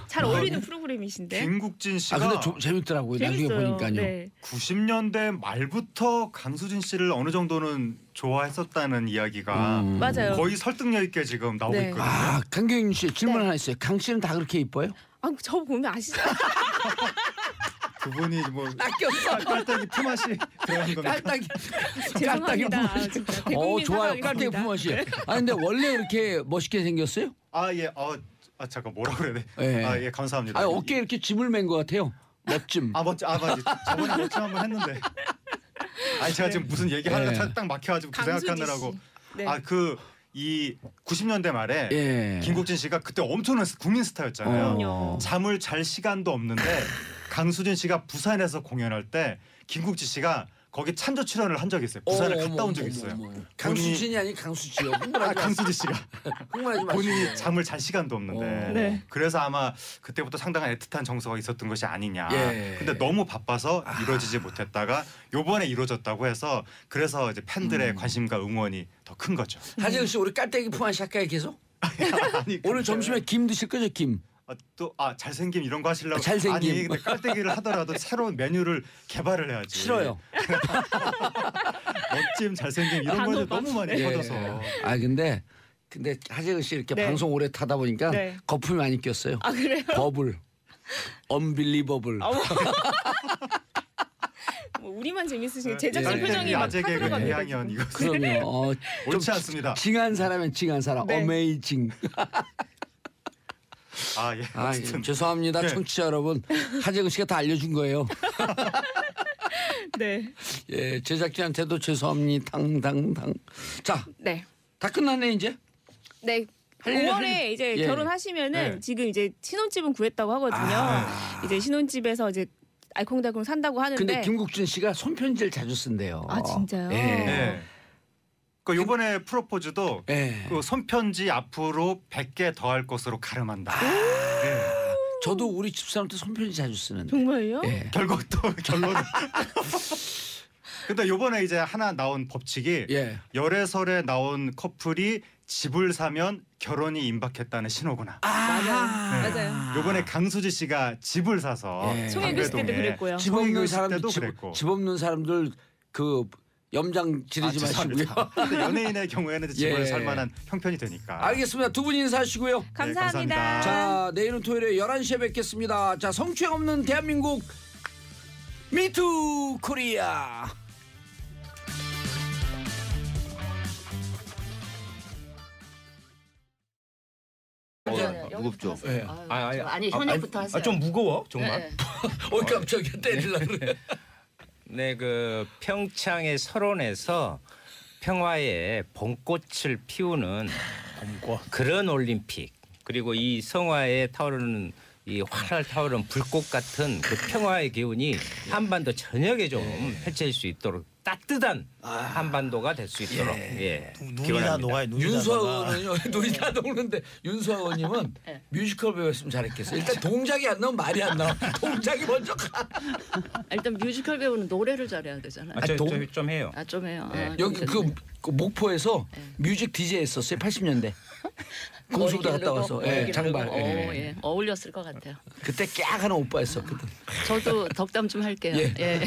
잘 어울리는 프로그램이신데. 김국진 씨가 근데 좀 재밌더라고요. 나중에 재밌어요. 보니까요. 네. 90년대 말부터 강수진 씨를 어느 정도는 좋아했었다는 이야기가 맞아요. 거의 설득력 있게 지금 나오고 네. 있거든요. 강경윤 씨 질문 네. 하나 있어요. 강 씨는 다 그렇게 이뻐요? 저 보면 아시죠? 두 분이 뭐 낚였어. 깔때기 품앗이 들어간 겁니까? 깔딱이. 죄송합니다. 진짜 대국민 좋아요. 사랑하겠습니다. 깔때기 품앗이. 근데 원래 그렇게 멋있게 생겼어요? 예. 잠깐 뭐라 그래야 돼? 예. 예, 감사합니다. 어깨에 이렇게 짐을 맨 것 같아요. 멋짐. 맞지. 저번에 멋짐 한번 했는데. 제가 지금 무슨 얘기하려고 딱 막혀가지고 그 강수지 생각하느라고. 씨. 네. 이 90년대 말에 예. 김국진 씨가 그때 엄청난 국민 스타였잖아요. 그럼요. 잠을 잘 시간도 없는데 강수진 씨가 부산에서 공연할 때 김국진 씨가 거기 찬조 출연을 한 적이 있어요. 부산에 갔다 온 적이 있어요. 강수진이 아닌 강수지요. 강수진 씨가 흥분하지 마시고. 본인이 잠을 잘 시간도 없는데 네. 그래서 아마 그때부터 상당한 애틋한 정서가 있었던 것이 아니냐. 예. 근데 너무 바빠서 이루어지지 못했다가 요번에 이루어졌다고 해서 그래서 이제 팬들의 관심과 응원이 더 큰 거죠. 하재근 씨 우리 깔때기 품앗이 할까요 계속? 아니, 오늘 점심에 김 드실 거죠 김? 잘생김 이런 거 하시려고 잘생김. 아니 근데 깔때기를 하더라도 새로운 메뉴를 개발을 해야지. 싫어요. 멋짐 잘생김 이런 거 너무 많이 퍼져서. 근데 하재근 씨 이렇게 네. 방송 오래 타다 보니까 네. 거품이 많이 꼈어요. 그래요? 버블. 언빌리버블. 우리만 재밌으시게 제작진 예. 표정이 막 아재개 타들어갑니다. 향연 이거 그럼요. 옳지 않습니다. 징한 사람은 징한 사람. 네. 어메이징. 예. 어쨌든 죄송합니다. 네. 청취자 여러분. 하재근 씨가 다 알려준 거예요. 네. 예, 제작진한테도 죄송합니다. 당당당. 자, 네. 다 끝났네 이제. 네. 할 일, 5월에 이제 예. 결혼하시면은 네. 지금 이제 신혼집은 구했다고 하거든요. 이제 신혼집에서 이제 알콩달콩 산다고 하는데. 근데 김국진 씨가 손편지를 자주 쓴대요. 진짜요? 예. 네. 그 요번에 프로포즈도 예. 그 손편지 앞으로 100개 더 할 것으로 가름한다. 네. 저도 우리 집사람한테 손편지 자주 쓰는데. 정말요? 예. 결국 또 결론은. 근데 요번에 이제 하나 나온 법칙이 예. 열애설에 나온 커플이 집을 사면 결혼이 임박했다는 신호구나. 맞아요. 요번에 강수지 씨가 집을 사서 예. 송혜교 씨 때도 방배동에 그랬고요. 집 없는 송혜교 씨 사람들 때도 그랬고. 집 없는 사람들 그 염장 지르지 마시고요. 죄송합니다. 근데 연예인의 경우에는 이제 집을 예. 살 만한 형편이 되니까. 알겠습니다. 두 분 인사하시고요. 감사합니다. 감사합니다. 자, 내일은 토요일에 11시에 뵙겠습니다. 자, 성추행 없는 대한민국 미투 코리아. 무겁죠. 예. 아니 현역부터 하세요. 좀 무거워 정말. 네. 깜짝이야 때리려고 그래. 네, 그 평창의 설원에서 평화의 봄꽃을 피우는 그런 올림픽 그리고 이 성화에 타오르는 이 활활 타오르는 불꽃 같은 그 평화의 기운이 한반도 전역에 좀 펼쳐질 수 있도록 따뜻한 한반도가 될 수 있도록 눈이 다 기원합니다. 녹아요. 눈이 다 녹아. 윤서원은요 눈이 다 녹는데 윤서원님은 뮤지컬 배웠으면 잘했겠어요. 일단 동작이 안 나오면 말이 안 나와. 동작이 먼저 가. 일단 뮤지컬 배우는 노래를 잘해야 되잖아요. 좀 해요. 좀 해요. 여기 그 목포에서 뮤직 DJ 했었어요. 80년대. 공수부대 갔다 와서 장발. 예. 어울렸을 것 같아요. 그때 깍 하는 오빠였었거든. 저도 덕담 좀 할게요. 예. 예.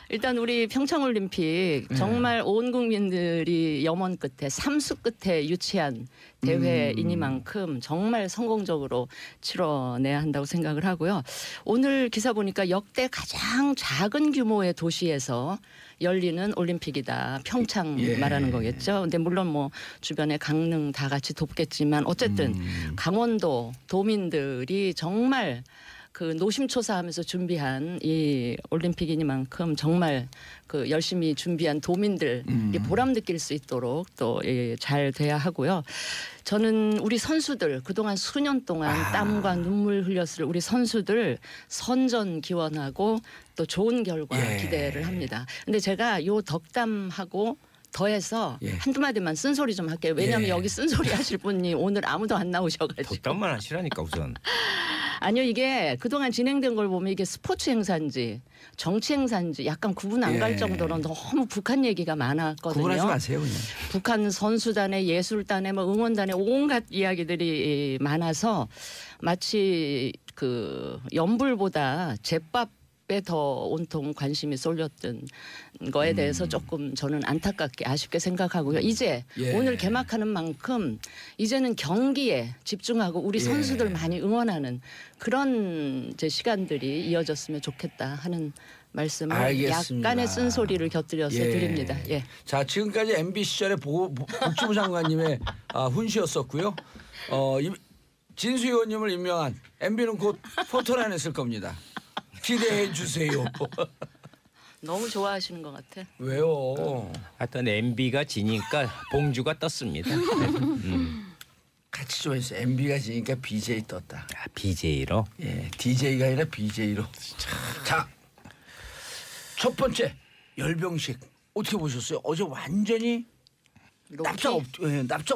일단 우리 평창올림픽 정말 온 국민들이 염원 끝에 삼수 끝에 유치한 대회이니만큼 정말 성공적으로 치러내야 한다고 생각을 하고요. 오늘 기사 보니까 역대 가장 작은 규모의 도시에서 열리는 올림픽이다. 평창 말하는 거겠죠. 근데 물론 뭐 주변에 강릉 다 같이 돕겠지만 어쨌든 강원도 도민들이 정말 그 노심초사하면서 준비한 이 올림픽이니만큼 정말 그 열심히 준비한 도민들이 보람 느낄 수 있도록 또 잘 돼야 하고요. 저는 우리 선수들 그동안 수년 동안 땀과 눈물 흘렸을 우리 선수들 선전 기원하고 또 좋은 결과 기대를 합니다. 근데 제가 요 덕담하고 더해서 한두 마디만 쓴소리 좀 할게요. 왜냐하면 여기 쓴소리 하실 분이 오늘 아무도 안 나오셔가지고. 덕담만 하시라니까 우선. 아니요, 이게 그동안 진행된 걸 보면 이게 스포츠 행사인지 정치 행사인지 약간 구분 안 갈 정도로 너무 북한 얘기가 많았거든요. 구분하지 마세요, 그냥. 북한 선수단에 예술단에 뭐 응원단에 온갖 이야기들이 많아서 마치 그 연불보다 제밥에 더 온통 관심이 쏠렸던 거에 대해서 조금 저는 안타깝게 아쉽게 생각하고요. 이제 오늘 개막하는 만큼 이제는 경기에 집중하고 우리 선수들 많이 응원하는 그런 이제 시간들이 이어졌으면 좋겠다 하는 말씀을 알겠습니다. 약간의 쓴소리를 곁들여서 드립니다. 자, 지금까지 MB 시절의 복지부 장관님의 훈시였었고요. 진수 의원님을 임명한 MB는 곧 포토라인에 쓸 겁니다. 기대해 주세요. 너무 좋아하시는 것 같아. 왜요? 하여튼 MB가 지니까 봉주가 떴습니다. 같이 좀 했어요. MB가 지니까 BJ 떴다. BJ로? 예, DJ가 아니라 BJ로. 자, 첫 번째 열병식 어떻게 보셨어요? 어제 완전히 납작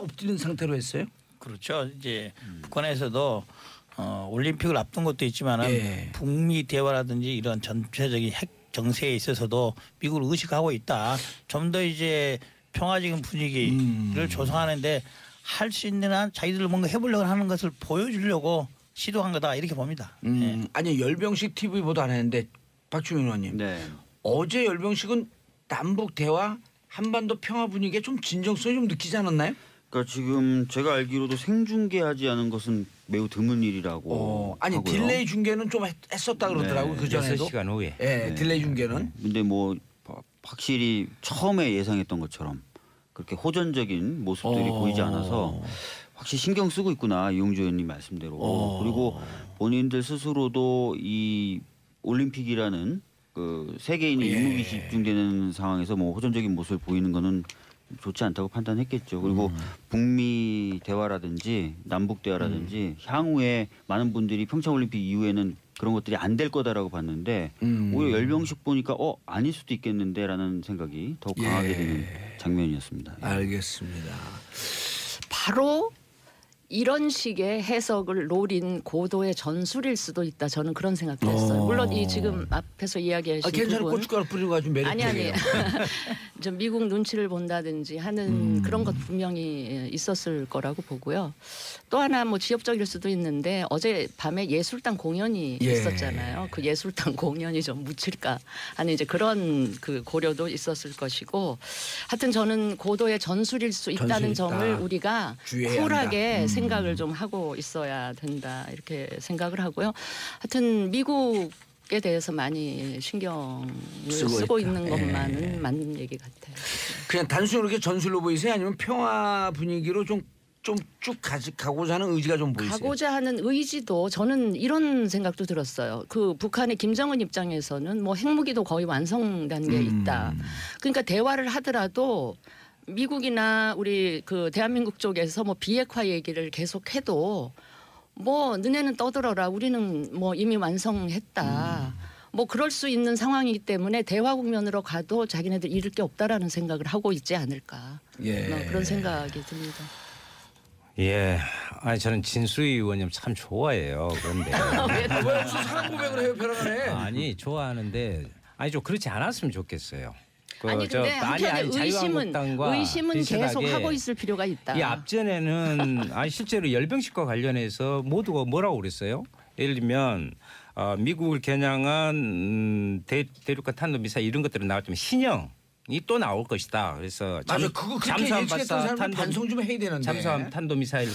엎드린 상태로 했어요? 그렇죠. 이제 북한에서도 올림픽을 앞둔 것도 있지만은 북미 대화라든지 이런 전체적인 핵 정세에 있어서도 미국을 의식하고 있다. 좀 더 이제 평화적인 분위기를 조성하는데 할 수 있는 한 자기들 뭔가 해보려고 하는 것을 보여주려고 시도한 거다 이렇게 봅니다. 아니 열병식 TV 보도 안 했는데 박주민 의원님. 어제 열병식은 남북 대화 한반도 평화 분위기에 좀 진정성이 좀 느끼지 않았나요? 그러니까 지금 제가 알기로도 생중계하지 않은 것은 매우 드문 일이라고 아니 하고요. 딜레이 중계는 좀 했었다 그러더라고요. 그 전에도. 6시간 후에. 딜레이 중계는. 근데 뭐 확실히 처음에 예상했던 것처럼 그렇게 호전적인 모습들이 보이지 않아서 확실히 신경 쓰고 있구나 이용주 의원님 말씀대로. 그리고 본인들 스스로도 이 올림픽이라는 그 세계인의 일목이 집중되는 상황에서 뭐 호전적인 모습을 보이는 거는 좋지 않다고 판단했겠죠. 그리고 북미 대화라든지 남북 대화라든지 향후에 많은 분들이 평창올림픽 이후에는 그런 것들이 안 될 거다라고 봤는데 오히려 열병식 보니까 아닐 수도 있겠는데라는 생각이 더욱 강하게 되는 장면이었습니다. 알겠습니다. 바로 이런 식의 해석을 노린 고도의 전술일 수도 있다. 저는 그런 생각도 했어요. 물론 이 지금 앞에서 이야기하신 괜찮은 부분 고춧가루 뿌리고 아주 매력적이에요. 좀 미국 눈치를 본다든지 하는 그런 것 분명히 있었을 거라고 보고요. 또 하나 뭐 지역적일 수도 있는데 어제 밤에 예술단 공연이 있었잖아요. 그 예술단 공연이 좀 묻힐까 하는 이제 그런 그 고려도 있었을 것이고 하여튼 저는 고도의 전술일 수 있다는 점을 우리가 쿨하게 생각을 좀 하고 있어야 된다 이렇게 생각을 하고요. 하여튼 미국에 대해서 많이 신경을 쓰고 있는 것만은 맞는 얘기 같아요. 그냥 단순히 그렇게 전술로 보이세요? 아니면 평화 분위기로 좀 쭉 가고자 하는 의지가 좀 보이세요? 가고자 하는 의지도 저는 이런 생각도 들었어요. 그 북한의 김정은 입장에서는 뭐 핵무기도 거의 완성 단계에 있다. 그러니까 대화를 하더라도 미국이나 우리 그 대한민국 쪽에서 뭐 비핵화 얘기를 계속해도 뭐 너네는 떠들어라. 우리는 뭐 이미 완성했다. 뭐 그럴 수 있는 상황이기 때문에 대화 국면으로 가도 자기네들 잃을 게 없다라는 생각을 하고 있지 않을까. 그런 생각이 듭니다. 아니 저는 진수희 의원님 참 좋아해요. 그런데 왜 무슨 사랑 고백을 해요, 벼랑간에? 아니 좋아하는데 아니 좀 그렇지 않았으면 좋겠어요. 아니 근데 한편의 의심은 계속 하고 있을 필요가 있다. 이 앞전에는 실제로 열병식과 관련해서 모두가 뭐라고 그랬어요? 예를 들면 미국을 겨냥한 대륙간 탄도미사일 이런 것들은 나왔지만 신형이 또 나올 것이다. 그래서 맞아, 그거 그렇게 예측했던 사람은 반성 좀 해야 되는데. 잠수함 탄도미사일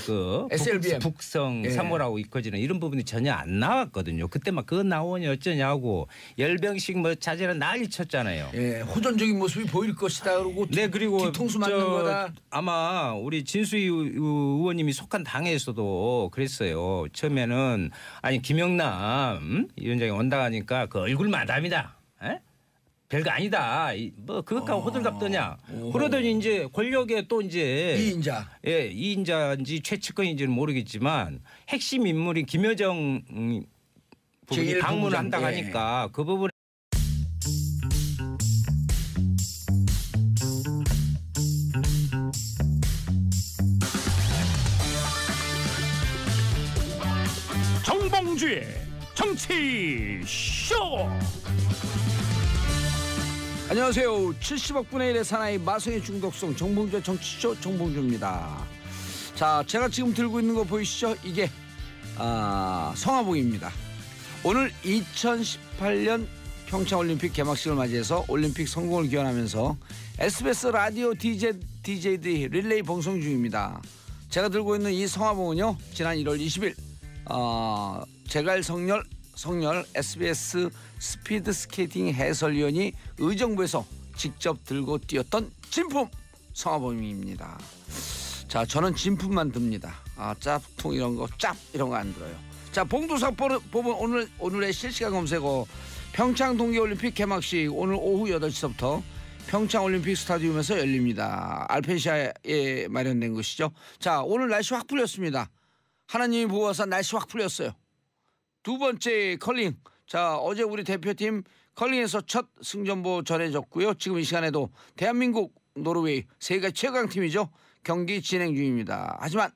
SLBM. 북성 예. 3호라고 이커지는 이런 부분이 전혀 안 나왔거든요. 그때 막 그거 나오니 어쩌냐고 열병식 뭐 자제는 난리 쳤잖아요. 예, 호전적인 모습이 보일 것이다. 그러고 네, 그리고 뒤통수 맞는 거다. 아마 우리 진수희 의원님이 속한 당에서도 그랬어요. 처음에는 아니 김영남 위원장이 온다 하니까 그 얼굴 마담이다. 에? 별거 아니다. 뭐 그것하고 호들갑 떠냐. 그러더니 이제 권력에 또 이제 이인자. 예, 이인자인지 최측근인지는 모르겠지만 핵심 인물인 김여정 부분이 제1 방문을 본부장. 한다고 예. 하니까 그 부분. 정봉주의 정치 쇼. 안녕하세요. 70억 분의 1의 사나이 마성의 중독성 정봉주의 정치쇼 정봉주입니다. 자, 제가 지금 들고 있는 거 보이시죠? 이게 성화봉입니다. 오늘 2018년 평창올림픽 개막식을 맞이해서 올림픽 성공을 기원하면서 SBS 라디오 DJD 릴레이 방송 중입니다. 제가 들고 있는 이 성화봉은요, 지난 1월 20일 제갈 성렬 SBS 스피드 스케이팅 해설위원이 의정부에서 직접 들고 뛰었던 진품 성화봉입니다. 자, 저는 진품만 듭니다. 짭퉁 이런 거, 짭 이런 거 안 들어요. 자, 봉도사 보면 오늘의 실시간 검색어 평창 동계올림픽 개막식 오늘 오후 8시부터 평창올림픽 스타디움에서 열립니다. 알펜시아에 마련된 것이죠. 자, 오늘 날씨 확 풀렸습니다. 하나님이 보호하사 날씨 확 풀렸어요. 두 번째 컬링. 자, 어제 우리 대표팀 컬링에서 첫 승전보 전해졌고요. 지금 이 시간에도 대한민국, 노르웨이 세계 최강팀이죠. 경기 진행 중입니다. 하지만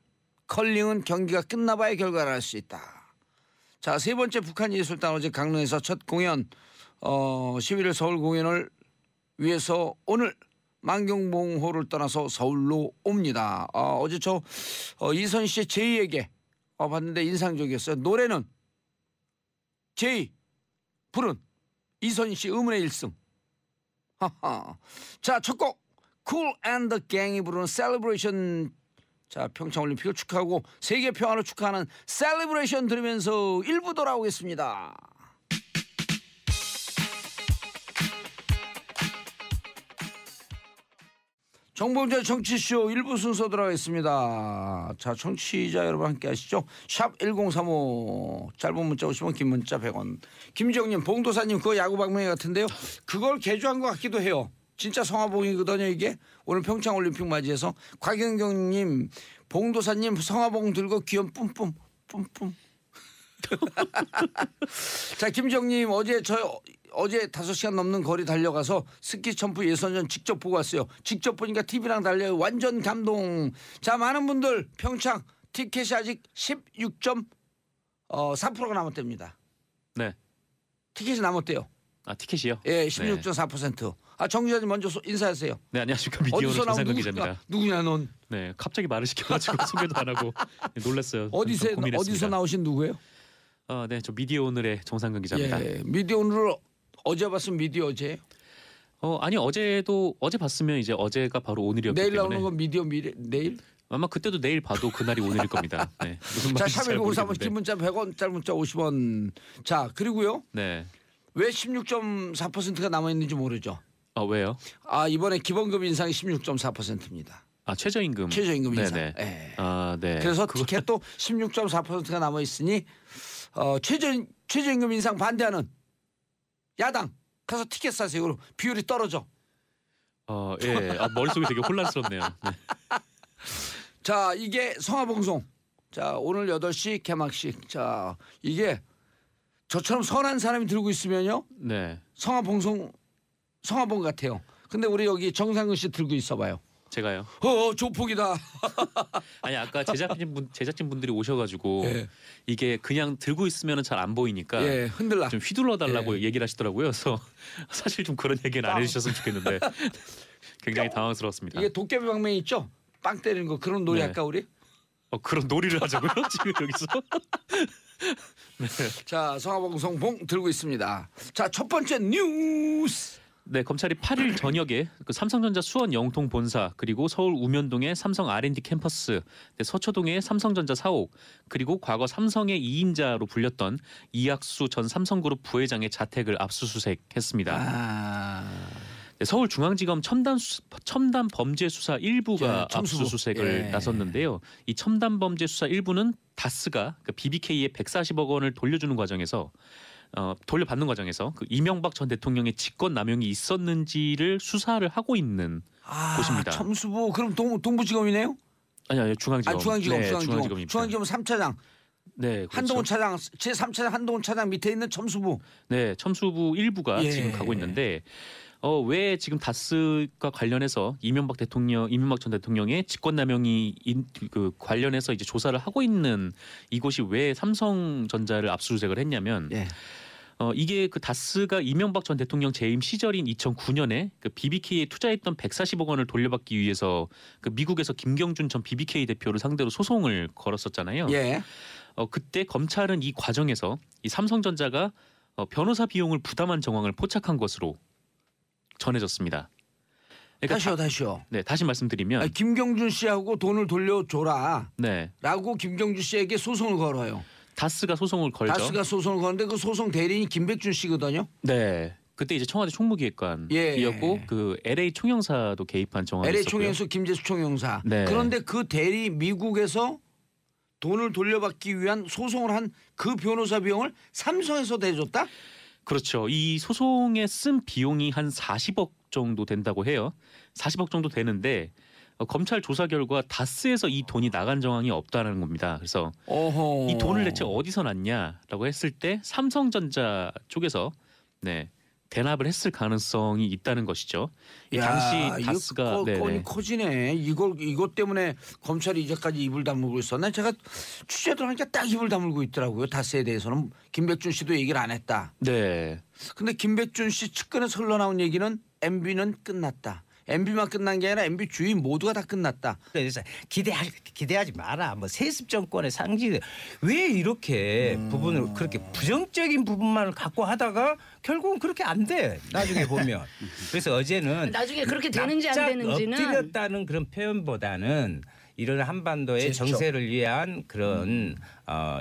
컬링은 경기가 끝나봐야 결과를 알 수 있다. 자, 세 번째 북한예술단 어제 강릉에서 첫 공연 11일 서울 공연을 위해서 오늘 만경봉호를 떠나서 서울로 옵니다. 어제 저 이선 씨의 제이에게 봤는데 인상적이었어요. 노래는 제이 부른 이선 씨 음원의 1승. 자, 첫 곡 Cool and the Gang이 부르는 셀러브레이션. 자, 평창올림픽을 축하하고 세계 평화를 축하하는 셀러브레이션 들으면서 1부 돌아오겠습니다. 정봉재 정치쇼 1부 순서 들어가겠습니다. 자, 청취자 여러분 함께 하시죠. 샵 1035 짧은 문자 50원 긴 문자 100원. 김정님 봉도사님 그거 야구 방망이 같은데요. 그걸 개조한 것 같기도 해요. 진짜 성화봉이거든요 이게. 오늘 평창올림픽 맞이해서 곽영경님 봉도사님 성화봉 들고 귀염 뿜뿜. 자, 김정님 어제 5시간 넘는 거리 달려가서 스키 점프 예선전 직접 보고 왔어요. 직접 보니까 TV랑 달려요. 완전 감동. 자, 많은 분들 평창 티켓이 아직 16.4%가 남았답니다. 네. 티켓이 남았대요. 티켓이요? 예, 16.4%. 정 기자님 먼저 인사하세요. 네, 안녕하십니까. 미디어오늘 정상근 기자입니다. 누구냐 넌? 네, 갑자기 말을 시켜가지고 소개도 안 하고 놀랐어요. 어디서 나오신 누구예요? 네, 저 미디어오늘의 정상근 기자입니다. 예, 미디어오늘을 어제 봤으면 미디어 어제예요? 아니 어제 봤으면 이제 어제가 바로 오늘이었기 내일 때문에 나오는 건 미디어 내일? 아마 그때도 내일 봐도 그날이 오늘일 겁니다. 네. 무슨 자, 말인지 잘 샵 1035 모르겠는데. 긴 문자 100원, 짧은 문자 50원. 자, 그리고요. 네. 왜 16.4%가 남아 있는지 모르죠. 왜요? 이번에 기본급 인상이 16.4%입니다. 최저임금. 최저임금 인상. 네네. 네. 네. 그래서 티켓도 16.4%가 남아 있으니 최저임금 인상 반대하는 야당 가서 티켓 사세요. 그럼 비율이 떨어져. 예. 머릿속이 되게 혼란스럽네요. 네. 자, 이게 성화봉송. 자, 오늘 8시 개막식. 자, 이게 저처럼 선한 사람이 들고 있으면요. 네. 성화봉 같아요. 근데 우리 여기 정상근 씨 들고 있어봐요. 제가요? 조폭이다. 아니 아까 제작진분들이 오셔가지고 예. 이게 그냥 들고 있으면 잘 안 보이니까 예, 흔들라. 좀 휘둘러 달라고 얘기를 하시더라고요. 그래서 사실 좀 그런 얘기는 안 해주셨으면 좋겠는데 굉장히 당황스러웠습니다. 이게 도깨비 방망이 있죠? 빵 때리는 거 그런 놀이 네. 할까 우리? 그런 놀이를 하자고요? 지금 여기서? 자, 성화방송 봉 들고 있습니다. 자, 첫 번째 뉴스. 네, 검찰이 8일 저녁에 그 삼성전자 수원 영통 본사 그리고 서울 우면동의 삼성 R&D 캠퍼스, 서초동의 삼성전자 사옥 그리고 과거 삼성의 2인자로 불렸던 이학수 전 삼성그룹 부회장의 자택을 압수수색했습니다. 네, 서울중앙지검 첨단 범죄 수사 1부가 압수수색을 나섰는데요. 이 첨단 범죄 수사 1부는 다스가 그 BBK에 140억 원을 돌려주는 과정에서 돌려받는 과정에서 그 이명박 전 대통령의 직권 남용이 있었는지를 수사를 하고 있는 곳입니다. 첨수부 그럼 동부지검이네요? 아니요, 중앙지검. 중앙지검. 중앙지검입니다. 중앙지검 3차장. 네, 그렇죠. 한동훈 차장 제3차장 한동훈 차장 밑에 있는 첨수부. 네, 첨수부 1부가 지금 가고 있는데 왜 지금 다스가 관련해서 이명박 전 대통령의 직권남용이 그 관련해서 이제 조사를 하고 있는 이곳이 왜 삼성전자를 압수수색을 했냐면 이게 그 다스가 이명박 전 대통령 재임 시절인 2009년에 그 BBK에 투자했던 140억 원을 돌려받기 위해서 그 미국에서 김경준 전 BBK 대표를 상대로 소송을 걸었었잖아요. 그때 검찰은 이 과정에서 이 삼성전자가 변호사 비용을 부담한 정황을 포착한 것으로 전해졌습니다. 그러니까 다시요. 네, 다시 말씀드리면 김경준 씨하고 돈을 돌려줘라. 네. 라고 김경준 씨에게 소송을 걸어요. 다스가 소송을 걸죠. 다스가 소송을 거는데 그 소송 대리인이 김백준 씨거든요. 네. 그때 이제 청와대 총무기획관이었고 그 LA 총영사도 개입한 정황이 LA 있었고요. 총영사 김재수 총영사. 네. 그런데 그 대리 미국에서 돈을 돌려받기 위한 소송을 한 그 변호사 비용을 삼성에서 대줬다? 그렇죠. 이 소송에 쓴 비용이 한 40억 정도 된다고 해요. 40억 정도 되는데 검찰 조사 결과 다스에서 이 돈이 나간 정황이 없다는 겁니다. 그래서 이 돈을 대체 어디서 났냐라고 했을 때 삼성전자 쪽에서 대납을 했을 가능성이 있다는 것이죠. 당시 다스가 건이 커지네. 이것 때문에 검찰이 이제까지 입을 다물고 있었나? 제가 취재도 하니까 딱 입을 다물고 있더라고요. 다스에 대해서는 김백준 씨도 얘기를 안 했다. 네. 근데 김백준 씨 측근에서 흘러나온 얘기는 MB는 끝났다. MB만 끝난 게 아니라 MB 주인 모두가 다 끝났다. 그래서 기대하지 마라. 뭐 세습 정권의 상징. 왜 이렇게 부분을 그렇게 부정적인 부분만 갖고 하다가 결국은 그렇게 안 돼. 나중에 보면. 그래서 어제는 나중에 그렇게 되는지 안 되는지는 엎드렸다는 그런 표현보다는 이런 한반도의 정세를 위한 그런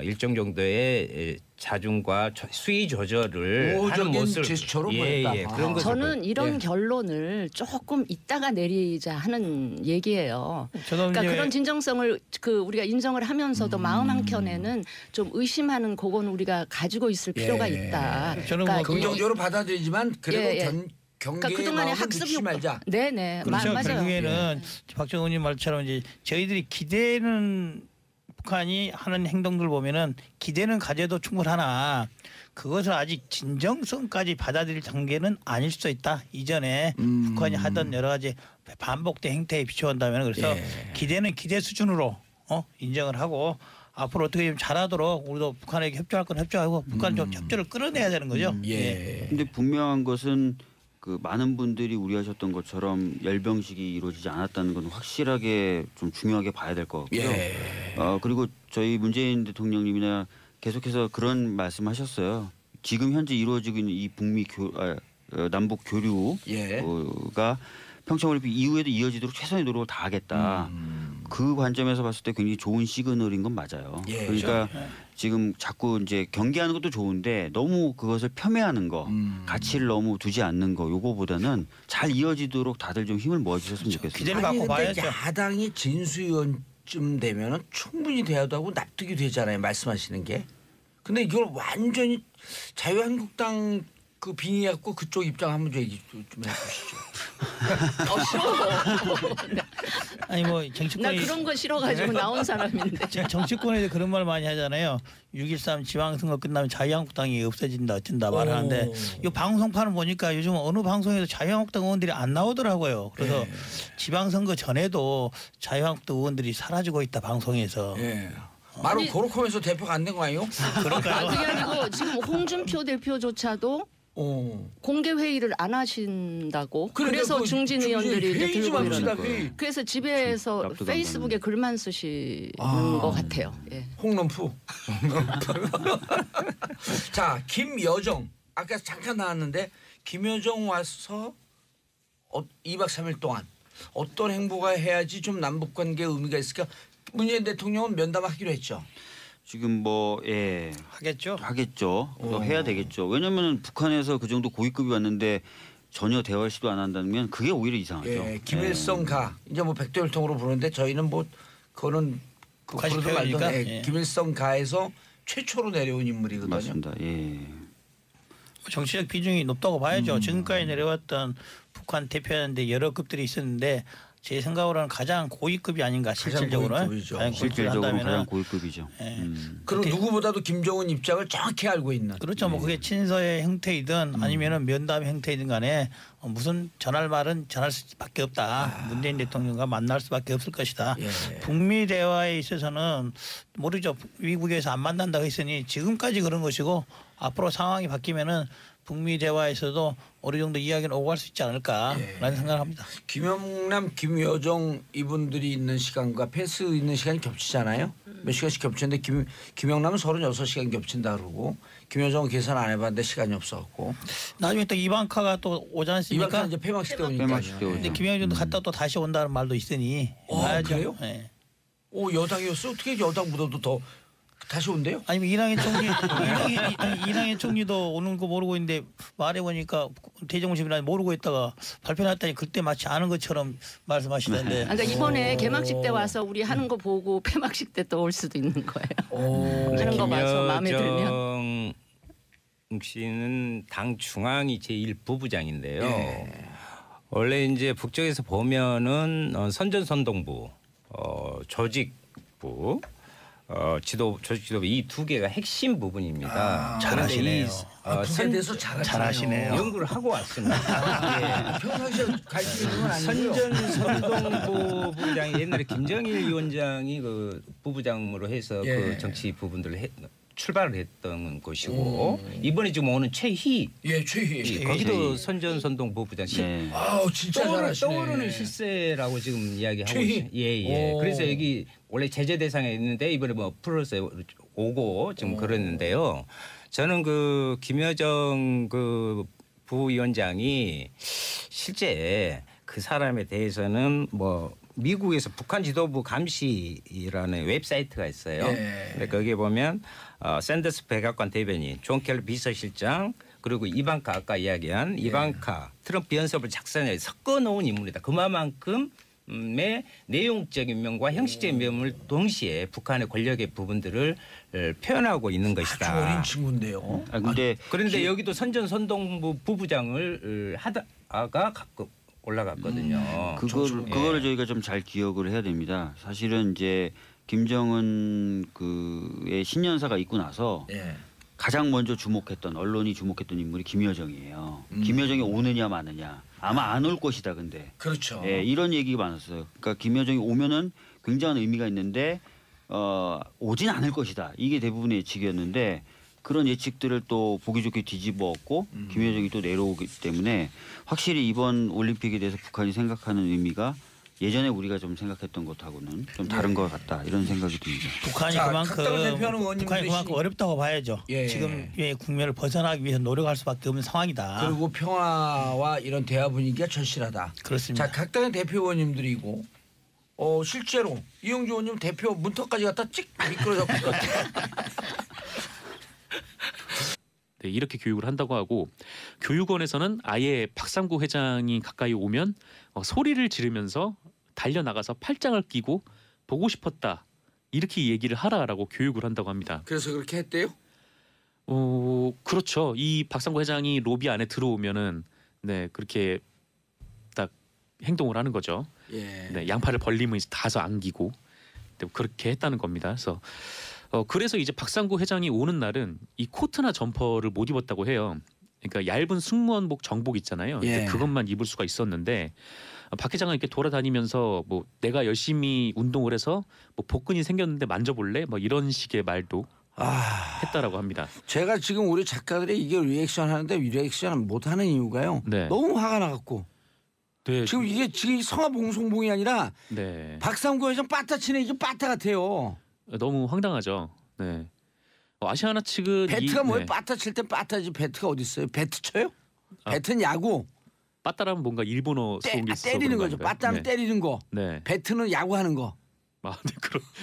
일정 정도의 자중과 수위 조절을 하는 모습. 제스처로 보였다. 그런 거 저는 이런 결론을 조금 이따가 내리자 하는 얘기예요. 그러니까 그런 진정성을 우리가 인정을 하면서도 마음 한켠에는 좀 의심하는 그건 우리가 가지고 있을 필요가 있다. 저는 그러니까 긍정적으로 받아들이지만 그래도 그러니까 그동안의 학습 효과. 말자. 네네. 그렇죠. 맞아요. 결국에는 박정훈 의원님 말처럼 이제 저희들이 기대는 북한이 하는 행동들 보면은 기대는 가져도 충분하나 그것을 아직 진정성까지 받아들일 단계는 아닐 수도 있다. 이전에 북한이 하던 여러 가지 반복된 행태에 비추한다면 그래서 기대는 기대 수준으로 인정을 하고 앞으로 어떻게 좀 잘하도록 우리도 북한에게 협조할 건 협조하고 북한 좀 협조를 끌어내야 되는 거죠. 근데 분명한 것은 그 많은 분들이 우려하셨던 것처럼 열병식이 이루어지지 않았다는 건 확실하게 좀 중요하게 봐야 될 것 같고요. 그리고 저희 문재인 대통령님이나 계속해서 그런 말씀하셨어요. 지금 현재 이루어지고 있는 이 남북 교류가 평창올림픽 이후에도 이어지도록 최선의 노력을 다하겠다. 그 관점에서 봤을 때 굉장히 좋은 시그널인 건 맞아요. 그러니까 지금 자꾸 이제 경계하는 것도 좋은데 너무 그것을 폄훼하는 거, 가치를 너무 두지 않는 거, 요거보다는 잘 이어지도록 다들 좀 힘을 모아주셨으면 좋겠습니다. 기대를 갖고 봐야죠. 야당이 진수위원쯤 되면은 충분히 대화도 하고 납득이 되잖아요. 말씀하시는 게. 근데 이걸 완전히 자유한국당 그 빙의했고 그쪽 입장 한번 좀 얘기 좀 해주시죠. 싫어. 아니 뭐 나 정치권이 그런 거 싫어가지고 나온 사람인데. 정치권에서 그런 말 많이 하잖아요. 6.13 지방선거 끝나면 자유한국당이 없어진다 어쩐다 말하는데 이 방송판을 보니까 요즘 어느 방송에도 자유한국당 의원들이 안 나오더라고요. 그래서 지방선거 전에도 자유한국당 의원들이 사라지고 있다 방송에서. 바로 고로콤에서 대표가 안 된 거 아니에요? 그게 아니고 지금 홍준표 대표조차도 공개 회의를 안 하신다고. 그러니까 그래서 그 중진 의원들이 이제 회의 좀 들고 합시다, 이러는 회의. 거예요. 그래서 집에서 납득 안 페이스북에 가는. 글만 쓰시는 것 같아요. 예. 홍넘프. 자, 김여정. 아까 잠깐 나왔는데 김여정 와서 2박 3일 동안 어떤 행보가 해야지 좀 남북 관계에 의미가 있을까? 문재인 대통령은 면담하기로 했죠. 지금 하겠죠. 하겠죠. 해야 되겠죠. 왜냐하면 북한에서 그 정도 고위급이 왔는데 전혀 대화를 시도 안 한다면 그게 오히려 이상하죠. 예, 김일성 가 이제 뭐 백두혈통으로 부르는데 저희는 뭐 그거는 북한식 부르든 말든 표현이니까. 예. 김일성 가에서 최초로 내려온 인물이거든요. 맞습니다. 예. 정치적 비중이 높다고 봐야죠. 지금까지 내려왔던 북한 대표였는데 여러 급들이 있었는데 제 생각으로는 가장 고위급이 아닌가 실질적으로는. 고위급이죠. 가장 고위급을 실질적으로 가장 한다면은 고위급이죠. 그리고 누구보다도 김정은 입장을 정확히 알고 있는. 그렇죠. 뭐 그게 친서의 형태이든 아니면은 면담의 형태이든 간에 무슨 전할 말은 전할 수밖에 없다. 문재인 대통령과 만날 수밖에 없을 것이다. 예. 북미 대화에 있어서는 모르죠. 미국에서 안 만난다고 했으니 지금까지 그런 것이고 앞으로 상황이 바뀌면은 북미 대화에서도 어느 정도 이야기는 오고 갈 수 있지 않을까라는 생각을 합니다. 김영남, 김여정 이분들이 있는 시간과 패스 있는 시간이 겹치잖아요. 몇 시간씩 겹치는데 김영남은 36시간 겹친다 그러고 김여정은 계산 안 해봤는데 시간이 없었고. 나중에 또 이방카가 또 오지 않습니까? 이방카 이제 폐막식 때 오니까. 폐막식 때 오죠. 근데 김영준도 갔다 또 다시 온다는 말도 있으니 봐야죠. 그래요? 네. 오, 여당이었어? 어떻게 여당보다도 더 다시 온대요? 아니면 이낙연 총리도 오는 거 모르고 있는데 말해 보니까 대정부심이라 모르고 있다가 발표했더니 그때 마치 아는 것처럼 말씀하시던데. 그러니까 이번에 개막식 때 와서 우리 하는 거 보고 폐막식 때 또 올 수도 있는 거예요. 하는 거 봐서 마음에 들면. 김여정 씨는 당 중앙위 제1부부장인데요. 예. 원래 이제 북쪽에서 보면은 선전선동부, 조직부, 조직 지도부 이 두 개가 핵심 부분입니다. 잘하시네요. 북에 대해서 잘하시네요. 연구를 하고 왔습니다. 평상시에 관심 있는 건 아니고요. 선전선동부 부부장이 옛날에 김정일 위원장이 그 부부장으로 해서 예. 그 정치 부분들을 출발을 했던 곳이고 이번에 지금 오는 최희 예, 최희. 거기도 선전선동 부부장. 네. 아우 진짜 잘하시네. 떠오르는 실세라고 지금 이야기하고 최희? 있어요. 예. 오. 그래서 여기 원래 제재 대상에 있는데 이번에 뭐 플러스에 오고 지금 그랬는데요. 저는 그 김여정 그 부위원장이 실제 그 사람에 대해서는 뭐 미국에서 북한 지도부 감시라는 웹사이트가 있어요. 예. 근데 거기에 보면 샌더스 백악관 대변인, 존 켈리 비서실장 그리고 이방카 아까 이야기한 이방카 트럼프 비연습을 작성해 섞어 놓은 인물이다. 그만큼의 내용적인 면과 형식적인 면을 동시에 북한의 권력의 부분들을 표현하고 있는 것이다. 아주 어린 친구인데요. 근데 그런데 여기도 선전선동부 부부장을 하다가 가끔 올라갔거든요. 그거를 저희가 좀 잘 기억을 해야 됩니다. 사실은 이제 김정은 그의 신년사가 있고 나서 예. 가장 먼저 주목했던 언론이 주목했던 인물이 김여정이에요. 김여정이 오느냐 마느냐. 아마 안 올 것이다. 근데 그렇죠. 예, 이런 얘기가 많았어요. 그러니까 김여정이 오면은 굉장한 의미가 있는데 오진 않을 것이다. 이게 대부분의 예측이었는데 그런 예측들을 또 보기 좋게 뒤집어엎고 김여정이 또 내려오기 때문에 확실히 이번 올림픽에 대해서 북한이 생각하는 의미가 예전에 우리가 좀 생각했던 것하고는 좀 다른 것 같다 이런 생각이 듭니다. 북한이 자, 각당을 대표하는 북한이 그만큼 어렵다고 봐야죠. 예. 지금의 국면을 벗어나기 위해서 노력할 수밖에 없는 상황이다. 그리고 평화와 이런 대화 분위기가 절실하다. 그렇습니다. 자, 각 당의 대표 의원님들이고 실제로 이용주 의원님 대표 문턱까지 갖다 찍 미끄러졌고 네, 이렇게 교육을 한다고 하고 교육원에서는 아예 박상구 회장이 가까이 오면 소리를 지르면서 달려나가서 팔짱을 끼고 보고 싶었다 이렇게 얘기를 하라라고 교육을 한다고 합니다. 그래서 그렇게 했대요? 그렇죠. 이 박상구 회장이 로비 안에 들어오면은 네 그렇게 딱 행동을 하는 거죠. 예. 네, 양팔을 벌리면서 다서 안기고 네, 그렇게 했다는 겁니다. 그래서 이제 박상구 회장이 오는 날은 이 코트나 점퍼를 못 입었다고 해요. 그러니까 얇은 승무원복 정복 있잖아요. 예. 그것만 입을 수가 있었는데 박 회장은 이렇게 돌아다니면서 뭐 내가 열심히 운동을 해서 뭐 복근이 생겼는데 만져볼래? 뭐 이런 식의 말도 했다라고 합니다. 제가 지금 우리 작가들이 이게 리액션 하는데 리액션 못 하는 이유가요. 네. 너무 화가 나갖고. 네. 지금 이게 지금 성화봉송봉이 아니라 네. 박상구 회장 빠따 치네 이게 빠따 같아요. 너무 황당하죠. 네. 아시아나 측은 배트가 뭐예요? 네. 빠따 칠 때 빠따지 배트가 어디 있어요? 배트 쳐요? 아. 배트는 야구. 빠따라면 뭔가 일본어 쓰는 게 있어서 때리는 그런 거죠. 건가요? 빠따는 네. 때리는 거. 네. 배트는 야구하는 거. 아, 네,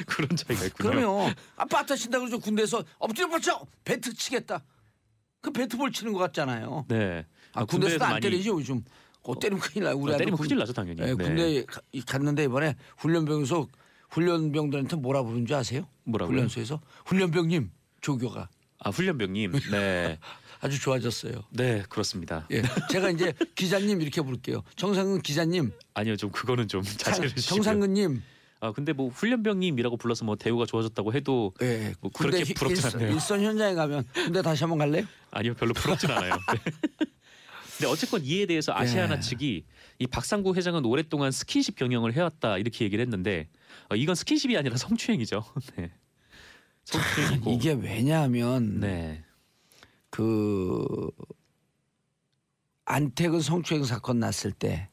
그런 차이가 있군요. 그러면 빠따 친다 그러죠. 군대에서 엎드려 뻗쳐 배트 치겠다. 그 배트볼 치는 것 같잖아요. 네. 군대에서도 안 많이 때리죠 요즘. 때리면 큰일 나요. 우리 때리면 아들 큰일 나죠 당연히. 네, 네. 군대 갔는데 이번에 훈련병에서 훈련병들한테 뭐라 부르는 줄 아세요? 뭐라고요? 훈련소에서 훈련병님 조교가 아 훈련병님. 네. 아주 좋아졌어요. 네 그렇습니다. 예, 제가 이제 기자님 이렇게 부를게요. 정상근 기자님. 아니요 좀 그거는 좀 자제해 주시고요. 정상근님. 아 근데 뭐 훈련병님이라고 불러서 뭐 대우가 좋아졌다고 해도 예, 뭐 그렇게 부럽진 않네요. 일선 현장에 가면 군대 다시 한번 갈래요? 아니요 별로 부럽진 않아요. 네. 근데 어쨌건 이에 대해서 아시아나 예. 측이 이 박상구 회장은 오랫동안 스킨십 경영을 해왔다 이렇게 얘기를 했는데 이건 스킨십이 아니라 성추행이죠. 네. 성추행이고 이게 왜냐하면 네. 그 안태근 성추행 사건 났을 때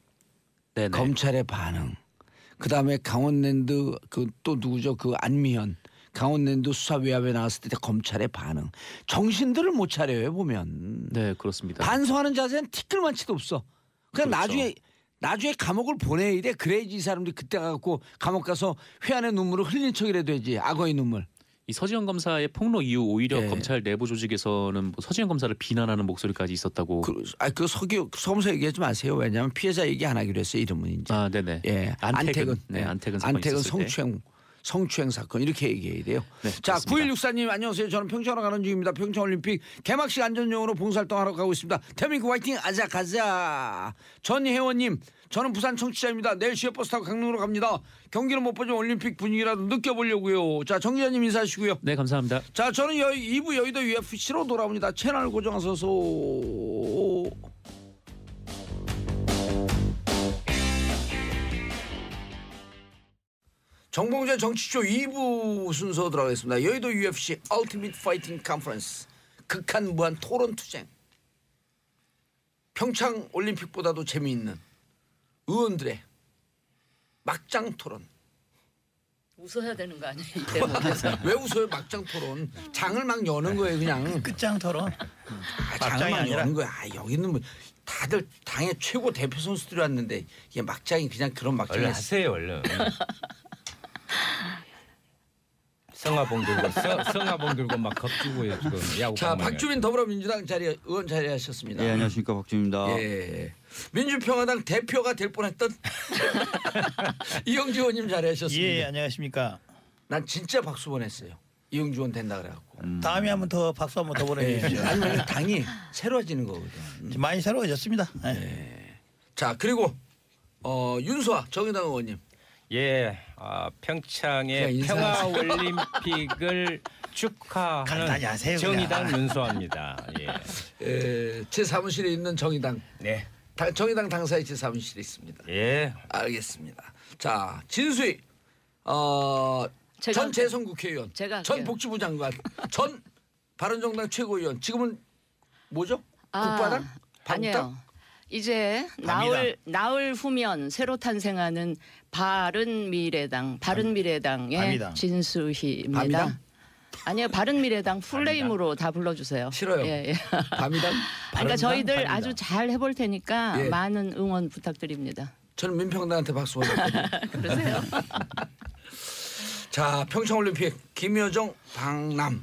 네네. 검찰의 반응, 그 다음에 강원랜드 그 또 누구죠? 그 안미현 강원랜드 수사 외압에 나왔을 때 검찰의 반응, 정신들을 못 차려요 보면. 네 그렇습니다. 반성하는 자세는 티끌만치도 없어. 그냥 그렇죠. 나중에 감옥을 보내야 돼. 그래야지 이 사람들이 그때 가고 감옥 가서 회한의 눈물을 흘린 척이라도 해야지. 악어의 눈물. 이 서지현 검사의 폭로 이후 오히려 네. 검찰 내부 조직에서는 뭐 서지현 검사를 비난하는 목소리까지 있었다고. 그 서검사 얘기하지 마세요. 왜냐하면 피해자 얘기 안 하기로 했어요. 이름은 이제. 아 네네. 예, 안태근. 네, 안태근 사건이 있었을 때. 성추행 사건 이렇게 얘기해야 돼요. 네, 자, 그렇습니다. 9164님 안녕하세요. 저는 평창으로 가는 중입니다. 평창올림픽 개막식 안전용으로 봉사활동하러 가고 있습니다. 대한민국 화이팅 아자 가자. 전혜원님 저는 부산 청취자입니다. 내일 시외버스 타고 강릉으로 갑니다. 경기는 못 보지만 올림픽 분위기라도 느껴보려고요. 자, 정 기자님 인사하시고요. 네 감사합니다. 자, 저는 2부 여의도 UFC로 돌아옵니다. 채널 고정하셔서. 정봉재 정치쇼 2부 순서 들어가겠습니다. 여의도 UFC 얼티밋 파이팅 컨퍼런스 극한 무한 토론 투쟁. 평창 올림픽보다도 재미있는 의원들의 막장 토론. 웃어야 되는 거 아니에요? 이 대목에서. 왜 웃어요? 막장 토론. 장을 막 여는 거예요 그냥. 끝장 토론. 장을 막장이 막 아니라. 여는 거야. 여기 있는 분 다들 당의 최고 대표 선수들이 왔는데 이게 막장이 그냥 그런 막장이 얼른 하세요 얼른. 성화봉 들고 막 겁주고요 지금 야구. 자, 박주민 더불어민주당 의원 자리하셨습니다. 예, 안녕하십니까 박주입니다. 예. 민주평화당 대표가 될 뻔했던 이영주 의원님 자리하셨습니다. 예, 안녕하십니까. 난 진짜 박수 보냈어요. 이영주 의원 된다 그래갖고. 다음에 한번 더 박수 한번 더 보내주십시오. 아니면 당이 새로워지는 거거든. 많이 새로워졌습니다. 예. 자, 그리고 윤소아 정의당 의원님. 예, 그냥 평창의 인사하세요. 평화 올림픽을 축하하는 간단히 하세요, 정의당 그냥. 윤소아입니다. 예. 제 사무실에 있는 정의당. 네. 정의당 당사의 제 사무실에 있습니다. 예. 알겠습니다. 자, 진수희 전 재선국회의원, 제가 전 할게요. 복지부 장관, 전 바른정당 최고위원. 지금은 뭐죠? 국바당? 아니에요. 이제 나흘 후면 새로 탄생하는 바른미래당의 밤이당. 진수희입니다. 밤이당? 아니요, 바른미래당 풀네임으로 다 불러주세요. 싫어요. 예, 예. 밤이당? 그러니까 저희들 밤이당. 아주 잘 해볼 테니까 예. 많은 응원 부탁드립니다. 저는 민평당한테 박수 보냈거든요. 그러세요? 자, 평창올림픽 김여정 방남.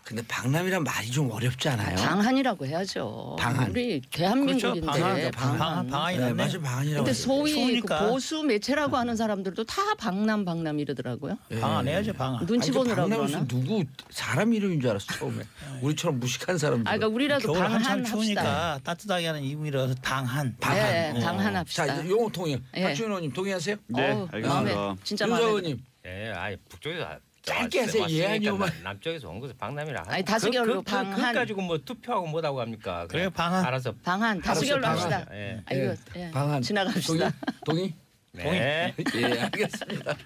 근데 방남이란 말이 좀 어렵지 않아요? 방한이라고 해야죠. 방한. 우리 대한민국인데 그렇죠. 방한. 방한이 네, 낫네. 맞아, 방한이라고. 근데 해요. 소위 그 추우니까. 보수 매체라고 하는 사람들도 다 방남 이러더라고요. 예. 방한해야죠 방한. 눈치 보느라 방남은 그러나? 누구 사람 이름인 줄 알았어 처음에. 우리처럼 무식한 사람들. 아, 그러니까 우리라도 겨울 한참 방한 합시다. 추우니까 따뜻하게 하는 이유라서 방한. 방한. 네, 방한합시다. 자, 이제 용어 통일. 예. 박주민 의원님 동의하세요? 네, 어우, 알겠습니다. 마음에 진짜 윤서 마음에 의원님. 예, 아니 북쪽에서 짧게 하세요. 예, 아니요만. 남쪽에서 온 것은 방남이라. 아니, 다수결로 방한. 그 가지고 뭐 투표하고 뭐라고 합니까? 그래요, 방한. 알아서. 방한 다수결로 알았어, 합시다. 예. 아, 이거 예. 방한. 지나갑시다. 동의? 네. 예, 알겠습니다.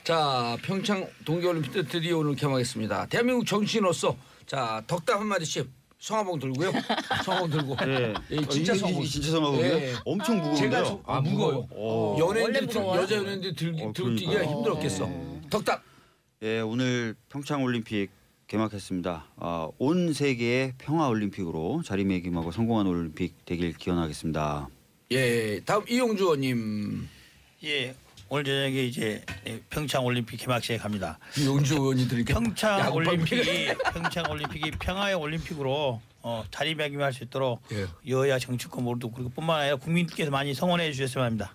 자, 평창 동계올림픽 드디어 오늘 개막했습니다. 대한민국 정치인으로서 자 덕담 한마디씩 성화봉 들고요. 성화봉 들고. 네. 예, 진짜 성화봉. 진짜 성화봉이요? 예. 엄청 무거운데요. 제가 무거워요. 연예인들 무거워요? 여자 연예인들 들고 뛰기가 그러니까요. 힘들었겠어. 덕담. 예, 오늘 평창 올림픽 개막했습니다. 온 세계의 평화 올림픽으로 자리매김하고 성공한 올림픽 되길 기원하겠습니다. 예, 다음 이용주 의원님. 예, 오늘 저녁에 이제 평창 올림픽 개막식에 갑니다. 이용주 의원이 들으니까 평창 올림픽이 평화의 올림픽으로 자리매김할 수 있도록 예. 여야 정치권 모두 그리고 뿐만 아니라 국민들께서 많이 성원해 주셨으면 합니다.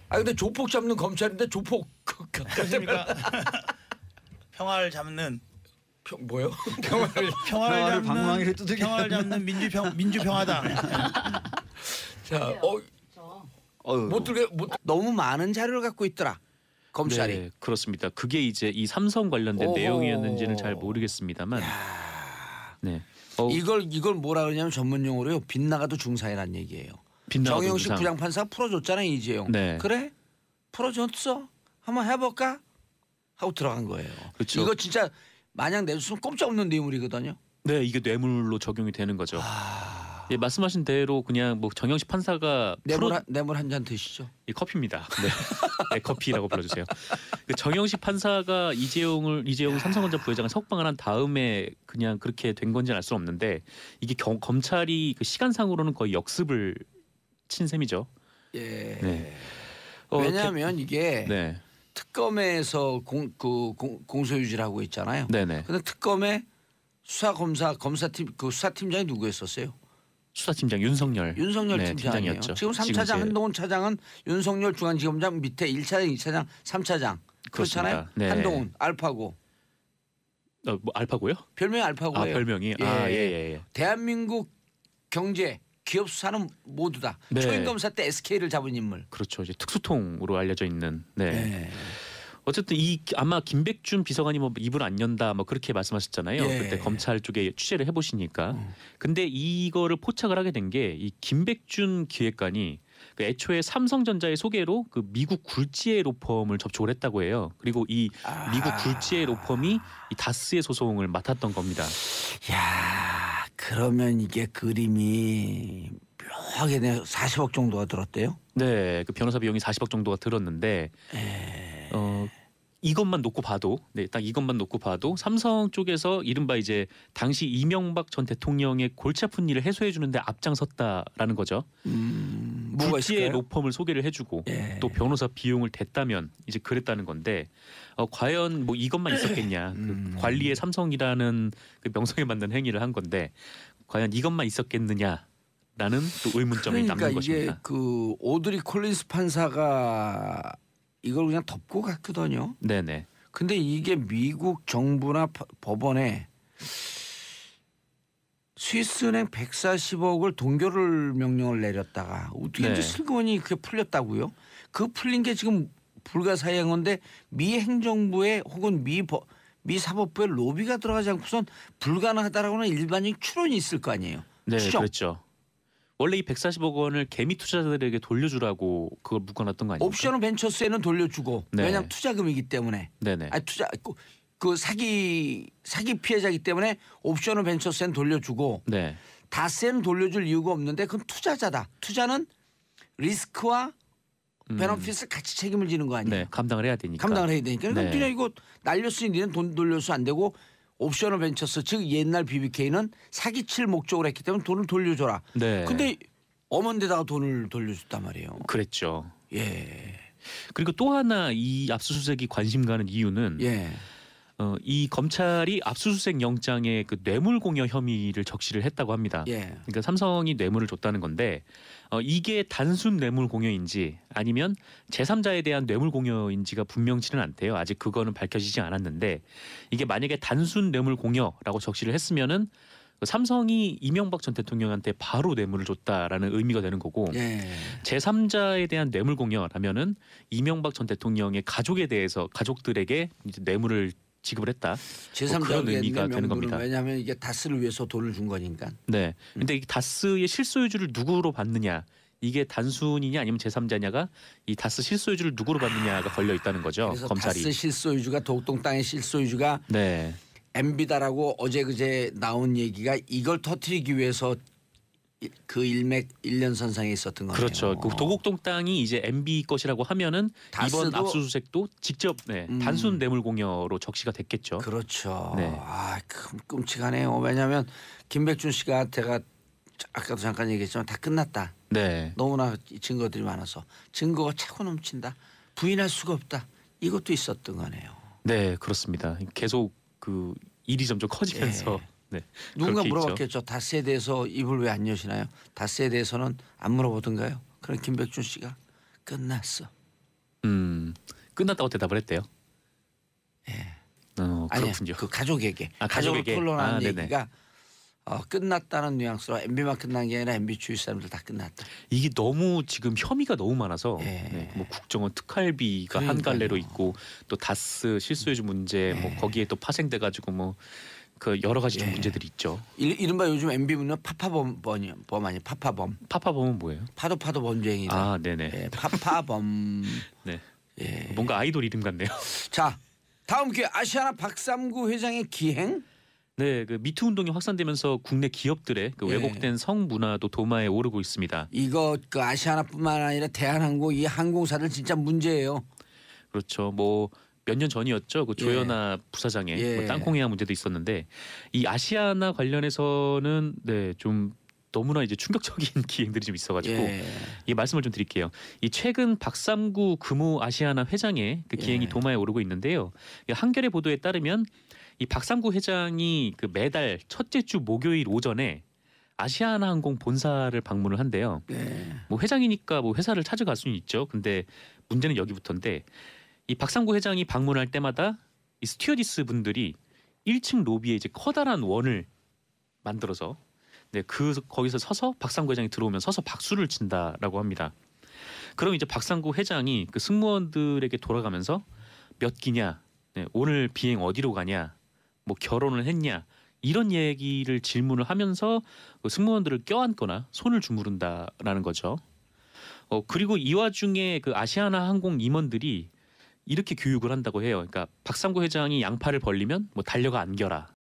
아 근데 조폭 잡는 검찰인데 조폭 그렇습니까? 평화를 잡는 뭐요? 평화를 방망이를 두들겨. 평화를 잡는 민주평화당. 자, 어휴, 못 들게 너무 많은 자료를 갖고 있더라. 검찰이. 네, 그렇습니다. 그게 이제 이 삼성 관련된 오호. 내용이었는지는 잘 모르겠습니다만. 네. 이걸 뭐라 그러냐면 전문 용어로요. 빗나가도 중사이란 얘기예요. 빗나가도 정영식 중상. 부장판사 풀어줬잖아요, 이재용. 네. 그래? 풀어줬어? 한번 해볼까? 하고 들어간 거예요. 그렇죠. 이거 진짜 마냥 내줬으면 꼼짝없는 뇌물이거든요. 네, 이게 뇌물로 적용이 되는 거죠. 예, 말씀하신 대로 그냥 뭐 정영식 판사가 뇌물 한 잔 드시죠. 이 커피입니다. 네. 네, 커피라고 불러주세요. 그 정영식 판사가 이재용 삼성전자 부회장을 석방을 한 다음에 그냥 그렇게 된 건지는 알 수 없는데 이게 검찰이 그 시간상으로는 거의 역습을 친 셈이죠. 예. 네. 왜냐하면 이게 네, 특검에서 공소유지를 하고 있잖아요. 네네. 근데 특검의 검사팀 수사팀장이 누구였었어요? 수사팀장 윤석열 팀장이에요. 팀장이었죠. 지금 3차장 이제 한동훈 차장은 윤석열 중앙지검장 밑에 1차장, 2차장, 3차장 그렇잖아요. 네. 한동훈 알파고. 뭐 알파고요? 별명이 알파고예요. 별명이 예. 대한민국 경제 기업 수사는 모두 다 네. 초임검사 때 SK를 잡은 인물. 그렇죠. 이제 특수통으로 알려져 있는. 네. 네. 어쨌든 아마 김백준 비서관이 뭐 입을 안 연다 뭐 그렇게 말씀하셨잖아요. 예. 그때 검찰 쪽에 취재를 해보시니까. 근데 이거를 포착을 하게 된 게 이 김백준 기획관이 그 애초에 삼성전자의 소개로 그 미국 굴지의 로펌을 접촉을 했다고 해요. 그리고 이 미국 굴지의 로펌이 이 다스의 소송을 맡았던 겁니다. 야, 그러면 이게 그림이 묘하게 40억 정도가 들었대요. 네, 그 변호사 비용이 40억 정도가 들었는데 이것만 놓고 봐도 딱 이것만 놓고 봐도 삼성 쪽에서 이른바 이제 당시 이명박 전 대통령의 골치 아픈 일을 해소해 주는데 앞장섰다라는 거죠. 뭐가 굴지의 있을까요? 로펌을 소개를 해주고 또 변호사 비용을 댔다면 이제 그랬다는 건데 과연 뭐 이것만 있었겠냐? 그 관리의 삼성이라는 그 명성에 맞는 행위를 한 건데 과연 이것만 있었겠느냐? 라는 또 의문점이 그러니까 남는 이게 것입니다. 그 오드리 콜린스 판사가 이걸 그냥 덮고 갔거든요. 네네. 근데 이게 미국 정부나 법원에 스위스은행 140억을 동결을 명령을 내렸다가 어떻게 네. 이제 슬그머니 그게 풀렸다고요? 그 풀린 게 지금 불가사의한 건데 미 행정부에 혹은 미 사법부에 로비가 들어가지 않고선 불가능하다라고는 일반적인 추론이 있을 거 아니에요. 네, 추정. 그렇죠. 원래 이 140억 원을 개미 투자자들에게 돌려주라고 그걸 묶어놨던 거 아니에요? 옵션 벤처스에는 돌려주고 네. 왜냐하면 투자금이기 때문에. 네네. 아니 그 사기 피해자이기 때문에 옵션 벤처스에는 돌려주고 네. 다스에는 돌려줄 이유가 없는데 그건 투자자다. 투자는 리스크와 베너핏을 같이 책임을 지는 거 아니에요. 네, 감당을 해야 되니까. 감당을 해야 되니까. 그러니까 네. 그냥 이거 날렸으니 니는 돈 돌려서 안 되고 옵션 벤처스 즉 옛날 BBK는 사기칠 목적으로 했기 때문에 돈을 돌려줘라. 네. 근데 엄한 데다가 돈을 돌려줬단 말이에요. 그랬죠. 예. 그리고 또 하나 이 압수수색이 관심 가는 이유는 예. 이 검찰이 압수수색 영장에 그 뇌물공여 혐의를 적시를 했다고 합니다. 예. 그러니까 삼성이 뇌물을 줬다는 건데 이게 단순 뇌물공여인지 아니면 제3자에 대한 뇌물공여인지가 분명치는 않대요. 아직 그거는 밝혀지지 않았는데 이게 만약에 단순 뇌물공여라고 적시를 했으면은 삼성이 이명박 전 대통령한테 바로 뇌물을 줬다라는 의미가 되는 거고 예. 제3자에 대한 뇌물공여라면은 이명박 전 대통령의 가족에 대해서 가족들에게 이제 뇌물을 지급을 했다. 뭐 그런 의미가 되는 겁니다. 왜냐하면 이게 다스를 위해서 돈을 준 거니까. 네. 근데 이 다스의 실소유주를 누구로 받느냐 이게 단순이냐 아니면 제3자냐가 이 다스 실소유주를 누구로 받느냐가 걸려 있다는 거죠. 그래서 검찰이. 다스 실소유주가 독동 땅의 실소유주가 네. MB다라고 어제 그제 나온 얘기가 이걸 터뜨리기 위해서 그 일맥 일련선상에 있었던 거네요. 그렇죠. 그 도곡동 땅이 이제 MB 것이라고 하면은 이번 다스도- 압수수색도 직접 단순 뇌물 공여로 적시가 됐겠죠. 그렇죠. 네. 끔찍하네요. 왜냐하면 김백준 씨가 제가 아까도 잠깐 얘기했지만 다 끝났다. 네. 너무나 증거들이 많아서 증거가 차고 넘친다. 부인할 수가 없다. 이것도 있었던 거네요. 네, 그렇습니다. 계속 그 일이 점점 커지면서 네. 누군가 그렇게 있죠. 물어봤겠죠. 다스에 대해서 입을 왜 안 여시나요? 다스에 대해서는 안 물어보던가요? 그럼 김백준 씨가 끝났어. 끝났다고 대답을 했대요. 예. 그렇군요. 아니, 그 가족에게 아, 가족을 가족에게. 토론하는 아, 네네. 얘기가 끝났다는 뉘앙스로 MB만 끝난 게 아니라 MB 주위 사람들 다 끝났다. 이게 너무 지금 혐의가 너무 많아서 예. 뭐 국정원 특활비가 한 그러니까요. 갈래로 있고 또 다스 실소유주 문제 뭐 거기에 또 파생돼 가지고 뭐 그 여러 가지 좀 예. 문제들이 있죠. 이른바 요즘 MB 문은 파파범 아니 파파범 파파범은 뭐예요? 파도 범죄행위다. 아, 네네. 예, 파파범. 네. 예. 뭔가 아이돌 이름 같네요. 자 다음 기회 아시아나 박삼구 회장의 기행. 네, 그 미투 운동이 확산되면서 국내 기업들의 그 예. 왜곡된 성문화도 도마에 오르고 있습니다. 이거 그 아시아나뿐만 아니라 대한항공 이 항공사들 진짜 문제예요. 그렇죠. 뭐 몇 년 전이었죠. 그 조현아 부사장의 예. 뭐 땅콩이양 문제도 있었는데 이 아시아나 관련해서는 네, 좀 너무나 이제 충격적인 기행들이 좀 있어가지고 예. 이 말씀을 좀 드릴게요. 이 최근 박삼구 금호 아시아나 회장의 그 기행이 예. 도마에 오르고 있는데요. 이 한겨레 보도에 따르면 이 박삼구 회장이 그 매달 첫째 주 목요일 오전에 아시아나 항공 본사를 방문을 한대요. 네. 뭐 회장이니까 뭐 회사를 찾아갈 수는 있죠. 근데 문제는 여기부터인데 이 박삼구 회장이 방문할 때마다 이 스튜어디스 분들이 1층 로비에 이제 커다란 원을 만들어서 거기서 서서 박삼구 회장이 들어오면 서서 박수를 친다라고 합니다. 그럼 이제 박삼구 회장이 그 승무원들에게 돌아가면서 몇 기냐, 오늘 비행 어디로 가냐, 뭐 결혼을 했냐 이런 얘기를 질문을 하면서 그 승무원들을 껴안거나 손을 주무른다라는 거죠. 그리고 이 와중에 그 아시아나 항공 임원들이 이렇게 교육을 한다고 해요. 그러니까 박삼구 회장이 양팔을 벌리면 뭐 달려가 안겨라.